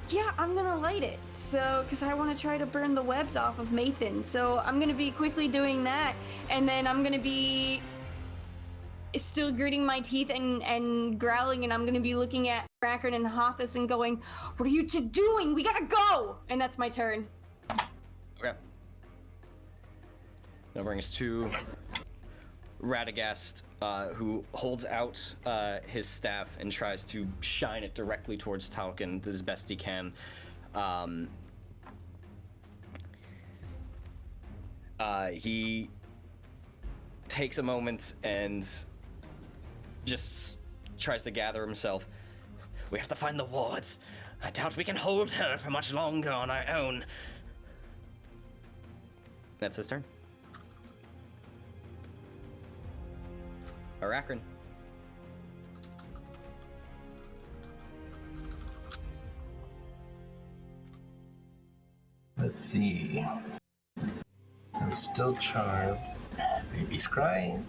Yeah, I'm gonna light it. So, because I want to try to burn the webs off of Mathan. So I'm gonna be quickly doing that, and then I'm gonna be still gritting my teeth and growling, and I'm gonna be looking at Rakern and Hothus and going, "What are you two doing? We gotta go!" And that's my turn. Okay. That brings us to Radagast, who holds out his staff and tries to shine it directly towards Tyulqin as best he can. He takes a moment and just tries to gather himself. We have to find the wards. I doubt we can hold her for much longer on our own. That's his turn. Arakron. Let's see. I'm still charmed. Baby's crying.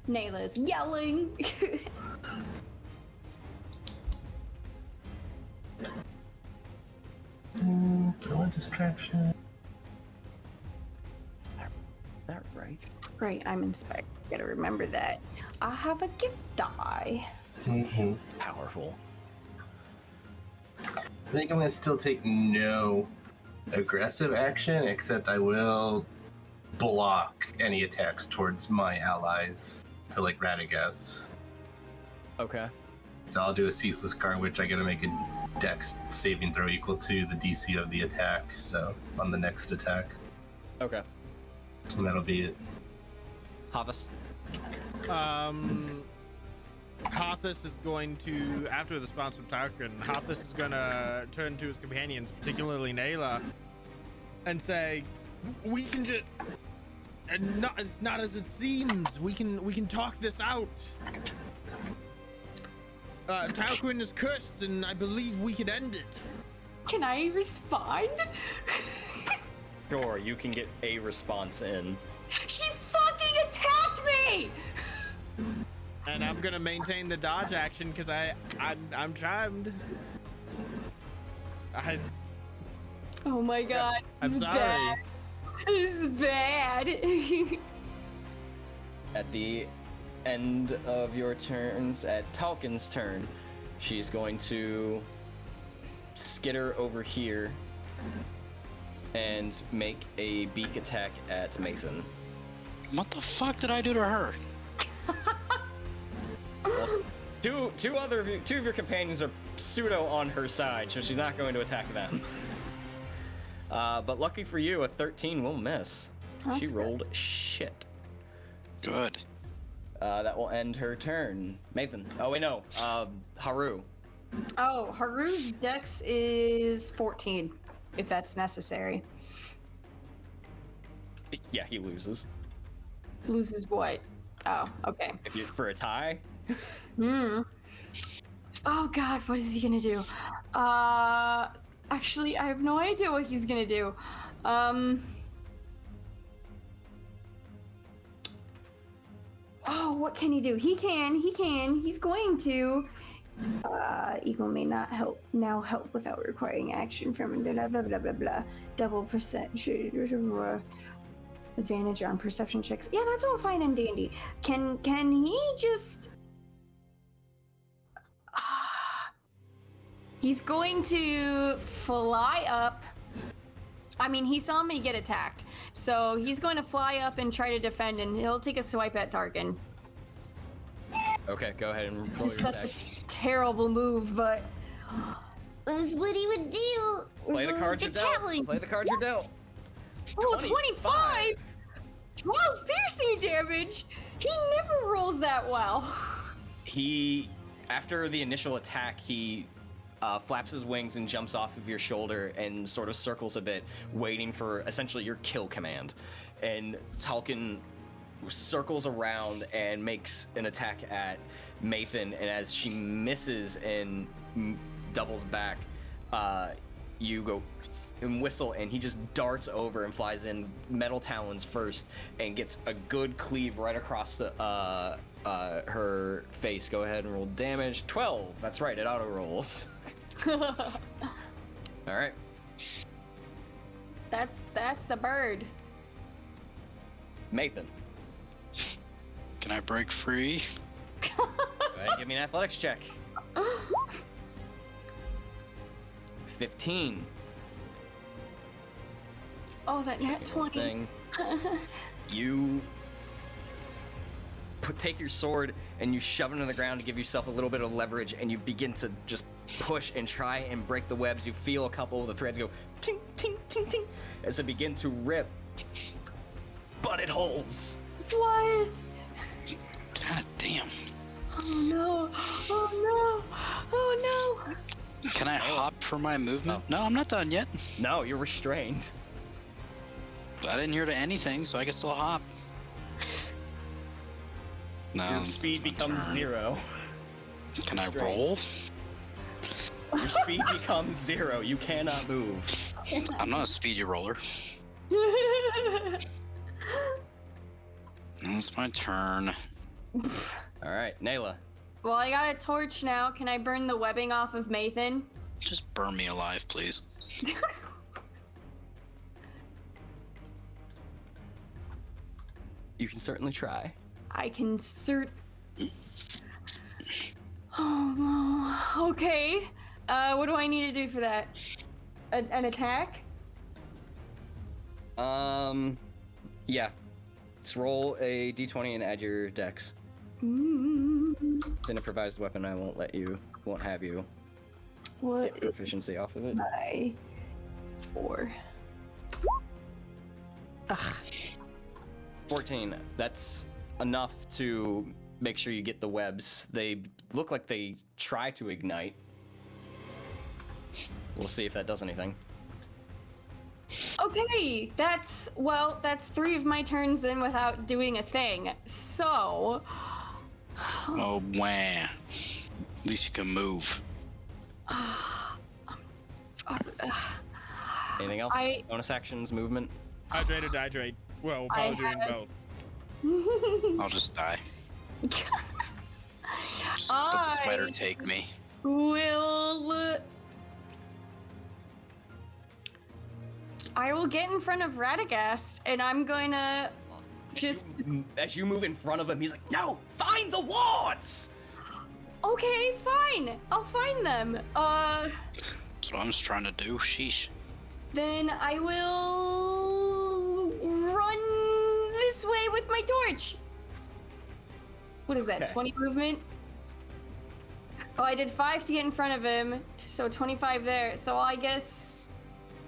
Nayla's yelling. Throw a distraction. That right? Right, I'm inspired. Gotta remember that. I have a gift die. It's powerful. I think I'm gonna still take no aggressive action, except I will block any attacks towards my allies to like Radagast. Okay. So I'll do a ceaseless card, which I gotta make a dex saving throw equal to the DC of the attack, so on the next attack. Okay. And that'll be it. Havas. Hothus is going to, after the response from Tyulqin, Hothus is gonna turn to his companions, particularly Nayla, and say, "We can just, and not, it's not as it seems. We can talk this out. Tyulqin is cursed, and I believe we can end it." Can I respond? Sure, you can get a response in. She fucking attacked me! And I'm gonna maintain the dodge action because I'm charmed. Oh my god. I'm this is sorry. Bad. This is bad. At the end of your turns, at Tyulqin's turn, she's going to skitter over here and make a beak attack at Mathan. What the fuck did I do to her? Well, two of your companions are pseudo on her side, so she's not going to attack them. But lucky for you, a 13 will miss. That's She good. rolled shit. Good. That will end her turn. Mathan. Oh wait, no. Haru. Oh, Haru's dex is 14, if that's necessary. Yeah, he loses. Loses what? Oh, okay. If you for a tie. Oh god, what is he gonna do? Actually, I have no idea what he's gonna do. Oh, what can he do? He's going to. Eagle may not help without requiring action from blah blah blah blah blah. Double advantage on perception checks. Yeah, that's all fine and dandy. Can he just? He's going to fly up. I mean, he saw me get attacked, so he's going to fly up and try to defend, and he'll take a swipe at Darkening. Okay, go ahead and roll It's your such attack. a terrible move, but that's what he would do. Play the cards you're dealt. talent. Play the cards you're dealt. Oh, 25! 12 piercing damage! He never rolls that well. He, after the initial attack, he flaps his wings and jumps off of your shoulder and sort of circles a bit, waiting for essentially your kill command. And Tyulqin circles around and makes an attack at Mathan, and as she misses and doubles back, you go and whistle, and he just darts over and flies in metal talons first and gets a good cleave right across the her face. Go ahead and roll damage. 12. That's right, it auto rolls. All right. That's the bird. Mathan. Can I break free? Go ahead and give me an athletics check. 15. Oh, that nat Checking one 20. thing. You take your sword and you shove it into the ground to give yourself a little bit of leverage, and you begin to just push and try and break the webs. You feel a couple of the threads go ting, ting, ting, ting as they begin to rip, but it holds. What? God damn. Oh no! Oh no! Oh no! Can I hop for my movement? No, I'm not done yet. No, you're restrained. I didn't hear to anything, so I can still hop. No. Your speed it's my becomes turn. 0. Can I Restrained. roll? Your speed becomes 0. You cannot move. I'm not a speedy roller. It's my turn. All right, Nayla. Well, I got a torch now. Can I burn the webbing off of Mathan? Just burn me alive, please. You can certainly try. I can Oh no. Okay. What do I need to do for that? An attack? Yeah. Just roll a d20 and add your dex. It's an improvised weapon. I won't have you What get proficiency off of it. is my 4? Ugh. 14. That's enough to make sure you get the webs. They look like they try to ignite. We'll see if that does anything. Okay, that's 3 of my turns in without doing a thing. So, Oh, wah. At least you can move. Anything else? I- Bonus actions, movement? Hydrate or dihydrate. Well, I probably doing have- both. I'll just die. Just let the spider I- take me. I will get in front of Radagast, and I'm going to just. As you move in front of him, he's like, "No, find the wards!" Okay, fine. I'll find them. That's what I'm just trying to do. Sheesh. Then I will run this way with my torch. What is that, Okay. 20 movement? Oh, I did 5 to get in front of him, so 25 there. So I guess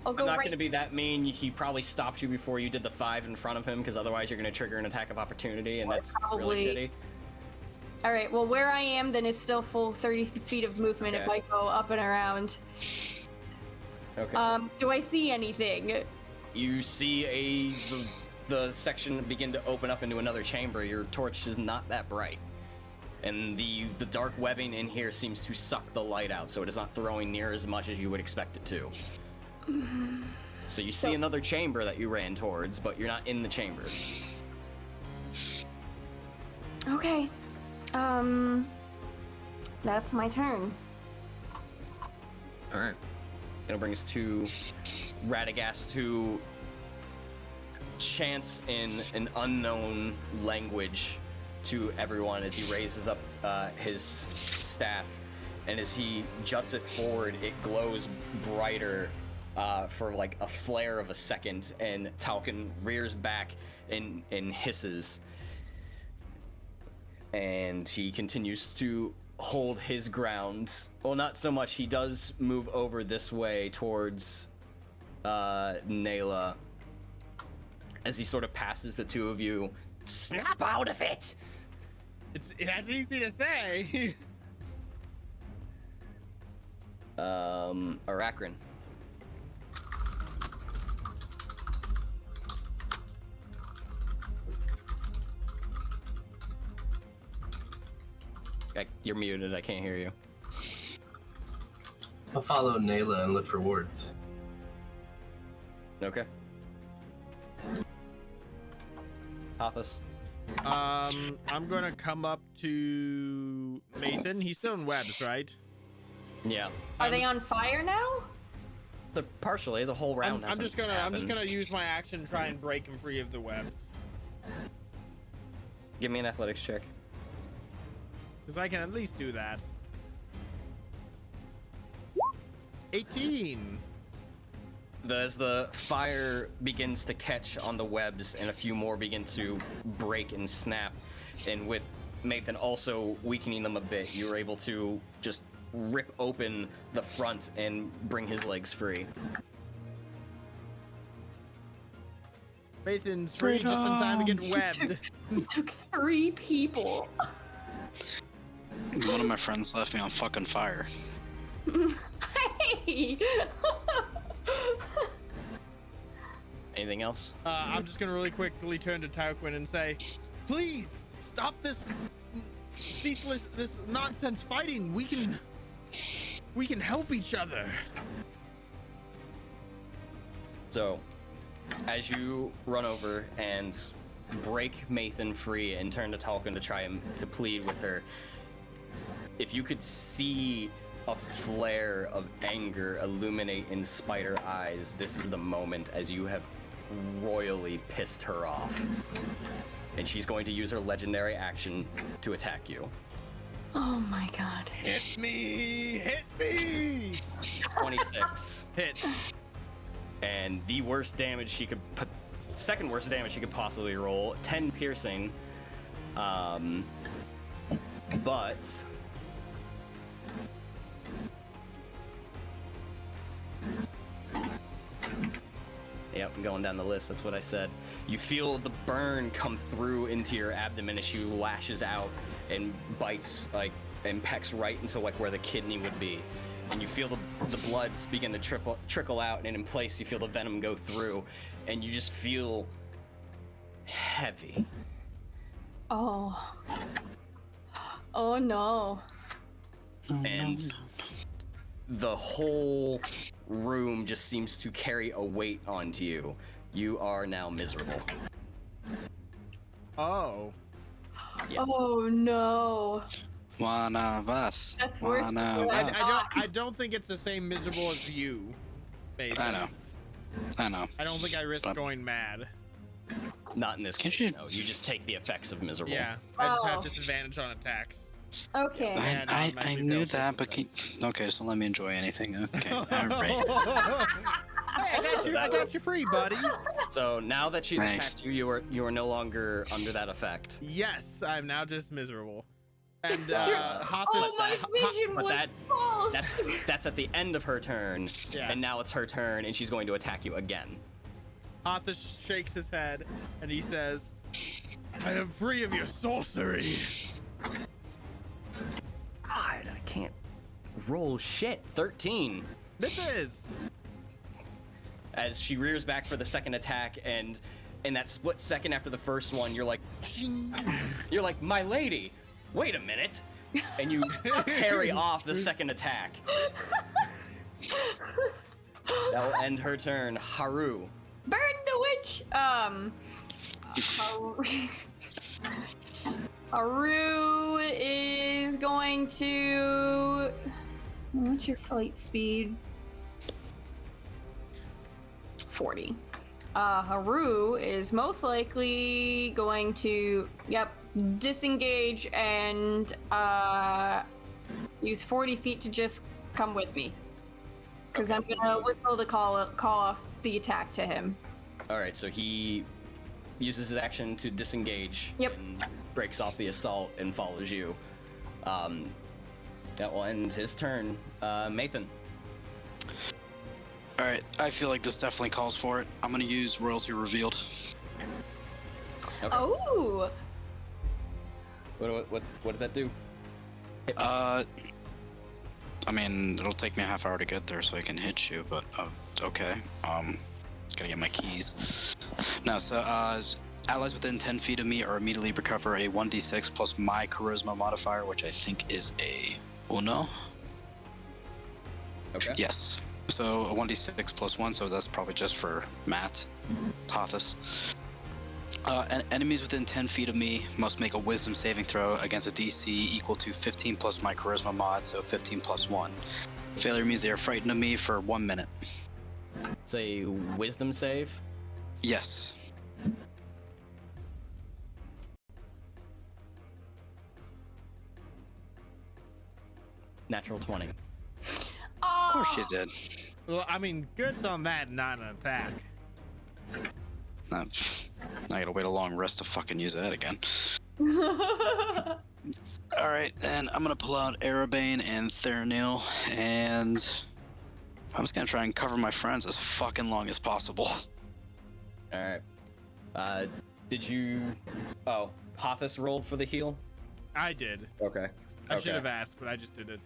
I'll go I'm not right. going to be that mean. He probably stopped you before you did the 5 in front of him, because otherwise you're going to trigger an attack of opportunity, and that's really shitty. All right, well, where I am then is still full 30 feet of movement if Okay. I go up and around. Okay. Do I see anything? You see the section begin to open up into another chamber. Your torch is not that bright. And the dark webbing in here seems to suck the light out, so it is not throwing near as much as you would expect it to. So you see another chamber that you ran towards, but you're not in the chamber. Okay. That's my turn. Alright. It'll bring us to Radagast, who chants in an unknown language to everyone as he raises up his staff, and as he juts it forward, it glows brighter for like a flare of a second, and Tyulqin rears back and hisses, and he continues to hold his ground. Well, not so much. He does move over this way towards Nayla as he sort of passes the two of you. Snap out of it! That's easy to say. Aracrin. You're muted, I can't hear you. I'll follow Nayla and look for wards. Okay. Hoppus. I'm gonna come up to Nathan. He's still in webs, right? Yeah. Are they on fire now? Partially, the whole round I'm just gonna happened. use my action to try and break him free of the webs, Give me an athletics check. because I can at least do that. 18. As the fire begins to catch on the webs and a few more begin to break and snap, and with Nathan also weakening them a bit, you were able to just rip open the front and bring his legs free. Nathan's free just in time to get webbed. It took 3 people. One of my friends left me on fucking fire. Hey! Anything else? I'm just gonna really quickly turn to Tyulqin and say, please stop this ceaseless, this nonsense fighting. We can help each other. So, as you run over and break Nathan free and turn to Tyulqin to try and to plead with her, if you could see a flare of anger illuminate in Spider eyes, this is the moment as you have royally pissed her off. And she's going to use her legendary action to attack you. Oh my god. Hit me! Hit me! 26. Hit. And the worst damage she could put, second worst damage she could possibly roll, 10 piercing. But yep, I'm going down the list, that's what I said. You feel the burn come through into your abdomen as she lashes out and bites, like, and pecks right into like where the kidney would be. And you feel the blood begin to trickle out, and in place you feel the venom go through, and you just feel heavy. Oh. Oh no. And the whole room just seems to carry a weight onto you. You are now miserable. Oh. Yes. Oh no. One of us. That's worse One than of what I us. thought. I don't think it's the same miserable as you. Maybe. I know. I don't think I risk going mad. Not in this Can't case, you- no. You just take the effects of miserable. Yeah. I just have Oh. disadvantage on attacks. Okay. Yeah, no, I automatically knew fails that, those but okay, so let me enjoy anything. Okay, alright. I got you free, buddy. So now that she's Thanks. attacked you, you are no longer under that effect. Yes, I'm now just miserable. And Hoth Oh, is my vision but was that- false. That's at the end of her turn, Yeah. and now it's her turn, and she's going to attack you again. Hoth shakes his head and he says, "I am free of your sorcery." God, I can't roll shit. 13. This is. As she rears back for the second attack, and in that split second after the first one, you're like, my lady, wait a minute, and you parry off the second attack. That'll end her turn. Haru. Burn the witch. Haru is going to. What's your flight speed? 40. Haru is most likely going to, disengage and use 40 feet to just come with me. Because I'm gonna whistle to call off the attack to him. All right, so he uses his action to disengage. Yep. And breaks off the assault and follows you. That will end his turn. Mathan. All right, I feel like this definitely calls for it. I'm gonna use Royalty Revealed. Okay. Oh! What did that do? I mean, it'll take me a half hour to get there so I can hit you, but okay. Gotta get my keys. No, so allies within 10 feet of me are immediately recover a 1d6 plus my charisma modifier, which I think is a uno. Okay. Yes. So a 1d6 plus 1, so that's probably just for Matt, Tothus. Enemies within 10 feet of me must make a wisdom saving throw against a DC equal to 15 plus my charisma mod, so 15 plus 1. Failure means they are frightened of me for 1 minute. It's a wisdom save. Yes. Natural 20. Of course you did. Well, I mean, good's on that, not an attack. I gotta wait a long rest to fucking use that again. Alright, and I'm gonna pull out Arabane and Theranil, and I'm just gonna try and cover my friends as fucking long as possible. All right. Did you? Oh, Hothus rolled for the heal. I did. Okay. I should have asked, but I just did it.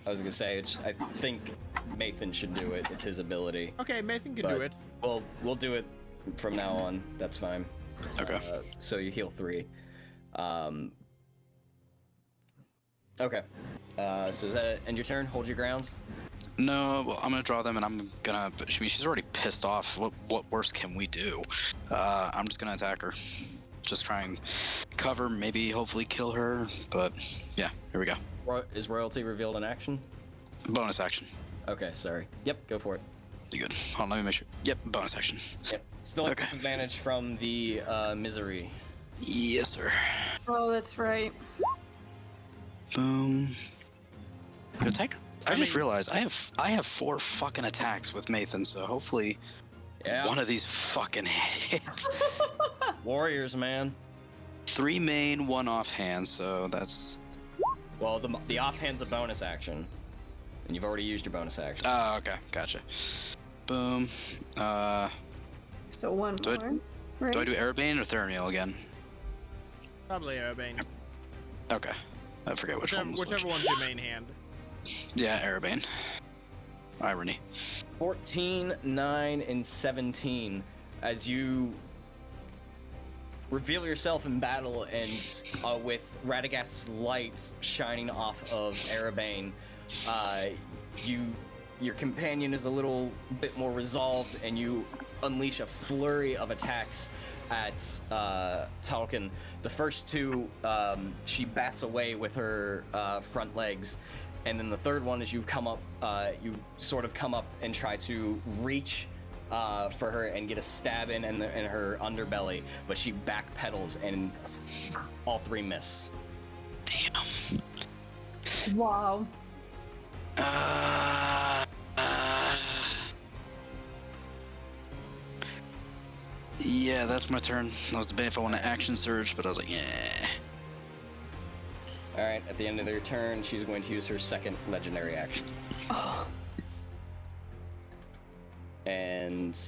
I was gonna say, I think Mathan should do it. It's his ability. Okay, Mason can But do it. We'll do it from now on. That's fine. Okay. So you heal 3. Okay. So is that end your turn? Hold your ground. No, well, I'm gonna draw them, and I'm gonna. I mean, she's already pissed off. What worse can we do? I'm just gonna attack her. Just try and cover, maybe, hopefully kill her. But yeah, here we go. Is royalty revealed in action? Bonus action. Okay, sorry. Yep, go for it. You good? Hold on, let me make sure. Yep, bonus action. Yep. Still at Okay. disadvantage from the misery. Yes, sir. Oh, that's right. Boom. Attack. I just mean- realized I have 4 fucking attacks with Mathan, so hopefully Yeah. one of these fucking hits. Warriors, man. 3 main, 1 offhand, so that's. Well, the offhand's a bonus action, and you've already used your bonus action. Oh, okay, gotcha. Boom. So one Do I- more. Right? Do I do Arabane or Theranil again? Probably Arabane. Okay. I forget which one was which. Whichever one's your main hand. Yeah, Arabane. Irony. 14, 9, and 17. As you reveal yourself in battle, and with Radagast's light shining off of Arabane, your companion is a little bit more resolved, and you unleash a flurry of attacks at Tyulqin. The first 2, she bats away with her front legs, and then the third one is you sort of come up and try to reach for her and get a stab in her underbelly, but she backpedals and all 3 miss. Damn. Wow. Yeah, that's my turn. I was debating if I want to action surge, but I was like, yeah. All right, at the end of their turn, she's going to use her second legendary action. Oh. And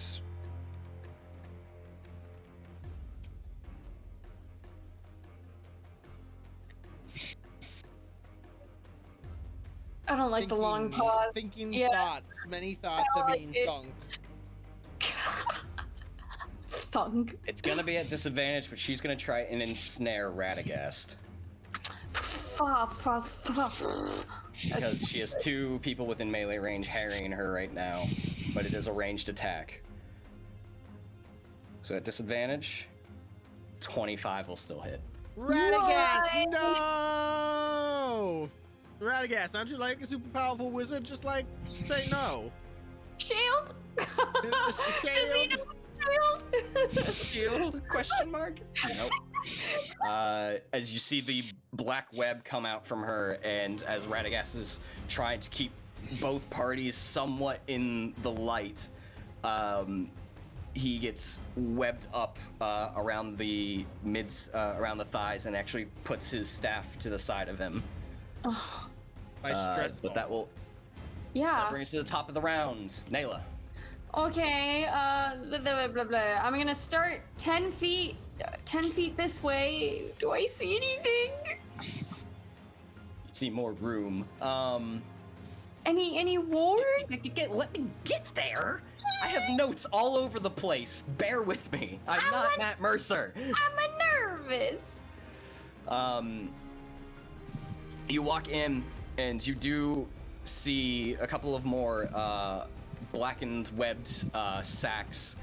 I don't like the long pause. Thinking Yeah. thoughts. Many thoughts I are like being it. thunk. Thunk. it's gonna be at disadvantage, but she's gonna try and ensnare Radagast because she has two people within melee range harrying her right now, but it is a ranged attack. So at disadvantage, 25 will still hit. Radagast, no! Radagast, aren't you like a super powerful wizard? Just like say no. Shield? Does he know shield? Shield? Question mark? Nope. As you see the black web come out from her, and as Radagast is trying to keep both parties somewhat in the light, he gets webbed up around the around the thighs, and actually puts his staff to the side of him. Oh, By stress But that will yeah. bring us to the top of the round. Nayla. Okay, blah, blah, blah, blah. I'm gonna start 10 feet this way. Do I see anything? You see more room. Any ward? If you let me get there. I have notes all over the place. Bear with me. I'm not Matt Mercer. I'm nervous. You walk in, and you do see a couple of more blackened, webbed sacks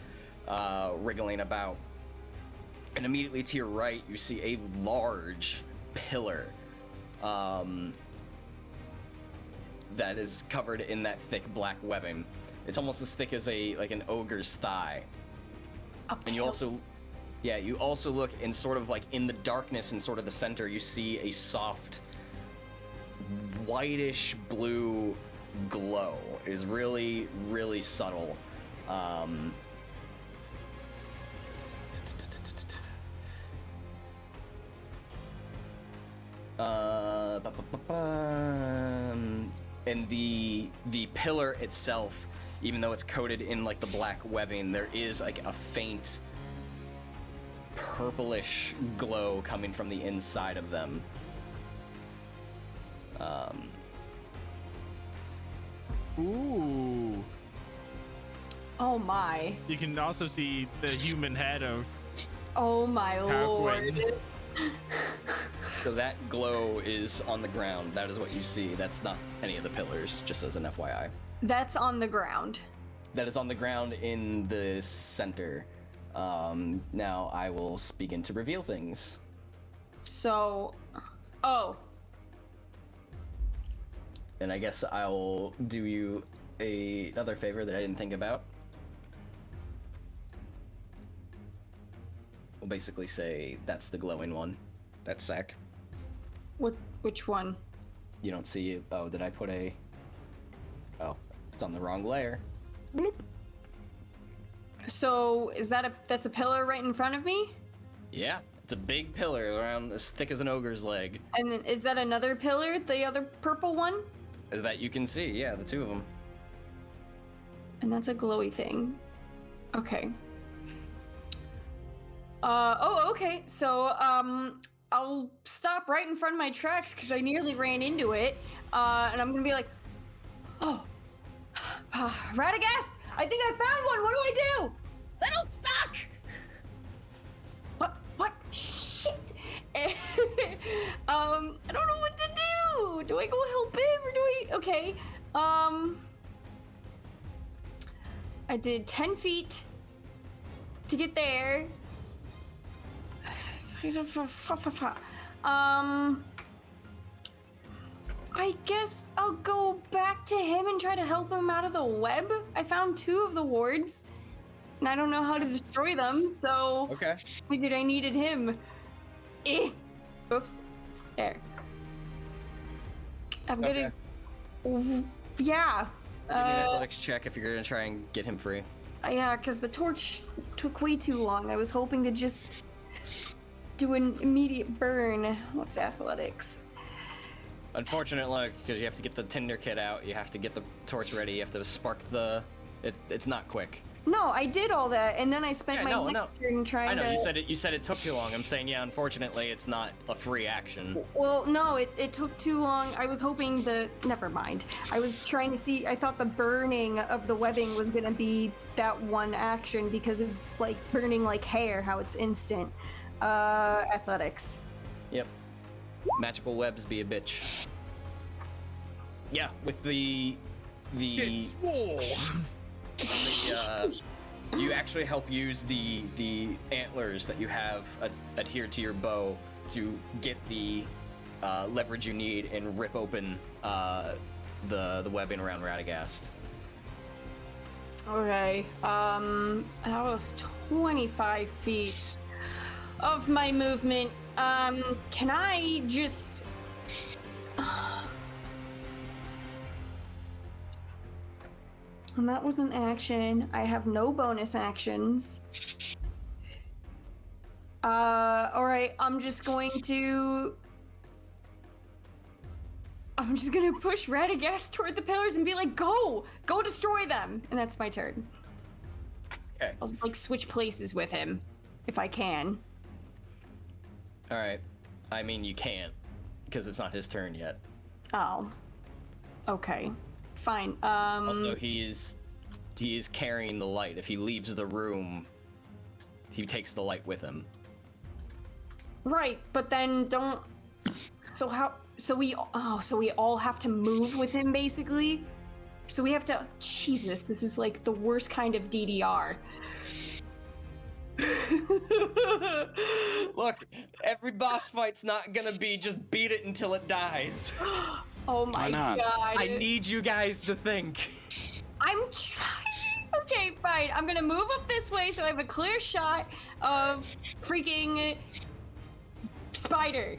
wriggling about. And immediately to your right, you see a large pillar that is covered in that thick black webbing. It's almost as thick as an ogre's thigh. And you also look in sort of like in the darkness in sort of the center, you see a soft whitish blue glow. It is really, really subtle. And the pillar itself, even though it's coated in like the black webbing, there is like a faint purplish glow coming from the inside of them. Ooh. Oh my. You can also see the human head of Oh my lord. Tyulqin. So that glow is on the ground. That is what you see. That's not any of the pillars, just as an FYI. That's on the ground. That is on the ground in the center. Now I will begin to reveal things. So, oh. And I guess I'll do you another favor that I didn't think about. We'll basically say that's the glowing one. That's Sack. Which one? You don't see it. Oh, did I put a... Oh, it's on the wrong layer. Bloop. So, that's a pillar right in front of me? Yeah, it's a big pillar around as thick as an ogre's leg. And then is that another pillar, the other purple one? That you can see, yeah, the two of them. And that's a glowy thing. Okay. Okay. So, I'll stop right in front of my tracks because I nearly ran into it. And I'm gonna be like, oh, Radagast, I think I found one. What do I do? They don't stuck. What? Shit. I don't know what to do. Do I go help him or do I? Okay. I did 10 feet to get there. I guess I'll go back to him and try to help him out of the web. I found 2 of the wards, and I don't know how to destroy them, so Okay. figured I needed him. Oops. There. I'm gonna... Yeah. Give me an athletics check if you're gonna try and get him free. Yeah, because the torch took way too long. I was hoping to just do an immediate burn. What's athletics? Unfortunately, because you have to get the tinder kit out, you have to get the torch ready, you have to spark the... It's not quick. No, I did all that, and then I spent my next turn trying to... I know, you said it took too long. I'm saying, yeah, unfortunately, it's not a free action. Well, no, it took too long. I was hoping never mind. I was trying to see... I thought the burning of the webbing was gonna be that one action because of, like, burning like hair, how it's instant. Athletics. Yep. Magical webs be a bitch. Yeah, with the you actually help use the antlers that you have adhered to your bow to get the leverage you need and rip open the webbing around Radagast. Okay, that was 25 feet of my movement. Can I just... And that was an action. I have no bonus actions. Alright, I'm just gonna push Radagast toward the pillars and be like, go destroy them! And that's my turn. Okay. I'll, like, switch places with him, if I can. Alright. I mean, you can't, because it's not his turn yet. Oh. Okay. Fine. Also, he is carrying the light. If he leaves the room, he takes the light with him. Right, but then don't... So how... So we all have to move with him, basically? So we have to... Jesus, this is like the worst kind of DDR. Look, every boss fight's not gonna be just beat it until it dies. Oh my god. I need you guys to think. I'm trying. Okay, fine. I'm gonna move up this way so I have a clear shot of freaking spider.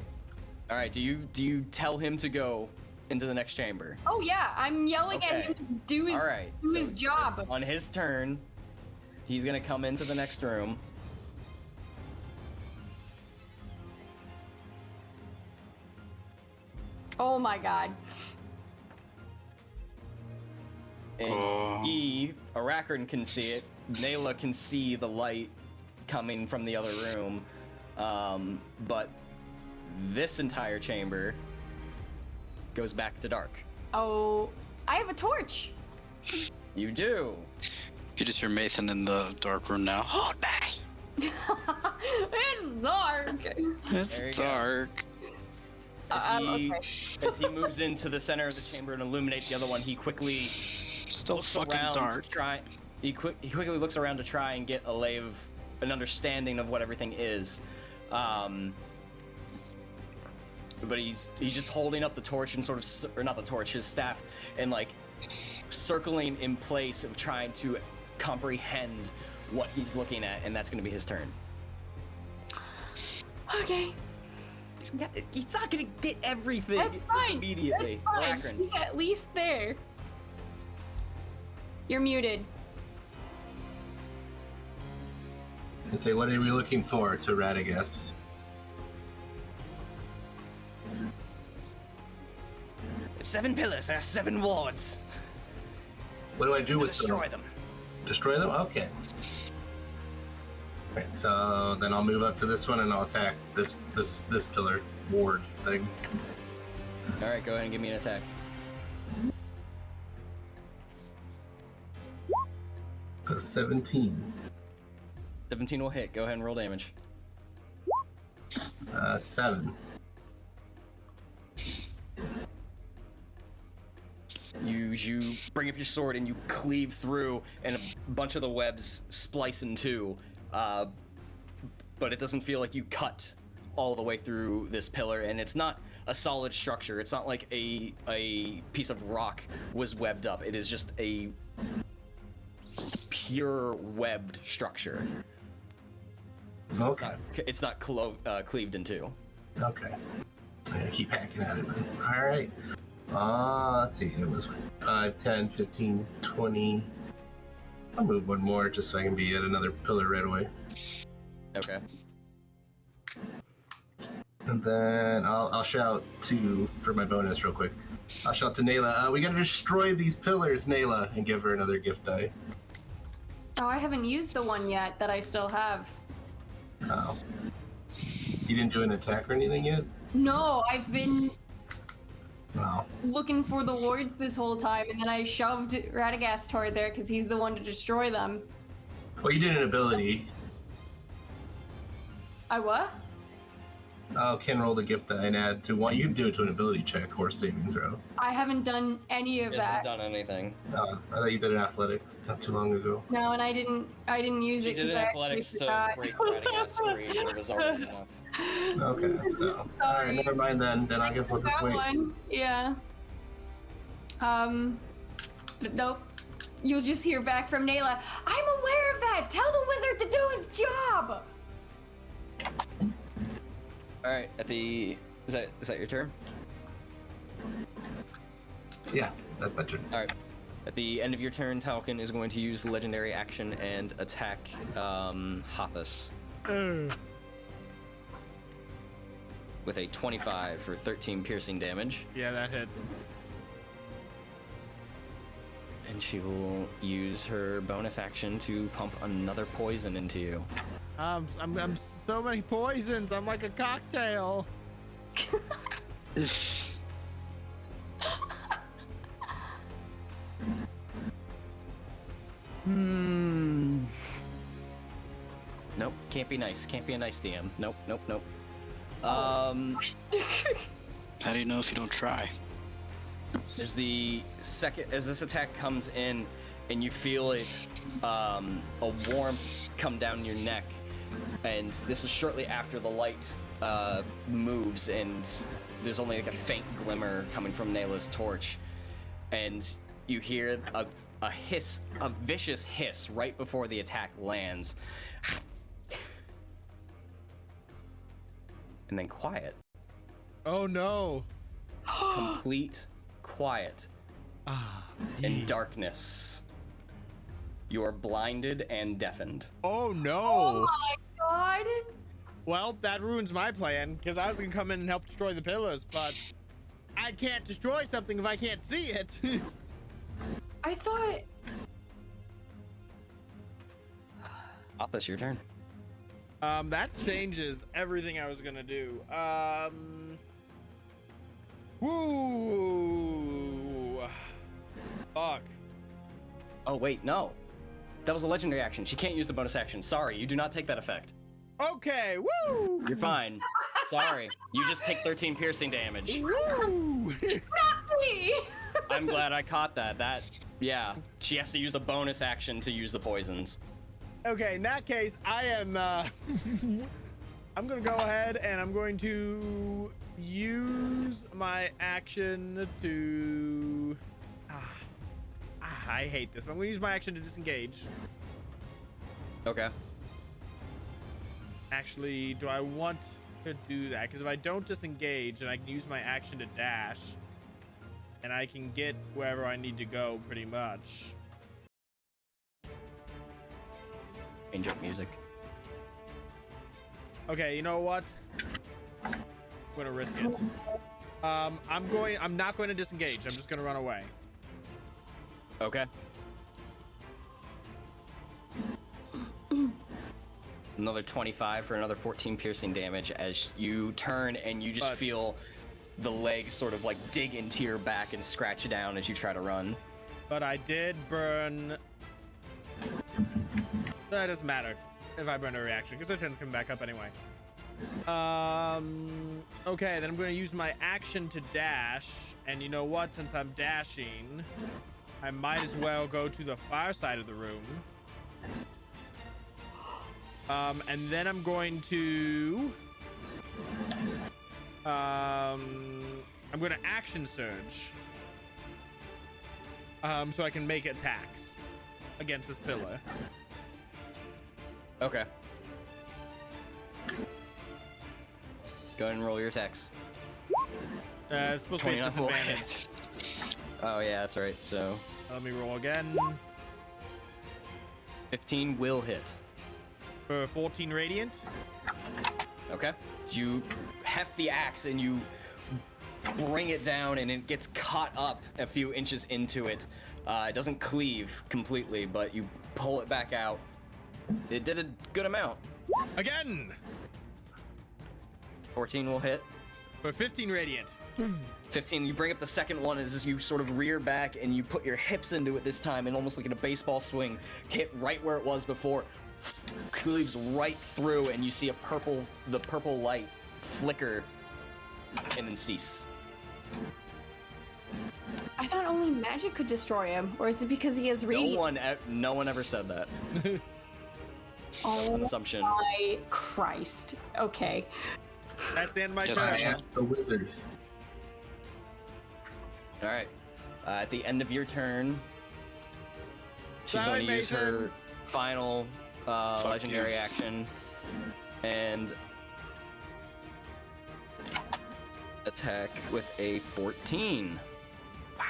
All right, do you tell him to go into the next chamber? Oh yeah, I'm yelling at him to do his job. On his turn, he's gonna come into the next room. Oh my god. And Arachron can see it. Nayla can see the light coming from the other room. But this entire chamber goes back to dark. Oh, I have a torch. You do. You just hear Mathan in the dark room now. Hold me! It's dark. It's dark. As he moves into the center of the chamber and illuminates the other one, he quickly Still fucking dark. He quickly looks around to try and get an understanding of what everything is. But he's just holding up the torch and or not the torch, his staff, and like circling in place of trying to comprehend what he's looking at, and that's going to be his turn. Okay. He's not gonna get everything That's fine. immediately. That's fine. He's at least there. You're muted. And say, what are we looking for to Radagast? It's 7 pillars, there are 7 wards. What do I do with destroy them? Destroy them? Okay. Right, so then I'll move up to this one and I'll attack this pillar ward thing. All right, go ahead and give me an attack. A 17. 17 will hit. Go ahead and roll damage. 7. You bring up your sword and you cleave through, and a bunch of the webs splice in two. But it doesn't feel like you cut all the way through this pillar, and it's not a solid structure. It's not like a piece of rock was webbed up. It is just a pure webbed structure. So Okay. It's not cleaved in two. Okay. I'm gonna keep hacking at it then. Alright. Let's see. It was 5, 10, 15, 20, I'll move one more just so I can be at another pillar right away. Okay. And then I'll shout for my bonus real quick. I'll shout to Nayla, we gotta destroy these pillars, Nayla, and give her another gift die. Oh, I haven't used the one yet that I still have. Oh. You didn't do an attack or anything yet? No, I've been No. looking for the wards this whole time, and then I shoved Radagast toward there because he's the one to destroy them. Well, you did an ability. I what? Can roll the gift die and add to one. You can do it to an ability check or saving throw. I haven't done any of He hasn't that. done anything. I thought you did an athletics not too long ago. No, and I didn't use She it did because an I athletics to forgot. break Radagast's free, and it was already enough. Okay, so alright, never mind then. Then I guess I'll just That wait. one, yeah. But nope. You'll just hear back from Nayla. I'm aware of that. Tell the wizard to do his job. All right. Is that your turn? Yeah, that's my turn. All right. At the end of your turn, Tyulqin is going to use the legendary action and attack Hathis with a 25 for 13 piercing damage. Yeah, that hits. And she will use her bonus action to pump another poison into you. I'm so many poisons. I'm like a cocktail. Nope, can't be nice. Can't be a nice DM. Nope. How do you know if you don't try? As this attack comes in, and you feel it, a warmth come down your neck, and this is shortly after the light moves, and there's only like a faint glimmer coming from Nayla's torch, and you hear a hiss, a vicious hiss right before the attack lands, and then quiet. Oh no. Complete quiet and darkness. You are blinded and deafened. Oh no. Oh my god. Well, that ruins my plan, because I was gonna come in and help destroy the pillars, but I can't destroy something if I can't see it. I thought. Hathis, your turn. That changes everything I was gonna do. Woo! Fuck. Oh wait, no. That was a legendary action. She can't use the bonus action. Sorry, you do not take that effect. Okay, woo! You're fine. Sorry. You just take 13 piercing damage. Woo! I'm glad I caught that. Yeah. She has to use a bonus action to use the poisons. Okay, in that case, I am, I'm gonna go ahead and I'm going to use my action to... I hate this, but I'm gonna use my action to disengage. Okay. Actually, do I want to do that? Because if I don't disengage, then I can use my action to dash, and I can get wherever I need to go, pretty much. Change up music. Okay, you know what? I'm gonna risk it. I'm not going to disengage. I'm just gonna run away. Okay. Another 25 for another 14 piercing damage as you turn and you just feel the legs sort of like dig into your back and scratch down as you try to run. But I did burn... That doesn't matter if I burn a reaction, because the turn's coming back up anyway. Okay, then I'm going to use my action to dash. And you know what? Since I'm dashing, I might as well go to the far side of the room. And then I'm going to... I'm going to action surge. So I can make attacks against this pillar. Okay. Go ahead and roll your attacks. It's supposed to be a 29 will disadvantage. hit. Oh yeah, that's right. So Let me roll again. 15 will hit. For 14 radiant. Okay. You heft the axe and you bring it down, and it gets caught up a few inches into it. It doesn't cleave completely, but you pull it back out. It did a good amount. Again! 14 will hit. For 15 radiant. 15, you bring up the second one as you sort of rear back and you put your hips into it this time, and almost like in a baseball swing, hit right where it was before, cleaves right through, and you see the purple light flicker and then cease. I thought only magic could destroy him, or is it because he has radiant? No one ever said that. That's an assumption. My Christ. Okay. That's the end of my Just turn. I asked the wizard. All right. At the end of your turn, she's Sorry, going to use her Mason. final legendary you. action and attack with a 14. Wow.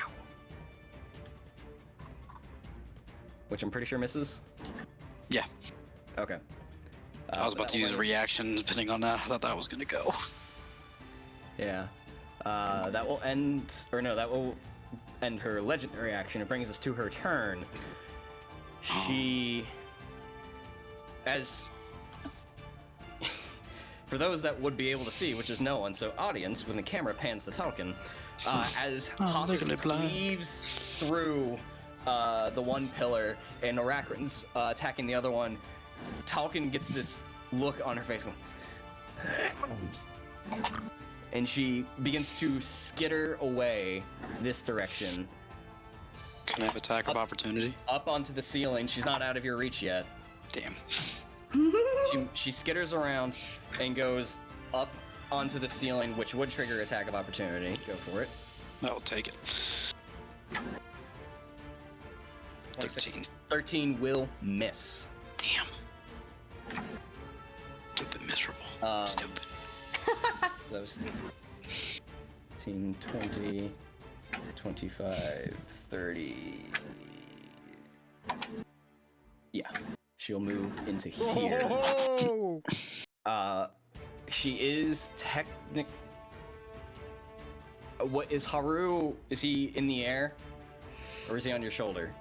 Which I'm pretty sure misses. Yeah. Okay. I was about to use a reaction depending on how that was going to go. Yeah. That will end, that will end her legendary action. It brings us to her turn. She, as for those that would be able to see, which is no one, so audience, when the camera pans to Tyulqin, as Hothus cleaves through the one pillar and Orakrin's attacking the other one, Tyulqin gets this look on her face going, and she begins to skitter away this direction. Can I have attack of opportunity? Up onto the ceiling. She's not out of your reach yet. Damn. She skitters around and goes up onto the ceiling, which would trigger attack of opportunity. Go for it. I will take it. 13. 13 will miss. Damn. Stupid miserable. Stupid. So that was 15, 20, 25, 30. Yeah. She'll move into here. Oh! She is what is Haru? Is he in the air? Or is he on your shoulder?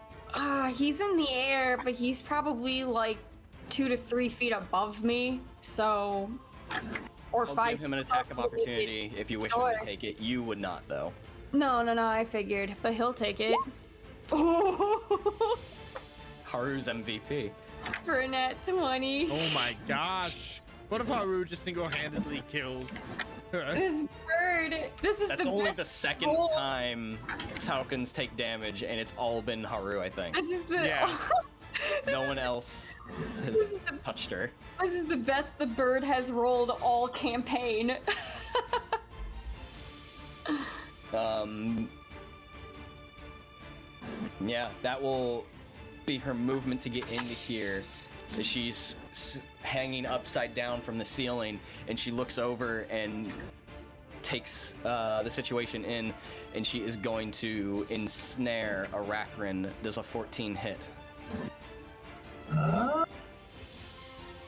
He's in the air, but he's probably like 2 to 3 feet above me, so... Or I'll 5 give him an attack of opportunity if you wish him to take it. You would not, though. No, I figured, but he'll take it. Haru's MVP. For a nat 20. Oh my gosh. What if Haru just single-handedly kills her? This bird, this is That's the only best the second roll. time Tyulqin's take damage, and it's all been Haru, I think. This is the... Yeah. No one else has touched her. This is the best the bird has rolled all campaign. Yeah, that will be her movement to get into here. She's hanging upside down from the ceiling, and she looks over and takes the situation in, and she is going to ensnare Orakrin. Does a 14 hit?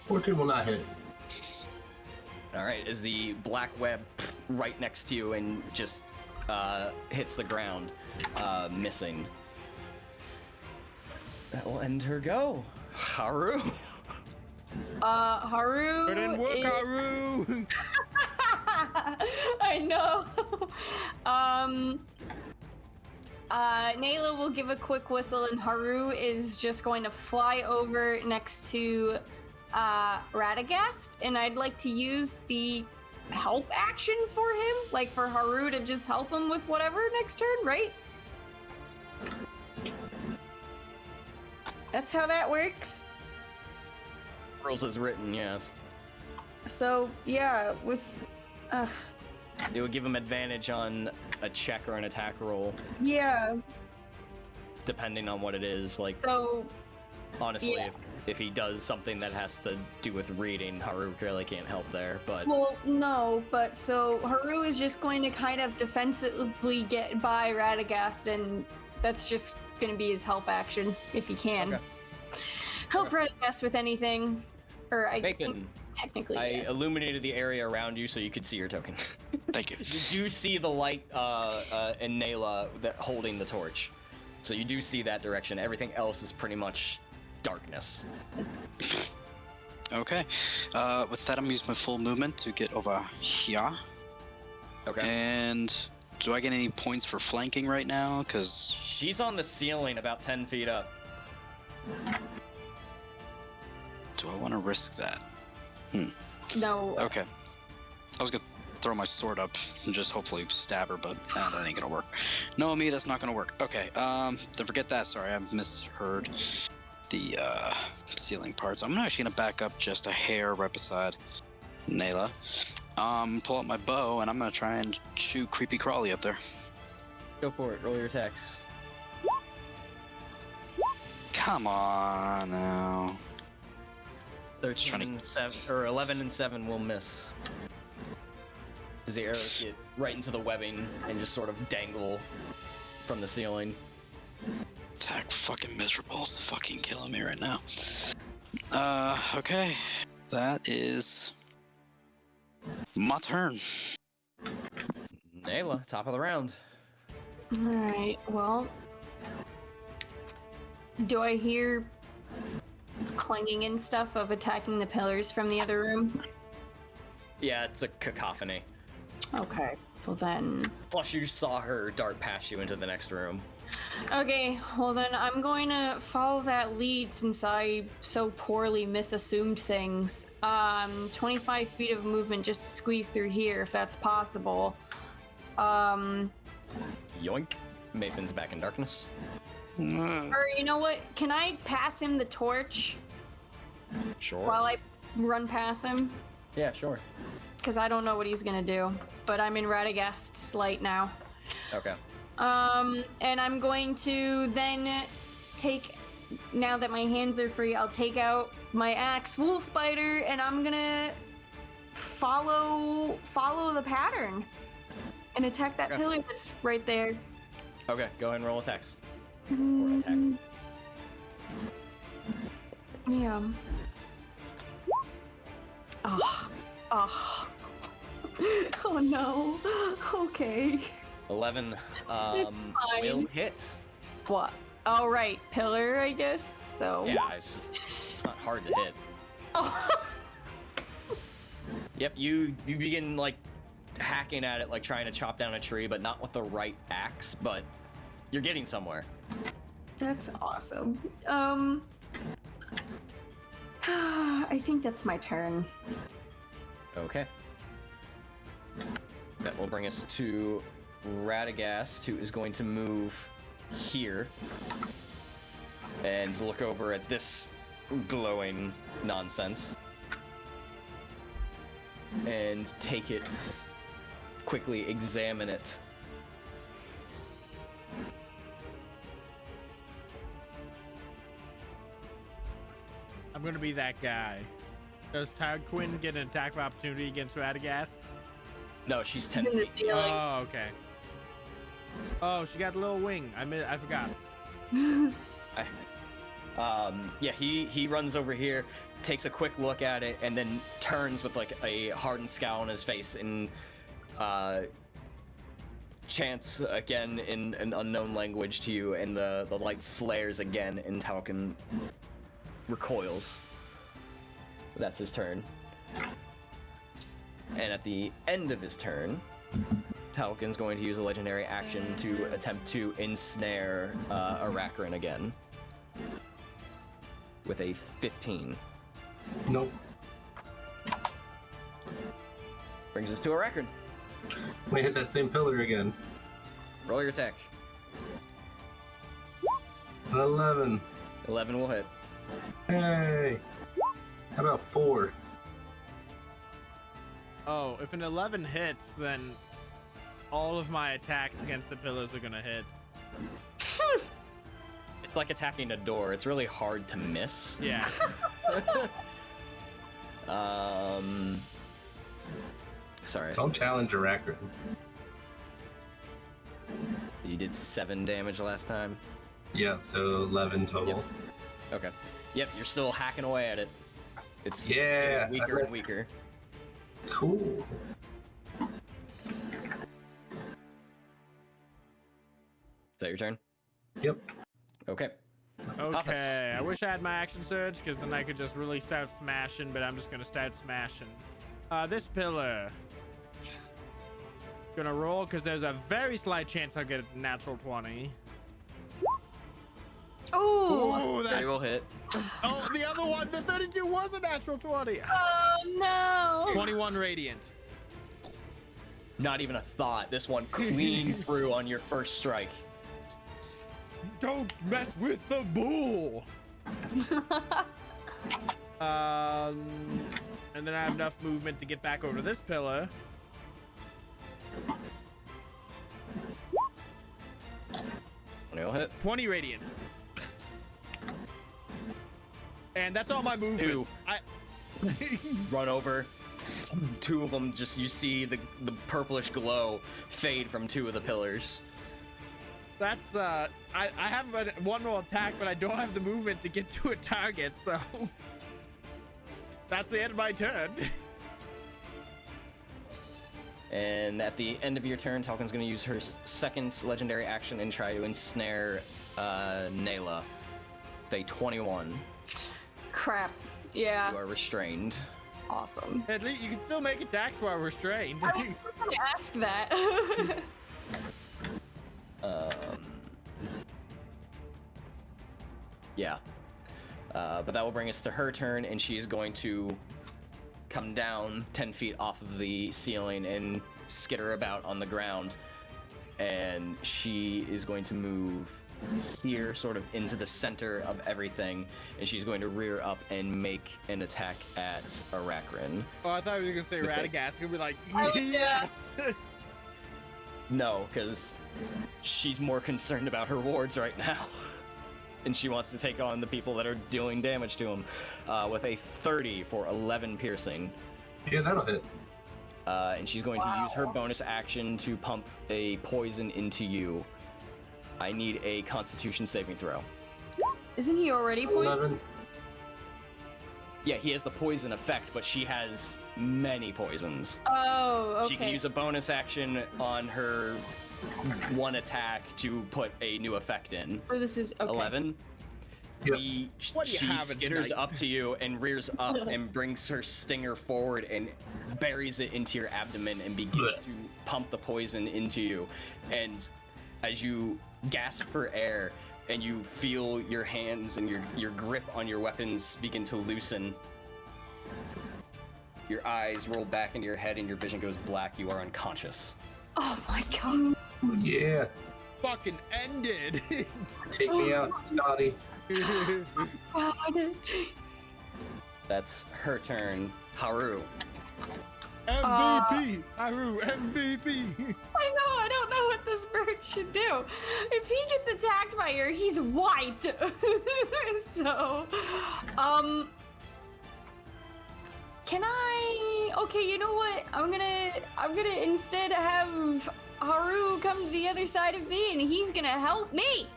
14 will not hit. All right, is the black web right next to you and just hits the ground, missing. That will end her go. Haru. Haru Good in work, is... Haru! I know. Nayla will give a quick whistle, and Haru is just going to fly over next to Radagast, and I'd like to use the help action for him, like for Haru to just help him with whatever next turn, right? That's how that works. Rules as written, yes. So yeah, with It would give him advantage on a check or an attack roll, yeah. depending on what it is. Like, So honestly, yeah. if he does something that has to do with reading, Haru really can't help there. But well, no, but so Haru is just going to kind of defensively get by Radagast, and that's just going to be his help action if he can. Okay. help Radagast with anything. Or I think Bacon. technically. I Yeah. illuminated the area around you so you could see your token. Thank you. You do see the light in Nayla that holding the torch. So you do see that direction. Everything else is pretty much darkness. Okay. With that, I'm gonna use my full movement to get over here. Okay. And do I get any points for flanking right now? Because She's on the ceiling about 10 feet up. do I want to risk that? No. Okay. I was gonna throw my sword up and just hopefully stab her, but that ain't gonna work. No, me, that's not gonna work. Okay. Then forget that. Sorry, I misheard the ceiling parts. I'm actually gonna back up just a hair right beside Nayla. Pull out my bow and I'm gonna try and shoot creepy crawly up there. Go for it. Roll your attacks. Come on now. 13 and 7, or 11 and 7 will miss. As the arrows get right into the webbing and just sort of dangle from the ceiling. Attack fucking miserable. It's fucking killing me right now. Okay. That is my turn. Nayla, top of the round. Alright, well. Do I hear clanging and stuff of attacking the pillars from the other room? Yeah, it's a cacophony. Okay, well then. Plus, you saw her dart past you into the next room. Okay, well then I'm going to follow that lead since I so poorly misassumed things. 25 feet of movement just to squeeze through here if that's possible. Yoink. Maven's back in darkness. Or you know what? Can I pass him the torch Sure. while I run past him? Yeah, sure. Because I don't know what he's gonna do. But I'm in Radagast's light now. Okay. And I'm going to then take, now that my hands are free, I'll take out my axe wolf biter and I'm gonna follow the pattern and attack that Okay. pillar that's right there. Okay, go ahead and roll attacks. Or attack. Yeah. Oh. Oh no. Okay. 11 fine. will hit. What? Oh right, pillar, I guess. So. Yeah, it's not hard to hit. Oh. Yep, you begin like hacking at it, like trying to chop down a tree, but not with the right axe, but you're getting somewhere. That's awesome. I think that's my turn. Okay. That will bring us to Radagast, who is going to move here and look over at this glowing nonsense and take it, quickly examine it. I'm gonna be that guy. Does Tyulqin get an attack of opportunity against Radagast? No, she's 10 In the feet. ceiling. Oh, okay. Oh, she got a little wing. I forgot. Yeah, he runs over here, takes a quick look at it, and then turns with like a hardened scowl on his face and chants again in an unknown language to you, and the light flares again, and Tyulqin recoils. That's his turn. And at the end of his turn, Tyulqin's going to use a legendary action to attempt to ensnare Aracrin again. With a 15. Nope. Brings us to Aracrin. We hit that same pillar again. Roll your attack. 11. 11 will hit. Hey. How about 4? Oh, if an 11 hits, then all of my attacks against the pillars are gonna hit. It's like attacking a door. It's really hard to miss. Yeah. Sorry. Don't challenge Aracrin. You did 7 damage last time. Yeah, so 11 total. Okay. Yep, you're still hacking away at it. It's Yeah, getting weaker and weaker. Cool. Is that your turn? Yep. Okay. Okay, I wish I had my action surge, because then I could just really start smashing, but I'm just gonna start smashing. This pillar. Gonna roll, because there's a very slight chance I'll get a natural 20. Oh, They will hit. Oh, the other one, the 32 was a natural 20. oh no. 21 radiant. Not even a thought. This one clean through on your first strike. Don't mess with the bull. And then I have enough movement to get back over to this pillar. Will hit. 20 radiant. And that's all my movement. Two. Run over. Two of them, just you see the purplish glow fade from two of the pillars. That's I have one more attack, but I don't have the movement to get to a target, so that's the end of my turn. And at the end of your turn, Tyulqin's going to use her second legendary action and try to ensnare Nayla with a 21. Crap. Yeah. You are restrained. Awesome. At least you can still make attacks while restrained. I was just gonna ask that. Yeah. But that will bring us to her turn, and she's going to come down 10 feet off of the ceiling and skitter about on the ground. And she is going to move here, sort of into the center of everything, and she's going to rear up and make an attack at Arachrin. Oh, I thought you were gonna say Radagast. Gonna be like, Oh, yes. No, because she's more concerned about her wards right now. And she wants to take on the people that are doing damage to him with a 30 for 11 piercing. Yeah, that'll hit. And she's going to use her bonus action to pump a poison into you. I need a Constitution saving throw. Isn't he already poisoned? 11. Yeah, he has the poison effect, but she has many poisons. Oh, okay. She can use a bonus action on her one attack to put a new effect in. So this is okay. 11. Yep. What do you She have skitters tonight? up to you and rears up and brings her stinger forward and buries it into your abdomen and begins to pump the poison into you. And as you gasp for air and you feel your hands and your grip on your weapons begin to loosen, your eyes roll back into your head and your vision goes black. You are unconscious. Oh my god. Yeah. Fucking ended. Take me out, Scotty. God. That's her turn. Haru. MVP. Haru, MVP. I know, I don't know what this bird should do. If he gets attacked by her, he's white. So, can I? Okay, you know what? I'm gonna instead have Haru come to the other side of me, and he's gonna help me.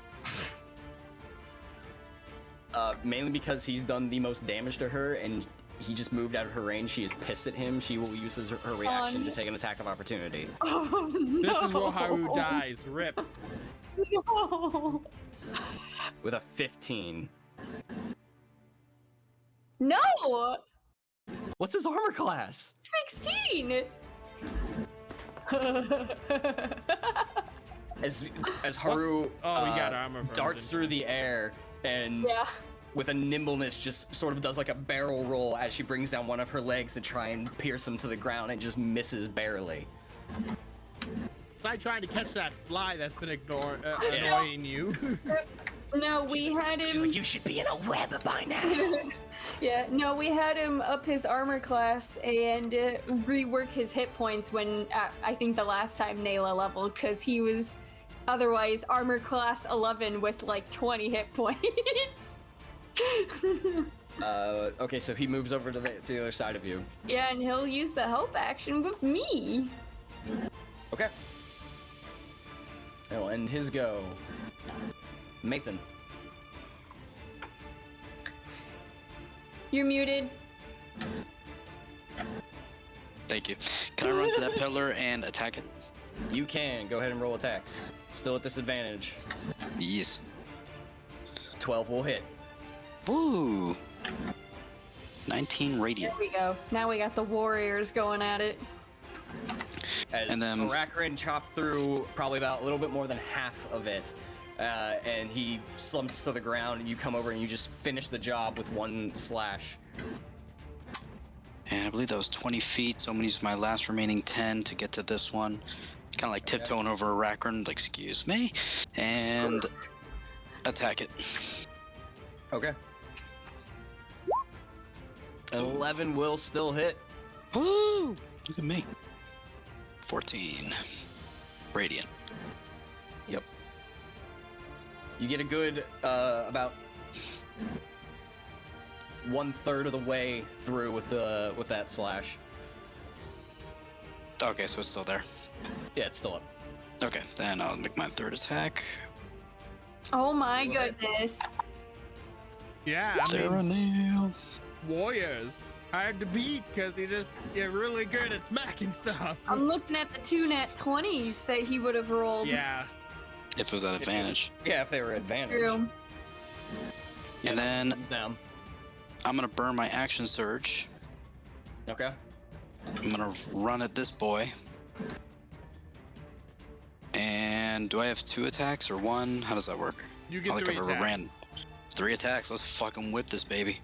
Mainly because he's done the most damage to her and he just moved out of her range. She is pissed at him. She will use her reaction to take an attack of opportunity. Oh no! This is where Haru dies. Rip. No. With a 15. No. What's his armor class? 16. As Haru Oh, we got armor from darts him. through the air and Yeah. with a nimbleness just sort of does like a barrel roll as she brings down one of her legs to try and pierce him to the ground and just misses barely. It's like trying to catch that fly that's been annoying you. No, we had She's him. like, you should be in a web by now. Yeah, no, we had him up his armor class and rework his hit points when I think the last time Nayla leveled, because he was otherwise armor class 11 with like 20 hit points. Okay, so he moves over to the other side of you. Yeah, and he'll use the help action with me. Okay. That'll end his go. Mathan. You're muted. Thank you. Can I run to that pillar and attack it? You can go ahead and roll attacks. Still at disadvantage. Yes. 12 will hit. Woo! 19 radiant. There we go. Now we got the warriors going at it. As And then- Aracrin chopped through probably about a little bit more than half of it, and he slumps to the ground, and you come over and you just finish the job with one slash. And I believe that was 20 feet, so I'm gonna use my last remaining 10 to get to this one. Kind of like tiptoeing over Aracrin, like, excuse me, and attack it. Okay. 11 will still hit. Woo! Look at me. 14. Radiant. Yep. You get a good about 1/3 of the way through with that slash. Okay, so it's still there. Yeah, it's still up. Okay, then I'll make my third attack. Oh my goodness. Yeah, I There mean, nail. warriors hard to beat because you're really good at smacking stuff. I'm looking at the 2 nat 20s that he would have rolled. Yeah. If it was at advantage. Yeah, if they were advantage. True. And then He's down. I'm gonna burn my action surge. Okay. I'm gonna run at this boy. And do I have 2 attacks or 1? How does that work? You get I like 3 I've attacks. ever ran 3 attacks. Let's fucking whip this baby.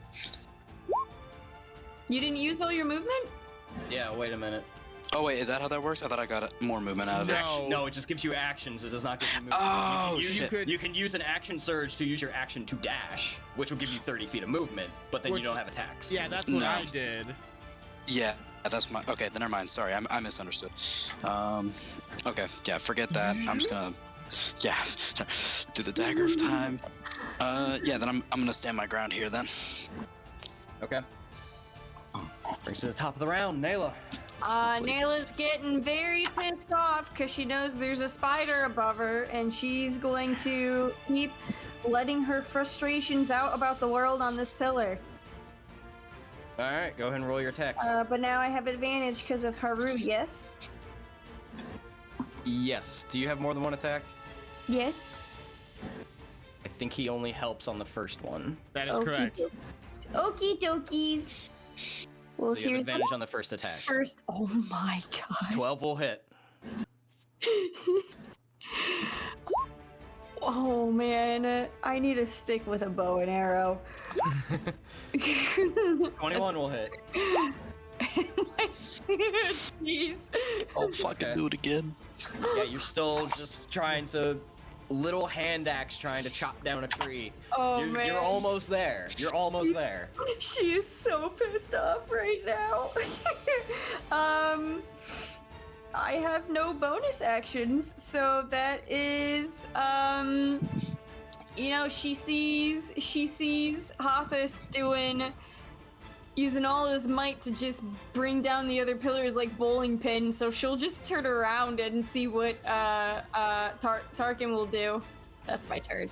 You didn't use all your movement? Yeah, wait a minute. Oh wait, is that how that works? I thought I got more movement out of it. No. No, it just gives you actions. It does not give you movement. Oh, you, shit. can, you can use an action surge to use your action to dash, which will give you 30 feet of movement, but then Which- you don't have attacks. Yeah, that's what No. I did. Yeah, that's my. Okay, then never mind. Sorry, I misunderstood. Okay, yeah, forget that. I'm just gonna, yeah, do the dagger of time. Yeah, then I'm gonna stand my ground here then. Okay. Brings to the top of the round, Nayla. Nayla's getting very pissed off because she knows there's a spider above her, and she's going to keep letting her frustrations out about the world on this pillar. All right, go ahead and roll your attacks. But now I have advantage because of Haru, yes? Yes. Do you have more than one attack? Yes. I think he only helps on the first one. That is correct. Okie dokies. Well, So you have here's advantage on the first attack. first. Oh my god. 12 will hit. Oh man, I need to stick with a bow and arrow. 21 will hit. Jeez. I'll fucking Okay. do it again. Yeah, you're still just trying to little hand axe trying to chop down a tree. Oh you're, man. you're almost there. You're almost there. She is so pissed off right now. I have no bonus actions, so that is you know, she sees Hothus using all his might to just bring down the other pillars like bowling pins, so she'll just turn around and see what Tarkin will do. That's my turn.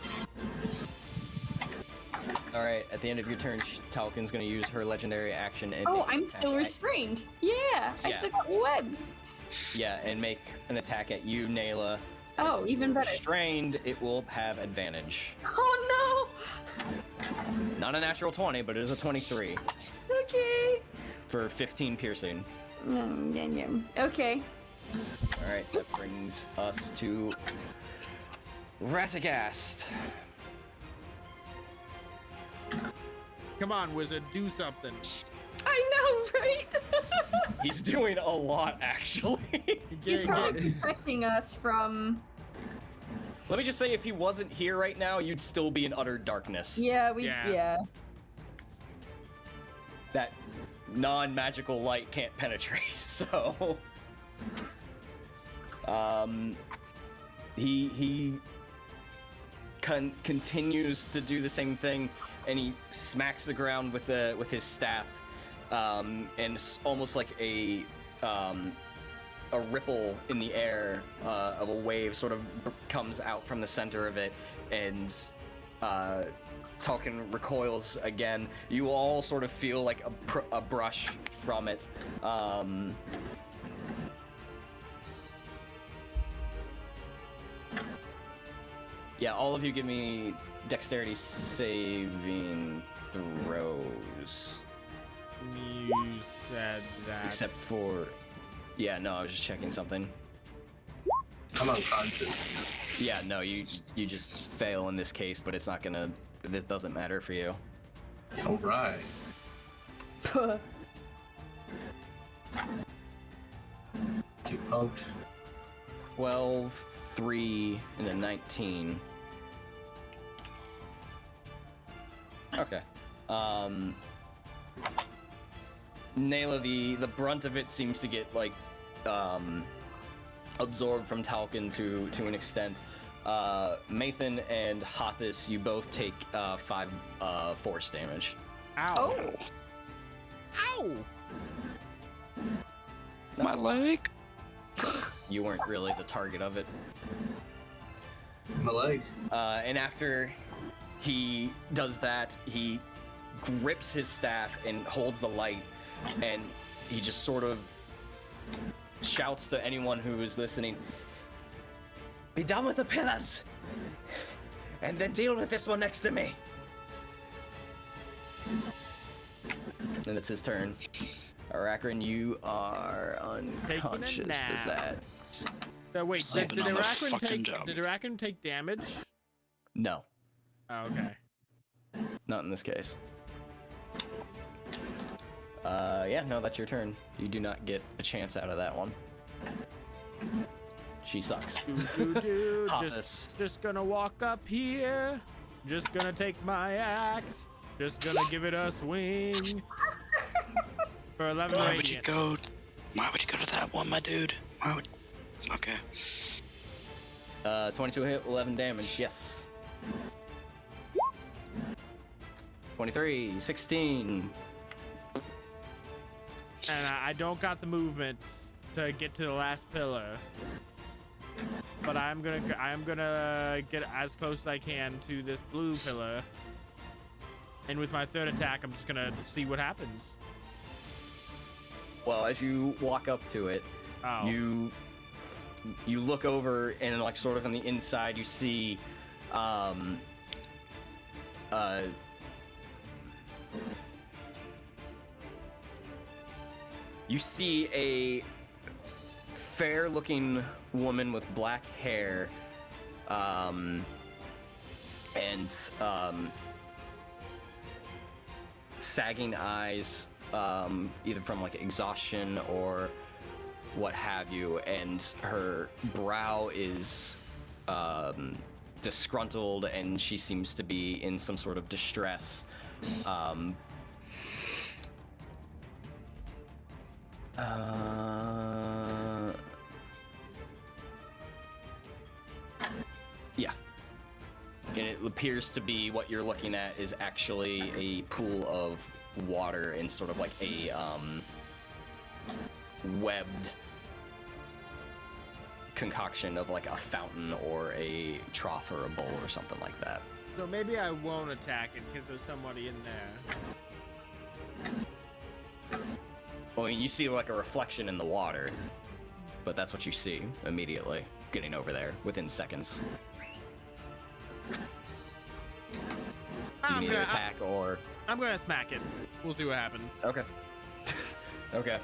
All right, at the end of your turn, Tyulqin's going to use her legendary action and Oh, make an I'm still attack restrained. Yeah, I Yeah. still got webs. Yeah, and make an attack at you, Nayla. And Oh, since even you're better. Restrained, it will have advantage. Oh Not a natural 20, but it is a 23 no. Okay. for 15 piercing. Okay. All right, that brings us to Radagast. Come on, wizard, do something. I know, right? He's doing a lot, actually. He's probably protecting us from. Let me just say, if he wasn't here right now, you'd still be in utter darkness. Yeah, Yeah. That non-magical light can't penetrate, so... He continues to do the same thing, and he smacks the ground with his staff, and it's almost like a ripple in the air of a wave sort of comes out from the center of it, and Tauken recoils again. You all sort of feel like a brush from it. Yeah, all of you give me dexterity saving throws. You said that. Except for... Yeah, no, I was just checking something. I'm unconscious. Yeah, no, you just fail in this case, but it's not gonna... This doesn't matter for you. All right. Too punked. 12, 3, and a 19. Okay. Nayla, the brunt of it seems to get, like, absorbed from Tyulqin to an extent. Mathan and Hathis, you both take 5 force damage. Ow. Oh. Ow! My leg. You weren't really the target of it. My leg. And after he does that, he grips his staff and holds the light, and he just sort of shouts to anyone who is listening, "Be done with the pillars, and then deal with this one next to me." And it's his turn. Arakrin, you are unconscious. Does that? Wait, Sleeping did on the fucking Arakrin job. take damage? No, Oh, okay. not in this case. Yeah, no, that's your turn. You do not get a chance out of that one. She sucks. Just gonna walk up here. Just gonna take my axe. Just gonna give it a swing. For 11 Why would you radiant. go? Why would you go to that one, my dude? Why would? Okay. 22 hit, 11 damage. Yes. 23, 16. And I don't got the movements to get to the last pillar. But I'm gonna get as close as I can to this blue pillar. And with my third attack, I'm just gonna see what happens. Well, as you walk up to it, Oh. you look over and, like, sort of on the inside, you see you see a fair-looking woman with black hair, and sagging eyes, either from, like, exhaustion or what have you, and her brow is disgruntled, and she seems to be in some sort of distress. Yeah. And it appears to be what you're looking at is actually a pool of water in sort of like a webbed concoction of like a fountain or a trough or a bowl or something like that. So maybe I won't attack it because there's somebody in there. Well, you see like a reflection in the water, but that's what you see immediately getting over there within seconds. You can either attack or... I'm gonna smack it. We'll see what happens. Okay. Okay.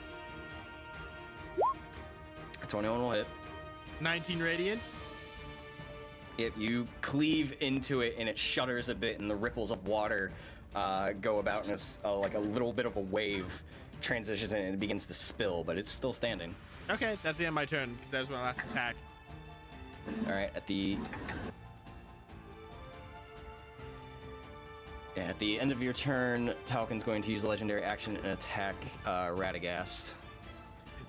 21 will hit. 19 radiant. If you cleave into it and it shudders a bit and the ripples of water go about and it's like a little bit of a wave transitions in and it begins to spill, but it's still standing. Okay, that's the end of my turn because that was my last attack. All right, at the end of your turn, Tyulqin's going to use a legendary action and attack Radagast.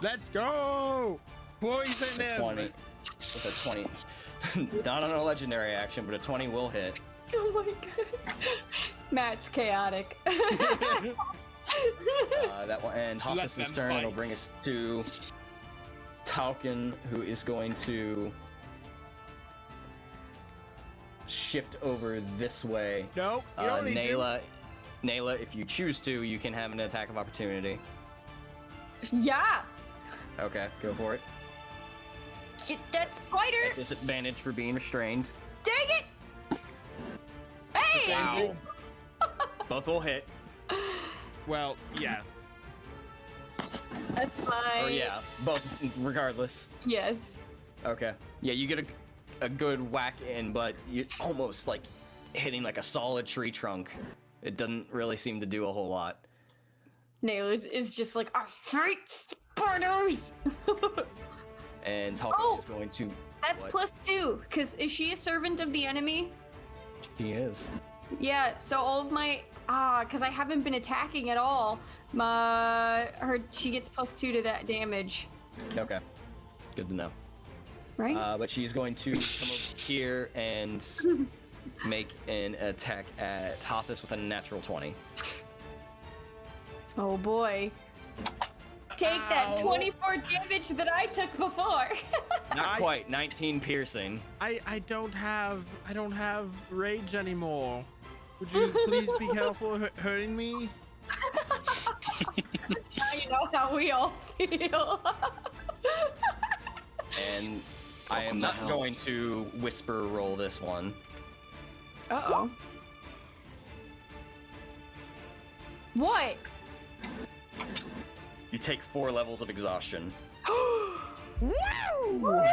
Let's go! Poison A him! 20. With a 20. Not on a legendary action, but a 20 will hit. Oh my god. Matt's chaotic. That will end Let Hoppus' them turn. It'll fight. bring us to Tyulqin, who is going to shift over this way. No, you don't need to. Nayla, if you choose to, you can have an attack of opportunity. Yeah. Okay, go for it. Get that spider. At disadvantage for being restrained. Dang it. Hey. Ow. Both will hit. Well, yeah. That's my. Or yeah, both regardless. Yes. Okay. Yeah, you get a good whack in, but you almost like hitting like a solid tree trunk. It doesn't really seem to do a whole lot. Nail is just like, I hate spiders. And Tyulqin is going to. That's what? +2. Because is she a servant of the enemy? She is. Yeah. So all of my because I haven't been attacking at all. She gets +2 to that damage. Okay. Good to know. Right. But she's going to come over here and make an attack at Tothis with a natural 20. Oh boy. Take that 24 damage that I took before. Not quite. 19 piercing. I don't have rage anymore. Would you please be careful hurting me? Now you know how we all feel. And I am not going to whisper roll this one. Uh-oh. What? You take 4 levels of exhaustion. What?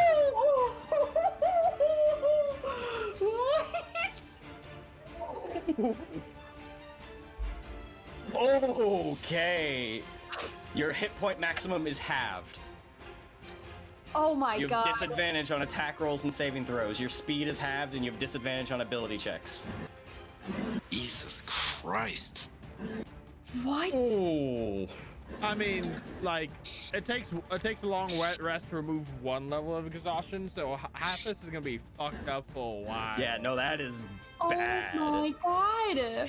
Okay. Your hit point maximum is halved. Oh my You have god. disadvantage on attack rolls and saving throws. Your speed is halved, and you have disadvantage on ability checks. Jesus Christ. What? Oh. I mean, like, it takes a long rest to remove 1 level of exhaustion, so half this is gonna be fucked up for a while. Yeah, no, that is bad. Oh my god.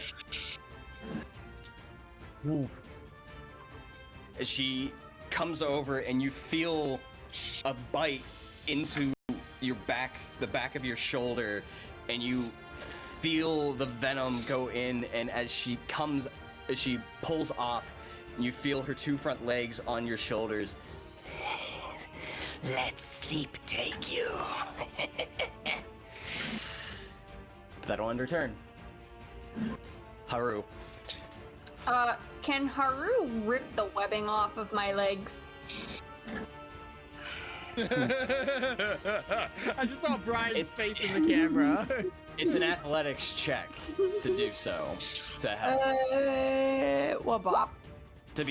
She comes over, and you feel a bite into your back, the back of your shoulder, and you feel the venom go in, and as she pulls off, you feel her 2 front legs on your shoulders. Let sleep take you. That'll end her turn. Haru. Can Haru rip the webbing off of my legs? I just saw Brian's It's- face in the camera. It's an athletics check to do so, to help. Wabop. To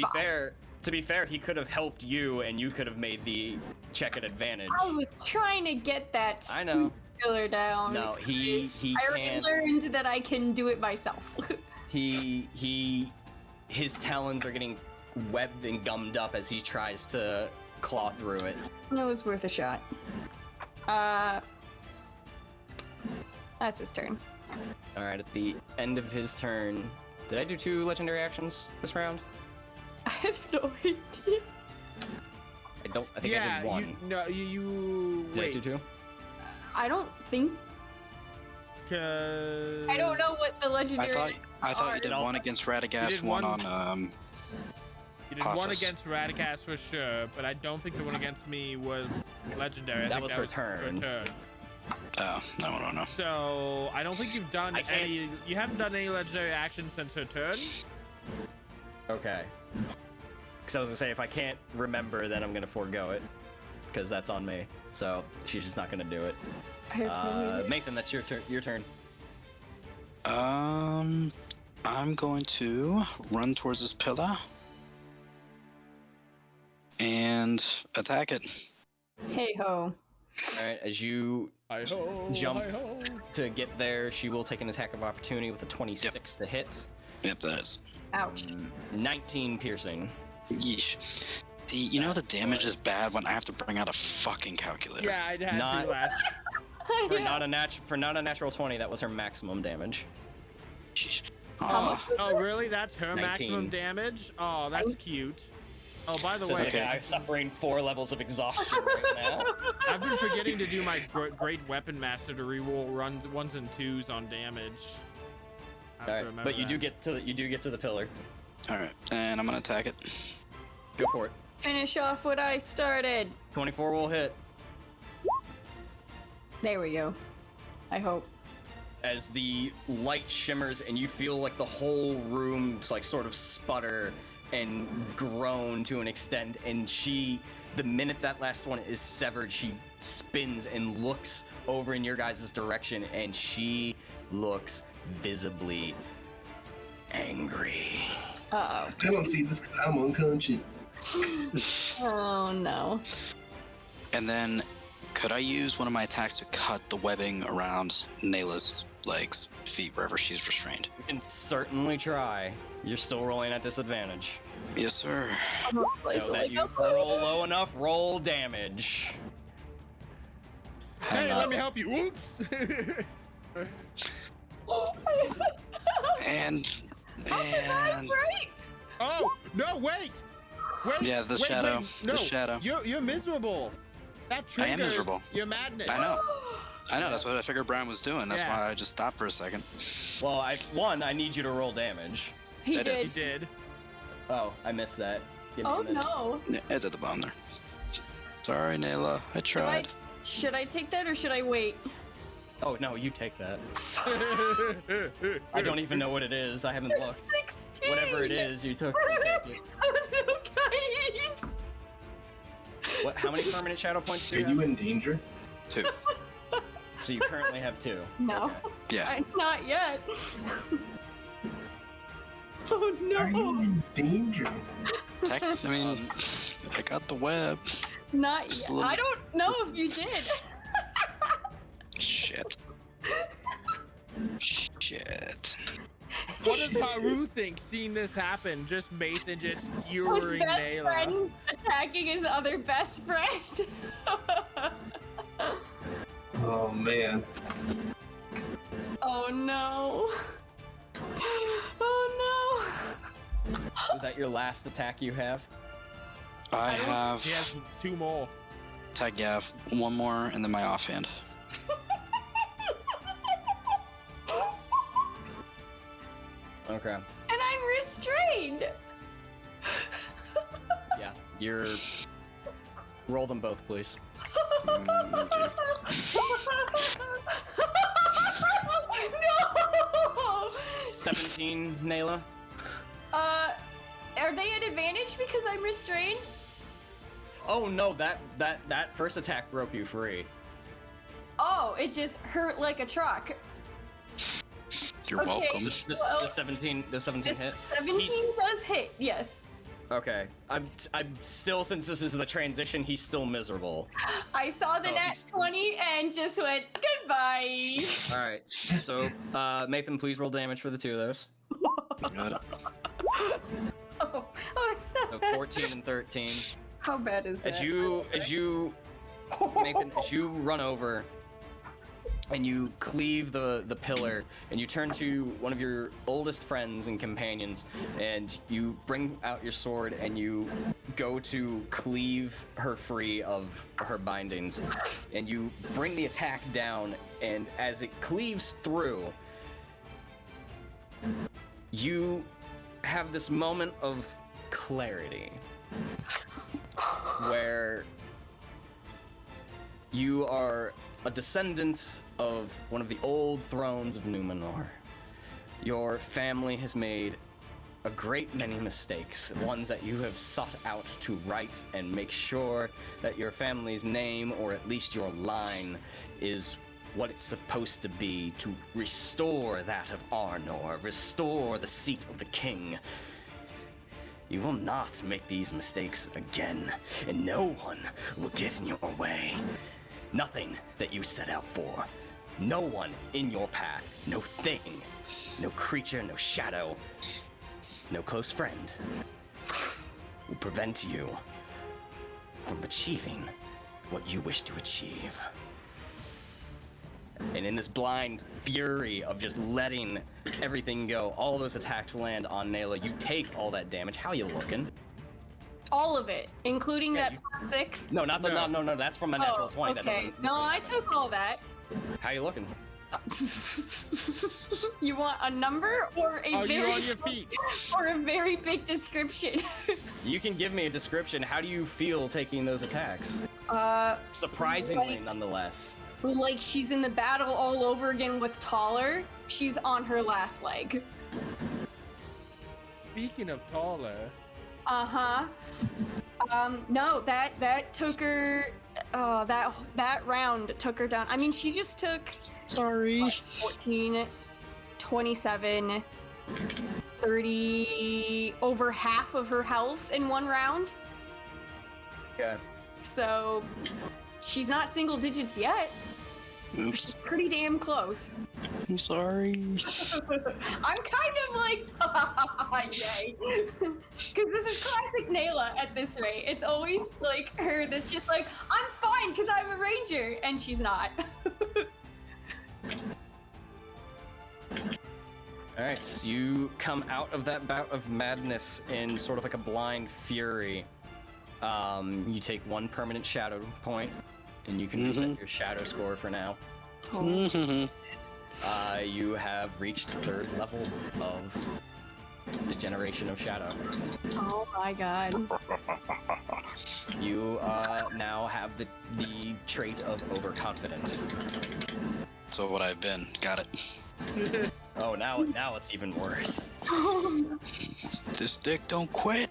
be fair, he could have helped you, and you could have made the check at advantage. I was trying to get that I know. stupid killer down. No, he I already can't. learned that I can do it myself. His talons are getting webbed and gummed up as he tries to claw through it. It was worth a shot. That's his turn. All right, at the end of his turn, did I do 2 legendary actions this round? I have no idea. I think I did 1. You Did I wait. do 2? I don't think. Cause I don't know what the legendary. I thought you did I'll- one against You Radagast, did one one- on You did one Tothis. against Radicast for sure, but I don't think the one against me was legendary. I That think was her turn. Oh, no, I don't know. So I don't think you've done I can't- any. You haven't done any legendary actions since her turn. Okay. Because I was gonna say, if I can't remember, then I'm gonna forego it. Because that's on me. So she's just not gonna do it. I have no idea. Nathan, that's your turn. Your turn. I'm going to run towards this pillar and attack it. Hey ho. All right. As you Hi-ho, jump hi-ho. to get there, she will take an attack of opportunity with a 26 to hit. Yep, that is. Ouch. 19 piercing. Yeesh. See, you know the damage is bad when I have to bring out a fucking calculator. Yeah, I had Not- to last. For not a natural 20, that was her maximum damage. Sheesh. How much? Oh, really? That's her 19. maximum damage? Oh, that's cute. Oh, by the Says way, the guy suffering 4 levels of exhaustion right now. I've been forgetting to do my great weapon master to reroll runs 1s and 2s on damage. I have to Alright, remember but you do that. get to the pillar. Alright, and I'm gonna attack it. Go for it. Finish off what I started. 24 will hit. There we go. I hope. As the light shimmers and you feel like the whole room like sort of sputter and groan to an extent, and the minute that last one is severed, she spins and looks over in your guys' direction, and she looks visibly angry. Uh-oh. I don't see this because I'm unconscious. Oh, no. And then, could I use one of my attacks to cut the webbing around Nayla's legs, feet, wherever she's restrained? You can certainly try. You're still rolling at disadvantage. Yes, sir. Know that you roll low enough, roll damage. Hang Hey, on. let me help you. Oops. And Right? Oh no! Wait. yeah, the wait, shadow. wait, no. The shadow. You're miserable. That I am triggers miserable. your madness. I know. That's what I figured Brian was doing. That's Yeah. why I just stopped for a second. Well, I need you to roll damage. He I did. You did. did. Oh, I missed that. Give me Oh, a minute. no. Yeah, it's at the bottom there. Sorry, Nayla. I tried. Should I take that or should I wait? Oh, no, you take that. I don't even know what it is. I haven't looked. 16! Whatever it is, you take it. Oh, no, guys! What? How many permanent shadow points do Are you you have? in danger? 2. So you currently have 2. No. Okay. Yeah. I'm not yet. Oh, Are you no. in danger? I mean, I got the web. Not Just yet. a little- I don't know if you did. Shit. Shit. What does Haru think seeing this happen? Just Mathan just His skewering best Nayla. friend attacking his other best friend. Oh man. Oh, no. Oh, no. Was that your last attack you have? I have He has 2 more. tag, yeah, 1 more, and then my offhand. Okay. And I'm restrained. Yeah. You're. Roll them both, please. No! 17, Nayla. Are they at advantage because I'm restrained? Oh no, that first attack broke you free. Oh, it just hurt like a truck. You're Okay. welcome. Well, The 17 hit. 17 He's- does hit, yes. Okay. I'm still, since this is the transition, he's still miserable. I saw the Oh, nat he's- 20 and just went, goodbye. All right. So, Nathan, please roll damage for the 2 of those. Got it. Oh, it's not So bad. 14 and 13. How bad is that? As you, Nathan, as you run over and you cleave the pillar and you turn to one of your oldest friends and companions and you bring out your sword and you go to cleave her free of her bindings and you bring the attack down, and as it cleaves through, you have this moment of clarity where you are a descendant of one of the old thrones of Numenor. Your family has made a great many mistakes, ones that you have sought out to right and make sure that your family's name, or at least your line, is what it's supposed to be, to restore that of Arnor, restore the seat of the king. You will not make these mistakes again, and no one will get in your way. Nothing that you set out for. No one in your path. No thing. No creature, no shadow. No close friend will prevent you from achieving what you wish to achieve. And in this blind fury of just letting everything go, all those attacks land on Nayla. You take all that damage. How you looking? All of it, including Yeah, that +6. No, not the no. That's from a natural 20. That Okay. doesn't. No, I took all that. How you looking? You want a number or a Are you very on your feet? or a very big description? You can give me a description. How do you feel taking those attacks? Surprisingly, Like- nonetheless. Like she's in the battle all over again with Tauler. She's on her last leg. Speaking of Tauler, Uh-huh. No, that took her. That round took her down. I mean, she just took. Sorry. 14, 27, 30, over half of her health in one round. Okay. So she's not single digits yet. Oops. Pretty damn close. I'm sorry. I'm kind of like, yay. Because this is classic Nayla at this rate. It's always like her that's just like, I'm fine because I'm a ranger. And she's not. Alright, so you come out of that bout of madness in sort of like a blind fury. You take 1 permanent shadow point, and you can reset your shadow score for now. You have reached 3rd level of the generation of shadow. Oh my god. You now have the trait of overconfident. So what I've been. Got it. Oh, now it's even worse. This dick don't quit.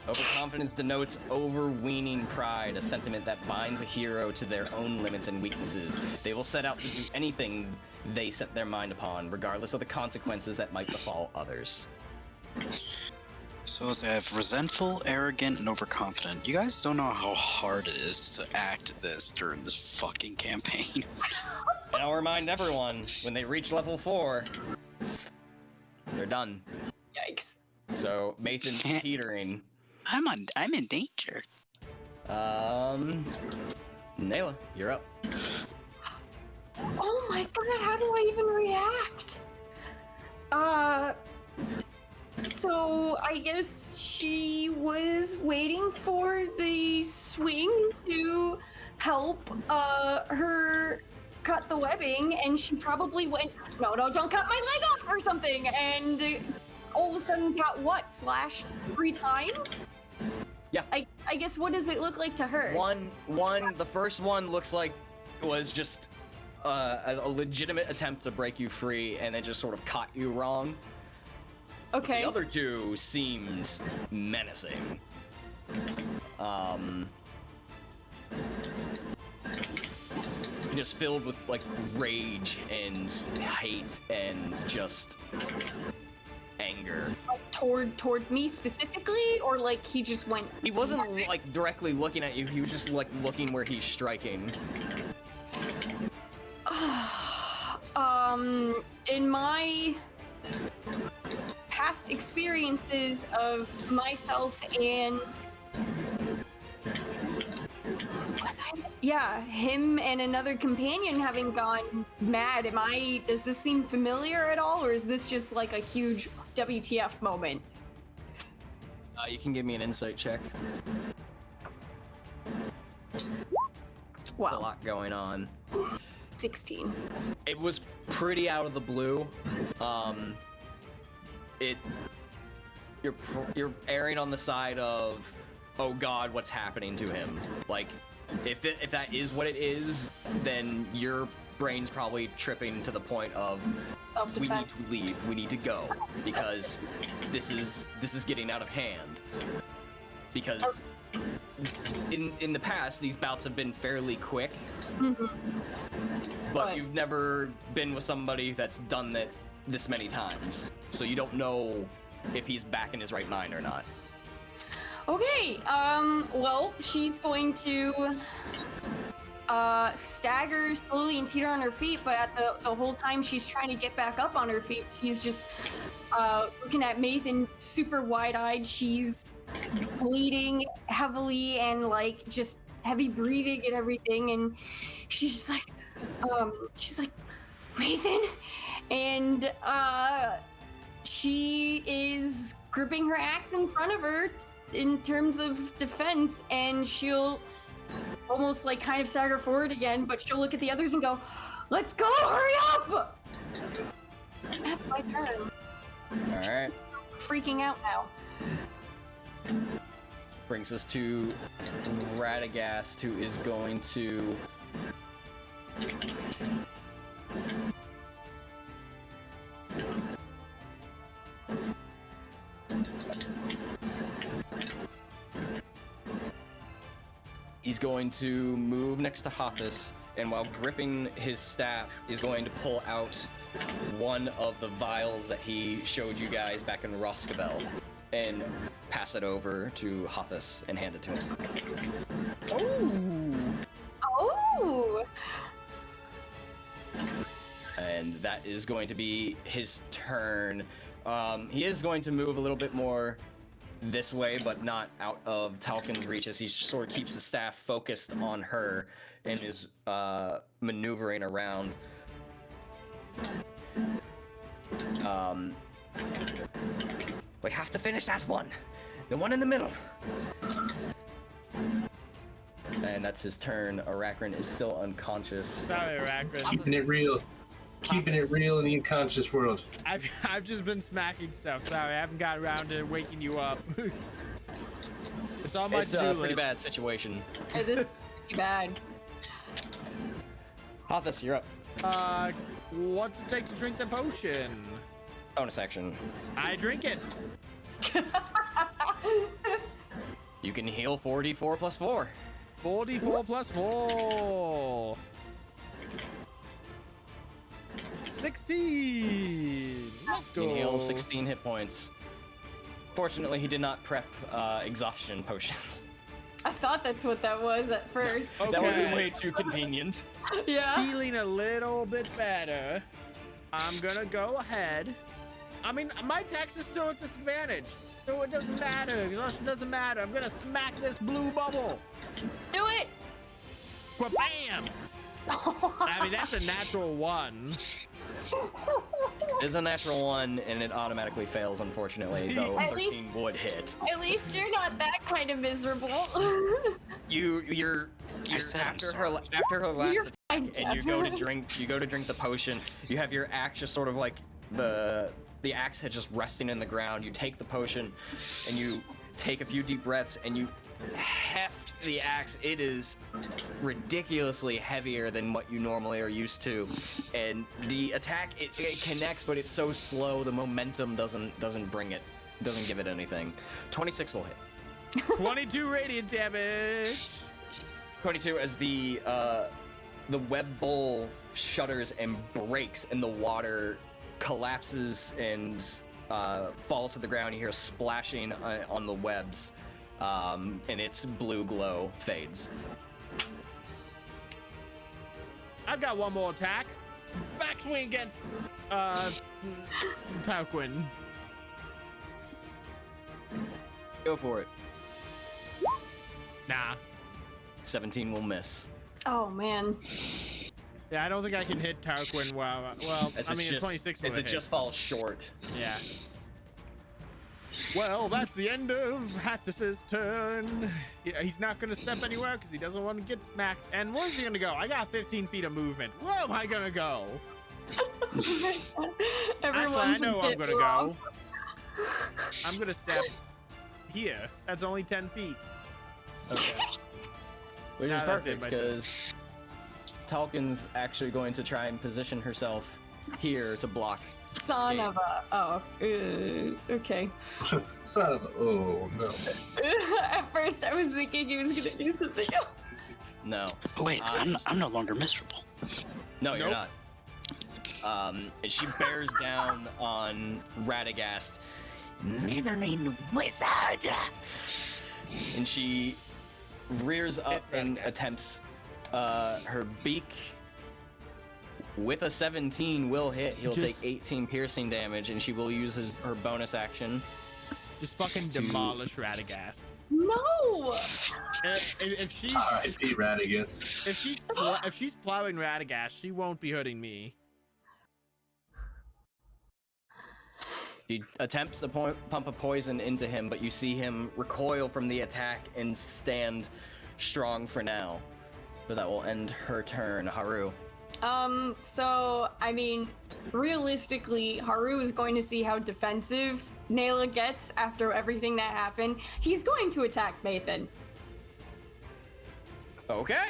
Overconfidence denotes overweening pride, a sentiment that binds a hero to their own limits and weaknesses. They will set out to do anything they set their mind upon, regardless of the consequences that might befall others. So as I have resentful, arrogant, and overconfident. You guys don't know how hard it is to act this during this fucking campaign. And I'll remind everyone, when they reach level 4, they're done. Yikes. So, Mathan's teetering. I'm in danger. Nayla, you're up. Oh my god, how do I even react? So I guess she was waiting for the swing to help her cut the webbing, and she probably went, no, don't cut my leg off or something, and all of a sudden got what, slashed 3 times? Yeah. I guess, what does it look like to her? The first one looks like was just a legitimate attempt to break you free, and it just sort of caught you wrong. Okay. The other 2 seemed menacing. Just filled with like rage and hate and just anger. Toward me specifically, or like he just went? He wasn't like directly looking at you. He was just like looking where he's striking. In my past experiences of myself and him and another companion having gone mad, does this seem familiar at all, or is this just like a huge WTF moment? You can give me an insight check. Wow. A lot going on. 16. It was pretty out of the blue. You're erring on the side of, oh god, what's happening to him? Like, if that is what it is, then your brain's probably tripping to the point of, we need Self-defense. to leave, we need to go, because this is getting out of hand. Because in the past, these bouts have been fairly quick, but Right. you've never been with somebody that's done that this many times, so you don't know if he's back in his right mind or not. Okay, well, she's going to stagger slowly and teeter on her feet, but at the whole time she's trying to get back up on her feet, she's just looking at Mathan super wide-eyed. She's bleeding heavily and like just heavy breathing and everything, and she's just like, Mathan, and she is gripping her axe in front of her, in terms of defense, and she'll almost like kind of stagger forward again, but she'll look at the others and go, "Let's go! Hurry up!" That's my turn. All right. Freaking out now. Brings us to Radagast, who is going to move next to Hothus, and while gripping his staff, is going to pull out one of the vials that he showed you guys back in Roskabel and pass it over to Hothus and hand it to him. Oh! And that is going to be his turn. He is going to move a little bit more this way, but not out of Tyulqin's reach, as he sort of keeps the staff focused on her and is maneuvering around. We have to finish that one. The one in the middle. And that's his turn. Arachrin is still unconscious. Sorry, Arachrin. Keeping it real. Keeping it real in the unconscious world. I've just been smacking stuff. Sorry, I haven't got around to waking you up. It's on my It's to-do a list. pretty bad situation. It is pretty bad. Hothus, you're up. What's it take to drink the potion? Bonus action. I drink it. You can heal 4d4 plus 4. 44 plus 4. 16. Let's go. You heal 16 hit points. Fortunately, he did not prep exhaustion potions. I thought that's what that was at first. Okay. That would be way too convenient. Yeah. Feeling a little bit better. I'm gonna go ahead. I mean, my attacks are still at disadvantage, so it doesn't matter. Exhaustion doesn't matter. I'm gonna smack this blue bubble. Do it! Bam! I mean, that's a natural 1. It is a natural 1, and it automatically fails, unfortunately, though At 13 would hit. At least you're not that kind of miserable. You're said I'm after her sorry. last You're attack, fine, and you Jeff. go to drink the potion. You have your axe just sort of like the axe head just resting in the ground. You take the potion, and you take a few deep breaths, and you heft the axe. It is ridiculously heavier than what you normally are used to, and the attack it connects, but it's so slow. The momentum doesn't give it anything. 26 will hit. 22 radiant damage. 22 as the web bowl shudders and breaks, and the water collapses and falls to the ground. You hear splashing on the webs, and its blue glow fades. I've got one more attack. Backswing against Tyulqin. Go for it. Nah. 17 will miss. Oh man. Yeah, I don't think I can hit Tyulqin. Well, As I it's mean, just, 26 as would it just falls short. Yeah. Well, that's the end of Hathus's turn. Yeah, he's not gonna step anywhere because he doesn't want to get smacked. And where's he gonna go? I got 15 feet of movement. Where am I gonna go? Actually, I know where I'm gonna go. I'm gonna step here. That's only 10 feet. Okay. Which Nah, is that's it, perfect my turn. because Tyulqin's actually going to try and position herself here to block. Son escape. of a. Oh. Okay. Son of a. Oh, no. At first, I was thinking he was gonna do something else. No. Oh, wait, I'm no longer miserable. No, you're Nope. not. And she bears down on Radagast. Mirroring wizard! And she rears up and attempts her beak. With a 17 will hit. He'll take 18 piercing damage, and she will use her bonus action. Just fucking demolish Radagast. No. If she's R.I.P. Radagast. if she's plowing Radagast, she won't be hurting me. She attempts to pump a poison into him, but you see him recoil from the attack and stand strong for now. So that will end her turn. Haru. So, I mean, realistically, Haru is going to see how defensive Nayla gets after everything that happened. He's going to attack Nathan. Okay.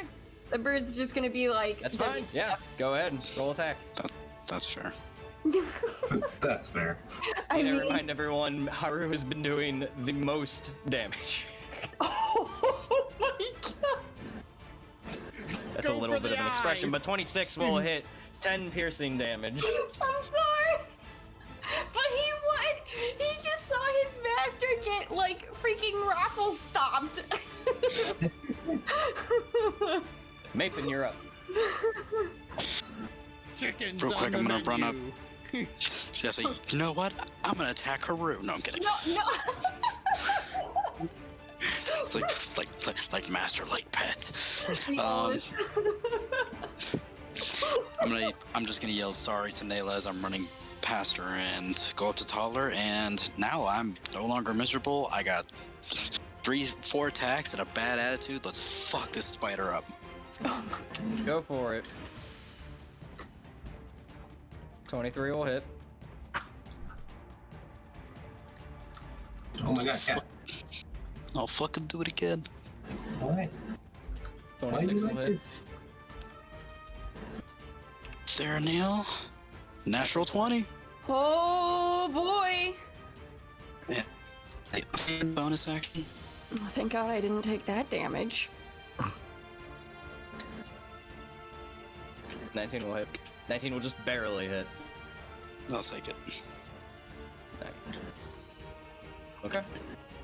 The bird's just going to be like... That's fine. Yeah, go ahead. Roll attack. That's fair. That's fair. I mean... remind everyone, Haru has been doing the most damage. Oh my god! That's a little bit of an expression, but 26 will hit 10 piercing damage. I'm sorry! But he won! He just saw his master get, like, freaking raffle stomped! Mapin, you're up. Chickens Real quick, on I'm the gonna run up. menu. She's gonna say, you know what? I'm gonna attack Haru. No, I'm kidding. No! It's like master, like pet. I'm just gonna yell sorry to Nayla as I'm running past her and go up to Tauler, and now I'm no longer miserable. I got 4 attacks and a bad attitude. Let's fuck this spider up. Oh my god. Go for it. 23 will hit. Oh my god, cat. I'll fucking do it again. What? Why do 26 you will like hit. this? There, Neil. Natural 20. Oh boy! Yeah. Bonus action. Oh, thank god I didn't take that damage. 19 will hit. 19 will just barely hit. I'll take it. Okay.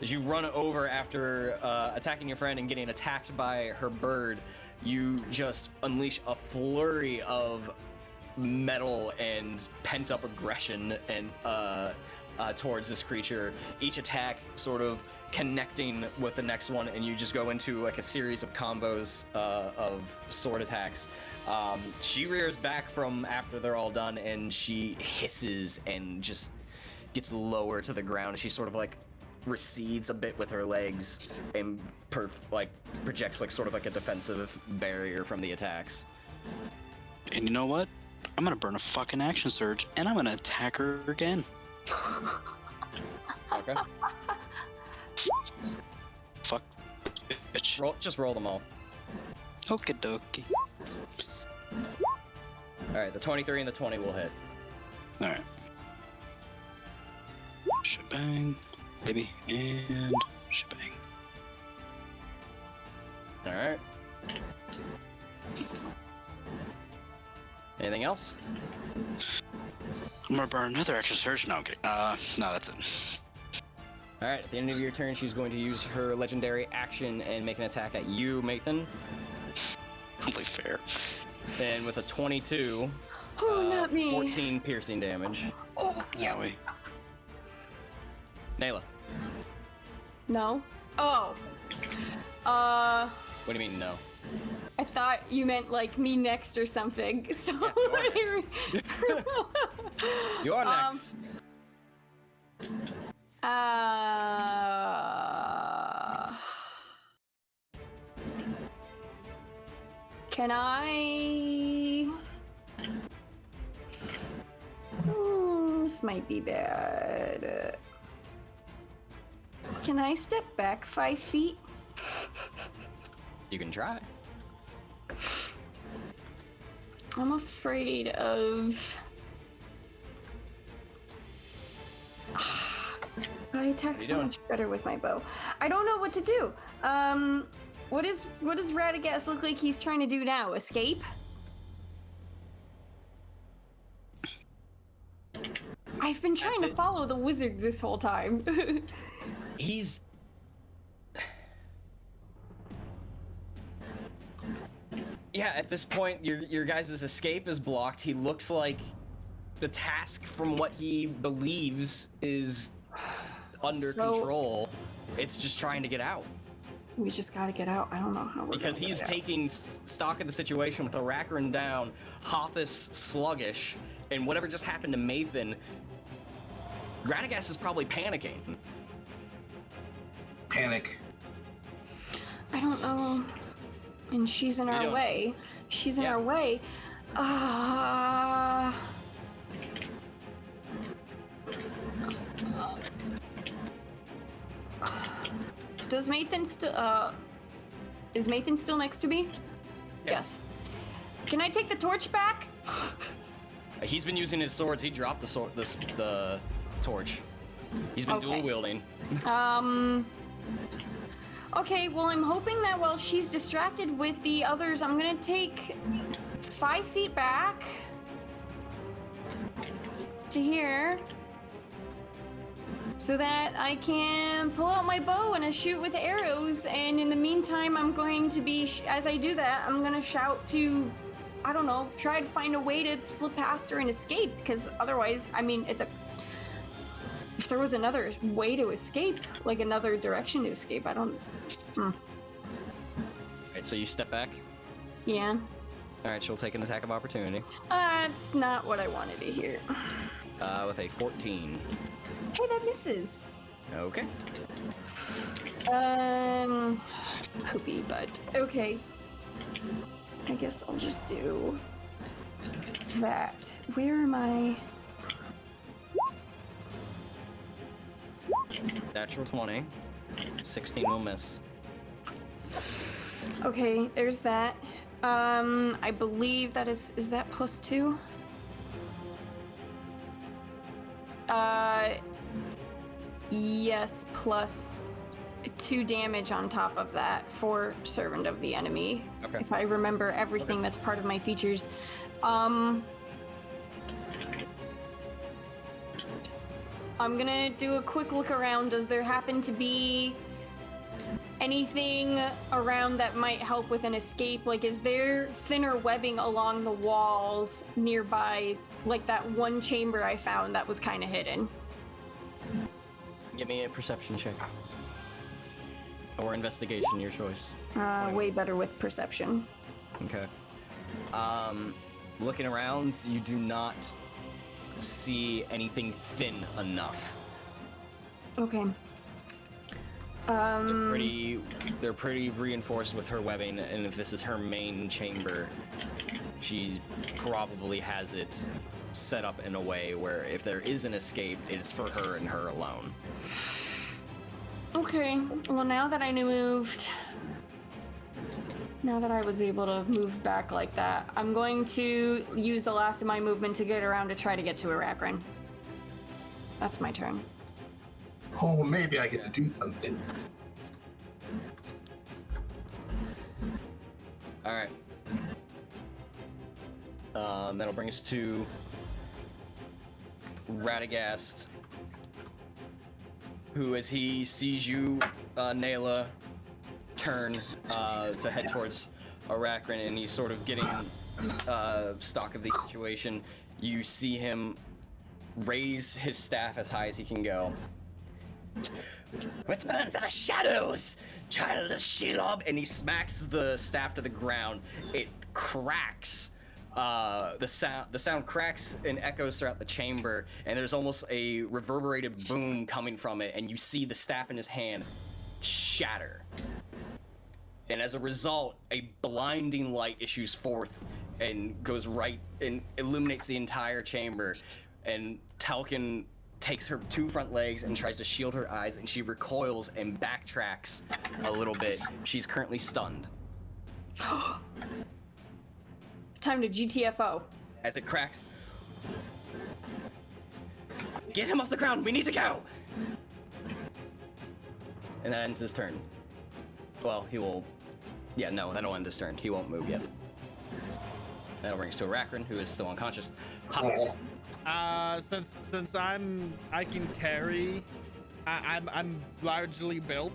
As you run over after attacking your friend and getting attacked by her bird, you just unleash a flurry of metal and pent-up aggression and towards this creature. Each attack sort of connecting with the next one, and you just go into like a series of combos of sword attacks. She rears back from after they're all done, and she hisses and just gets lower to the ground. She sort of like recedes a bit with her legs and projects like sort of like a defensive barrier from the attacks. And you know what? I'm gonna burn a fucking action surge, and I'm gonna attack her again. Okay. Fuck, bitch. Just roll them all. Okie dokie. All right, the 23 and the 20 will hit. All right. Shebang, baby, and shebang. All right. Anything else? I'm gonna burn another extra surge. No, I'm kidding. No, that's it. All right, at the end of your turn, she's going to use her legendary action and make an attack at you, Mathan. Only fair. And with a 22, Oh, not me. 14 piercing damage. Oh, Yeah, we. Nayla, no. Oh. what do you mean no? I thought you meant like me next or something. So You are next. Can I? This might be bad. Can I step back 5 feet? You can try. I'm afraid of. I attack so much better with my bow. I don't know what to do. What does Radagast look like he's trying to do now? Escape? I've been trying to follow the wizard this whole time. He's... Yeah, at this point, your guys' escape is blocked. He looks like the task from what he believes is under control. It's just trying to get out. We just gotta get out. I don't know how we're Because he's taking stock of the situation with Arachrin down, Hothus sluggish, and whatever just happened to Mathan. Radagast is probably panicking. Panic. I don't know. And she's in our doing? way. She's in Yeah. our way. Does Mathan still, is Mathan still next to me? Yeah. Yes. Can I take the torch back? He's been using his swords. He dropped the torch. He's been Okay. dual wielding. Okay, well, I'm hoping that while she's distracted with the others, I'm gonna take 5 feet back to here so that I can pull out my bow and shoot with arrows. And in the meantime, I'm going to be, as I do that, I'm gonna shout to, I don't know, try to find a way to slip past her and escape, because otherwise, I mean, if there was another way to escape, like another direction to escape, I don't. Alright, so you step back. Yeah. Alright, she'll take an attack of opportunity. That's not what I wanted to hear. With a 14. Hey, that misses. Okay. Poopy, but okay. I guess I'll just do that. Where am I? Natural 20. 16 will miss. Okay, there's that. I believe that is that +2? Yes, plus 2 damage on top of that for Servant of the Enemy. Okay. If I remember everything that's part of my features. I'm gonna do a quick look around. Does there happen to be anything around that might help with an escape? Like, is there thinner webbing along the walls nearby, like that one chamber I found that was kind of hidden? Give me a perception check. Or investigation, your choice. Way better with perception. Okay. Looking around, you do not see anything thin enough. Okay. They're pretty reinforced with her webbing, and if this is her main chamber, she probably has it set up in a way where if there is an escape, it's for her and her alone. Okay. Well, now that I was able to move back like that, I'm going to use the last of my movement to get around to try to get to Arachrin. That's my turn. Oh, maybe I get to do something. Alright. That'll bring us to Radagast, who, as he sees you, Nayla, turn to head towards Arachrin, and he's sort of getting stock of the situation. You see him raise his staff as high as he can go. Return to the shadows, child of Shelob! And he smacks the staff to the ground. It cracks. The sound cracks and echoes throughout the chamber, and there's almost a reverberated boom coming from it, and you see the staff in his hand shatter. And as a result, a blinding light issues forth and goes right and illuminates the entire chamber. And Tyulqin takes her 2 front legs and tries to shield her eyes, and she recoils and backtracks a little bit. She's currently stunned. Time to GTFO. As it cracks. Get him off the ground, we need to go! And that ends his turn. Well, he will... Yeah, no, that'll end his turn. He won't move yet. That'll bring us to Arachrin, who is still unconscious. Hops. Since I can carry, I'm largely built,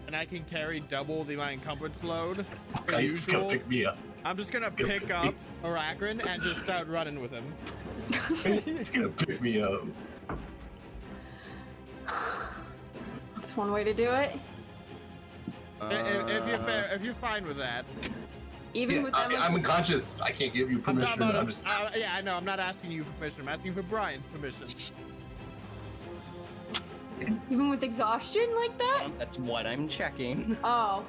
and I can carry double my encumbrance load. Guys, just gonna pick me up. I'm just gonna pick up Arachrin and just start running with him. He's gonna pick me up. That's one way to do it. If you're fine with that. Even Yeah, with them. I'm unconscious. I can't give you I'm permission. talking about I'm just... yeah, I know. I'm not asking you permission. I'm asking for Brian's permission. Even with exhaustion like that? That's what I'm checking. Oh.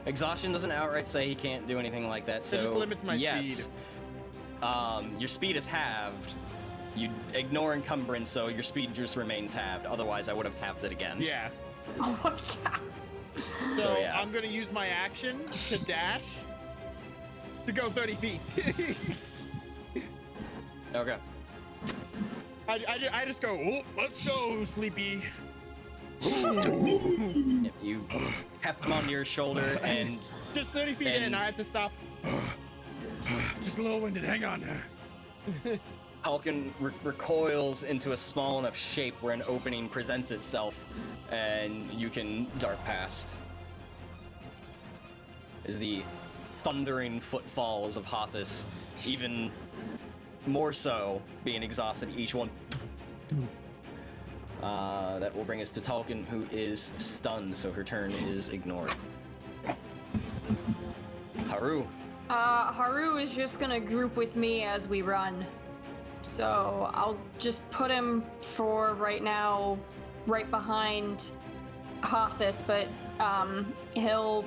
Exhaustion doesn't outright say he can't do anything like that, so It just limits my yes. speed. Your speed is halved. You ignore encumbrance, so your speed just remains halved. Otherwise, I would have halved it again. Yeah. Oh my god. So yeah. I'm gonna use my action to dash to go 30 feet. Okay. I just go, oh, let's go, sleepy. You heft him onto your shoulder and Just 30 feet in, I have to stop. Just a little winded, hang on. Tyulqin recoils into a small enough shape where an opening presents itself, and you can dart past. As the thundering footfalls of Hothus, even more so, being exhausted, each one. That will bring us to Tyulqin, who is stunned, so her turn is ignored. Haru. Haru is just gonna group with me as we run. So I'll just put him for right now right behind Hothus, but he'll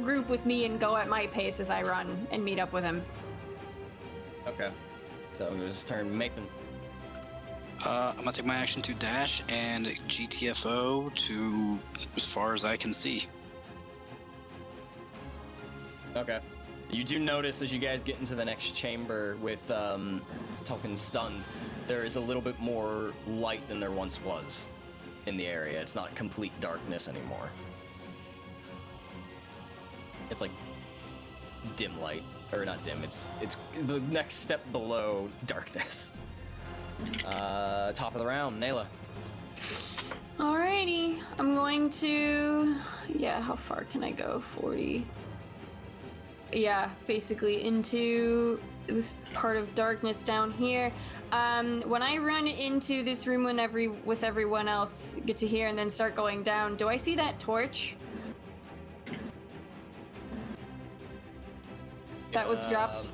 group with me and go at my pace as I run and meet up with him. Okay. So it was turn Mathan. I'm gonna take my action to dash and GTFO to as far as I can see. Okay. You do notice as you guys get into the next chamber with Tyulqin stunned, there is a little bit more light than there once was in the area. It's not complete darkness anymore. It's like dim light, or not dim. It's the next step below darkness. Top of the round, Nayla. Alrighty, I'm going to, how far can I go? 40. Yeah, basically into this part of darkness down here. When I run into this room with everyone else, get to here and then start going down, do I see that torch? That was dropped?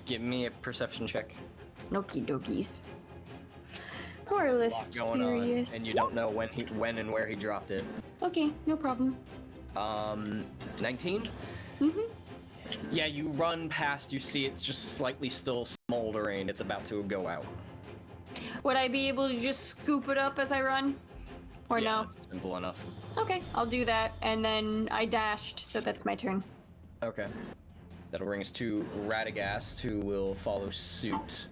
Give me a perception check. Okie dokies. More or less Lot going curious. on, and you don't know when and where he dropped it. Okay, no problem. 19? Mm-hmm. Yeah, you run past, you see it's just slightly still smoldering. It's about to go out. Would I be able to just scoop it up as I run? Or Yeah, no? that's simple enough. Okay, I'll do that. And then I dashed, so that's my turn. Okay. That'll bring us to Radagast, who will follow suit.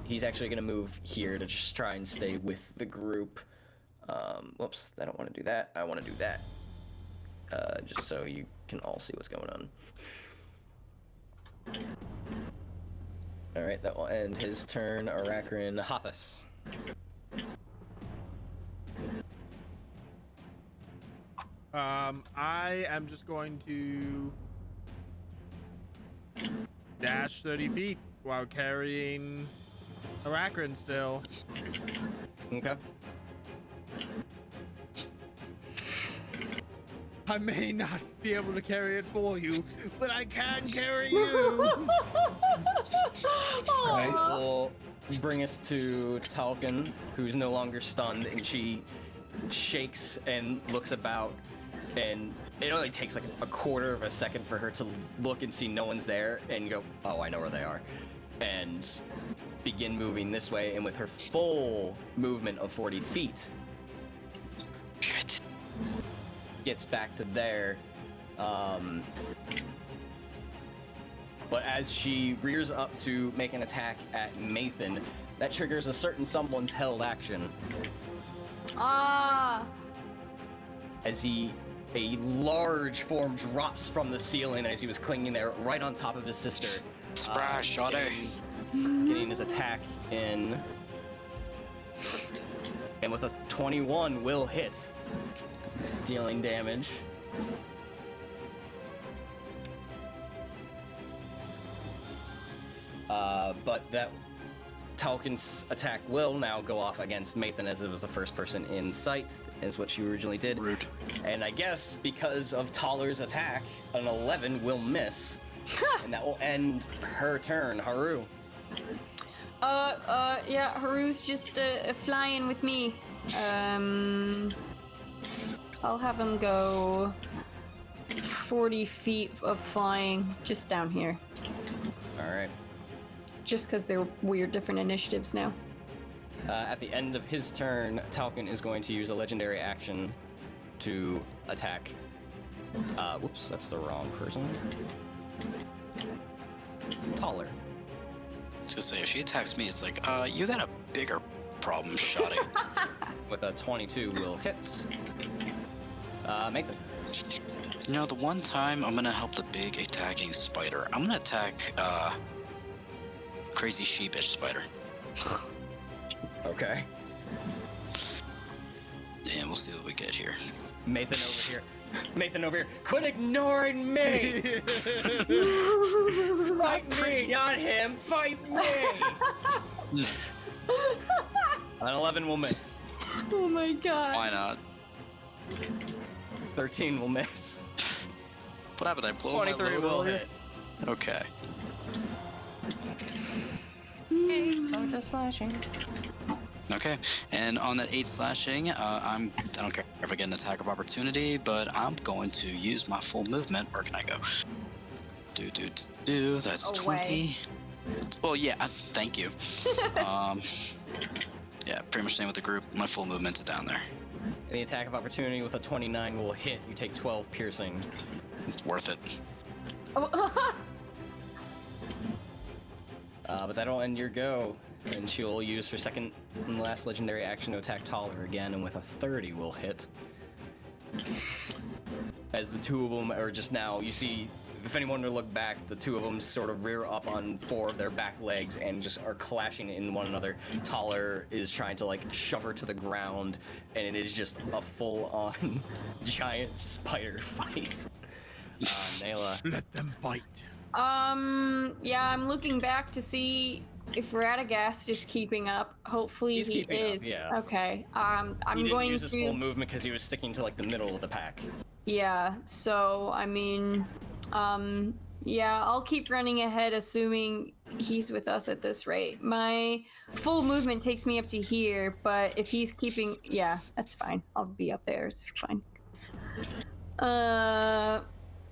He's actually going to move here to just try and stay with the group. Whoops, I don't want to do that. I want to do that. Just so you can all see what's going on. Alright, that will end his turn. Aracrin Hothus. I am just going to dash 30 feet while carrying Aracrin still. Okay. I may not be able to carry it for you, but I can carry you. Alright, we'll bring us to Tyulqin, who's no longer stunned, and she shakes and looks about, and it only takes like a quarter of a second for her to look and see no one's there and go, oh, I know where they are, and begin moving this way, and with her full movement of 40 feet, Shit. gets back to there. But as she rears up to make an attack at Mathan, that triggers a certain someone's held action. Ah! As a large form drops from the ceiling as he was clinging there right on top of his sister. Surprise, shawty. Getting his attack in. And with a 21 will hit. Dealing damage. But that Tyulqin's attack will now go off against Mathan as it was the first person in sight, is what she originally did. Rude. And I guess because of Tauler's attack, an 11 will miss. And that will end her turn. Haru. Yeah, Haru's just flying with me. I'll have him go 40 feet of flying just down here. Alright. Just because they're weird different initiatives now. At the end of his turn, Tyulqin is going to use a legendary action to attack. Whoops, that's the wrong person. Tauler. I was gonna say, if she attacks me, it's like, you got a bigger problem, shotty. With a 22 will hit. Mathan. You know, the one time I'm gonna help the big attacking spider, I'm gonna attack, crazy sheepish spider. Okay. And we'll see what we get here. Mathan over here. Mathan over here. Quit ignoring me! Fight me, not him. Fight me! An 11 will miss. Oh my god. Why not? 13 will miss. What happened? I blow my 23 load will earlier? hit. Okay. So just slashing. Okay, and on that 8 slashing, I don't care if I get an attack of opportunity, but I'm going to use my full movement. Where can I go? That's Away. 20. Well, yeah, thank you. Yeah, pretty much staying with the group. My full movement to down there. The attack of opportunity with a 29 will hit. You take 12 piercing. It's worth it. But that'll end your go. And she'll use her second and last legendary action to attack Tauler again, and with a 30 will hit. As the two of them are just now, you see, if anyone were to look back, the two of them sort of rear up on 4 of their back legs and just are clashing in one another. Tauler is trying to like shove her to the ground, and it is just a full-on giant spider fight. Nayla. Let them fight. Yeah, I'm looking back to see if Radagast is keeping up. Hopefully He's he keeping up, is. yeah. Okay. I'm He didn't going use his to. full movement because he was sticking to like the middle of the pack. Yeah. So I mean, yeah, I'll keep running ahead, assuming he's with us at this rate. My full movement takes me up to here, but if he's keeping, yeah, that's fine. I'll be up there. It's fine.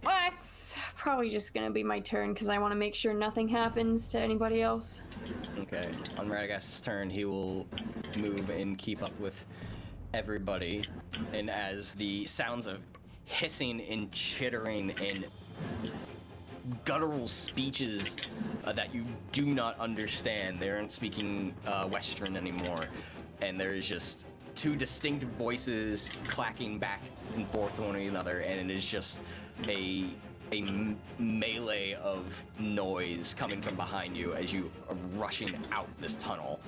That's probably just gonna be my turn because I want to make sure nothing happens to anybody else. Okay, on Radagast's turn, he will move and keep up with everybody. And as the sounds of hissing and chittering and guttural speeches that you do not understand, they aren't speaking Western anymore, and there is just 2 distinct voices clacking back and forth one another, and it is just a melee of noise coming from behind you as you are rushing out this tunnel.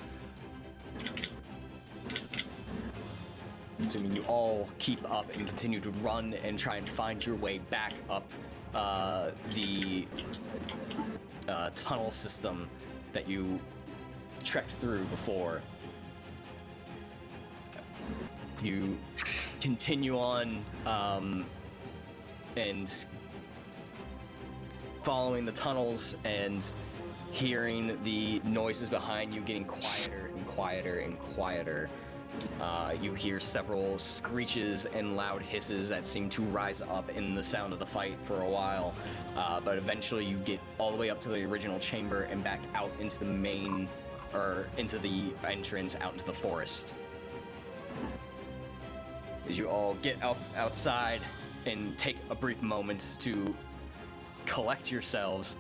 Assuming you all keep up and continue to run and try and find your way back up the tunnel system that you trekked through before. You continue on and following the tunnels and hearing the noises behind you getting quieter and quieter and quieter. You hear several screeches and loud hisses that seem to rise up in the sound of the fight for a while, but eventually you get all the way up to the original chamber and back out into the main, or into the entrance out into the forest. As you all get outside and take a brief moment to collect yourselves,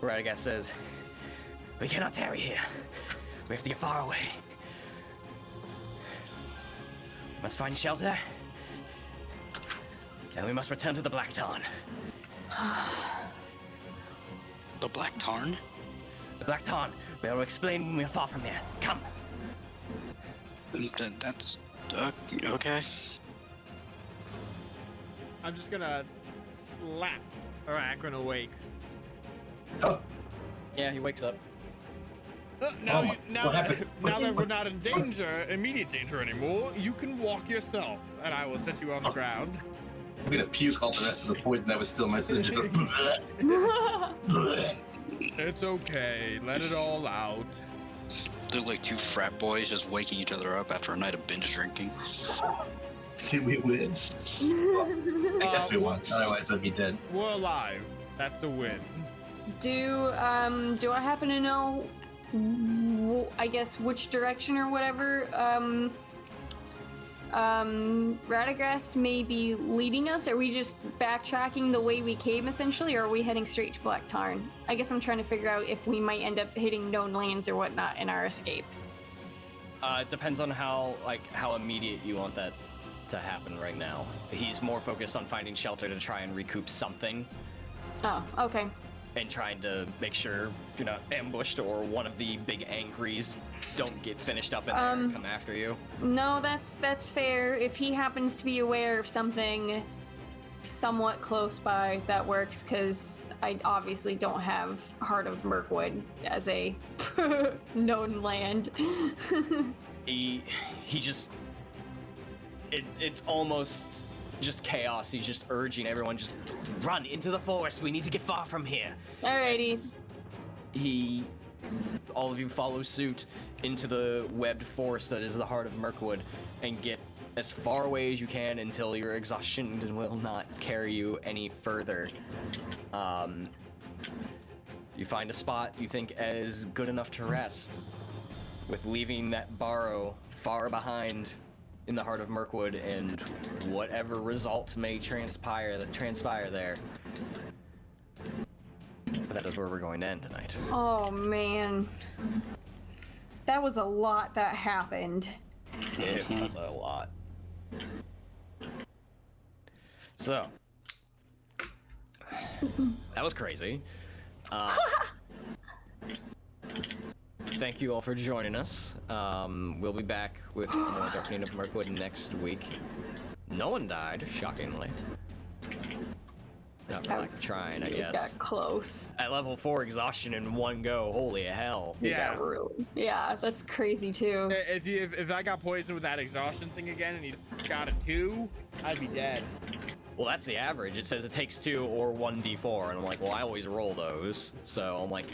Radagast says, "We cannot tarry here. We have to get far away. Must find shelter, and we must return to the Black Tarn." The Black Tarn? The Black Tarn. We will explain when we are far from here. Come. That's okay. I'm just gonna slap Arachrin awake. Oh, Yeah, he wakes up. Now, Oh, now, what that, happened? now that we're not in danger, immediate danger anymore, you can walk yourself, and I will set you on the ground. I'm gonna puke all the rest of the poison that was still in my solution. It's okay. Let it all out. They're like two frat boys just waking each other up after a night of binge drinking. Did we win? I guess we won. Otherwise, I'd be dead. We're alive. That's a win. Do I happen to know, I guess, which direction or whatever, Radagast may be leading us? Are we just backtracking the way we came, essentially, or are we heading straight to Black Tarn? I guess I'm trying to figure out if we might end up hitting known lands or whatnot in our escape. It depends on how immediate you want that to happen right now. He's more focused on finding shelter to try and recoup something. Oh, okay. And trying to make sure you're not ambushed or one of the big angries don't get finished up in there and come after you. No, that's fair. If he happens to be aware of something somewhat close by, that works, because I obviously don't have Heart of Mirkwood as a known land. He just... It's almost just chaos. He's just urging everyone, just run into the forest. We need to get far from here. Alrighty. All of you follow suit into the webbed forest that is the Heart of Mirkwood and get as far away as you can until your exhaustion will not carry you any further. You find a spot you think is good enough to rest, with leaving that barrow far behind in the Heart of Mirkwood, and whatever result may transpire there. But that is where we're going to end tonight. Oh man, that was a lot that happened. It was a lot. So, that was crazy. Thank you all for joining us. We'll be back with more Darkening of Mirkwood next week. No one died, shockingly. Not for lack of trying, I guess. Got close. At level 4 exhaustion in one go, holy hell. Yeah. Yeah, that's crazy too. If I got poisoned with that exhaustion thing again and he's got a 2, I'd be dead. Well, that's the average. It says it takes 2 or 1d4, and I'm like, well, I always roll those. So I'm like,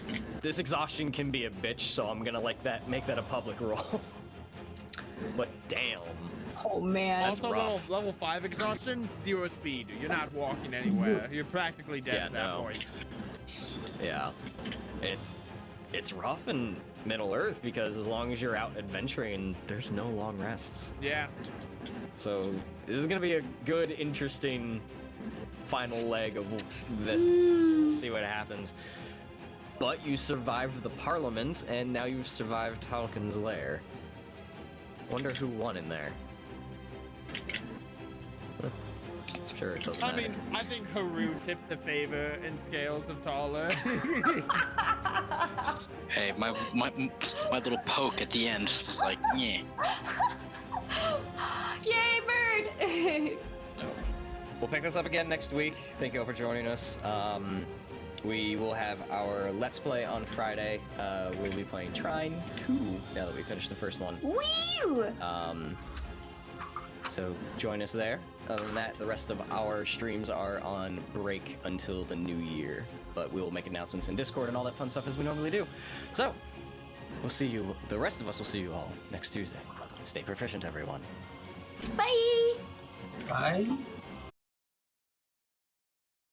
this exhaustion can be a bitch, so I'm gonna make that a public roll. But damn. Oh man. That's Also, rough. level 5 exhaustion, 0 speed. You're not walking anywhere. You're practically dead at that point. Yeah. It's rough in Middle Earth because as long as you're out adventuring, there's no long rests. Yeah. So this is gonna be a good, interesting final leg of this. We'll see what happens. But you survived the Parliament, and now you've survived Tyulqin's Lair. Wonder who won in there. Sure, it doesn't matter. I mean, I think Haru tipped the favor in scales of Tauler. Hey, my little poke at the end was like, yeah. Yay, bird! We'll pick this up again next week. Thank you all for joining us. We will have our Let's Play on Friday. We'll be playing Trine 2 now that we finished the first one. Woo! So join us there. Other than that, the rest of our streams are on break until the new year. But we will make announcements in Discord and all that fun stuff as we normally do. So, we'll see you, the rest of us will see you all next Tuesday. Stay proficient, everyone. Bye! Bye.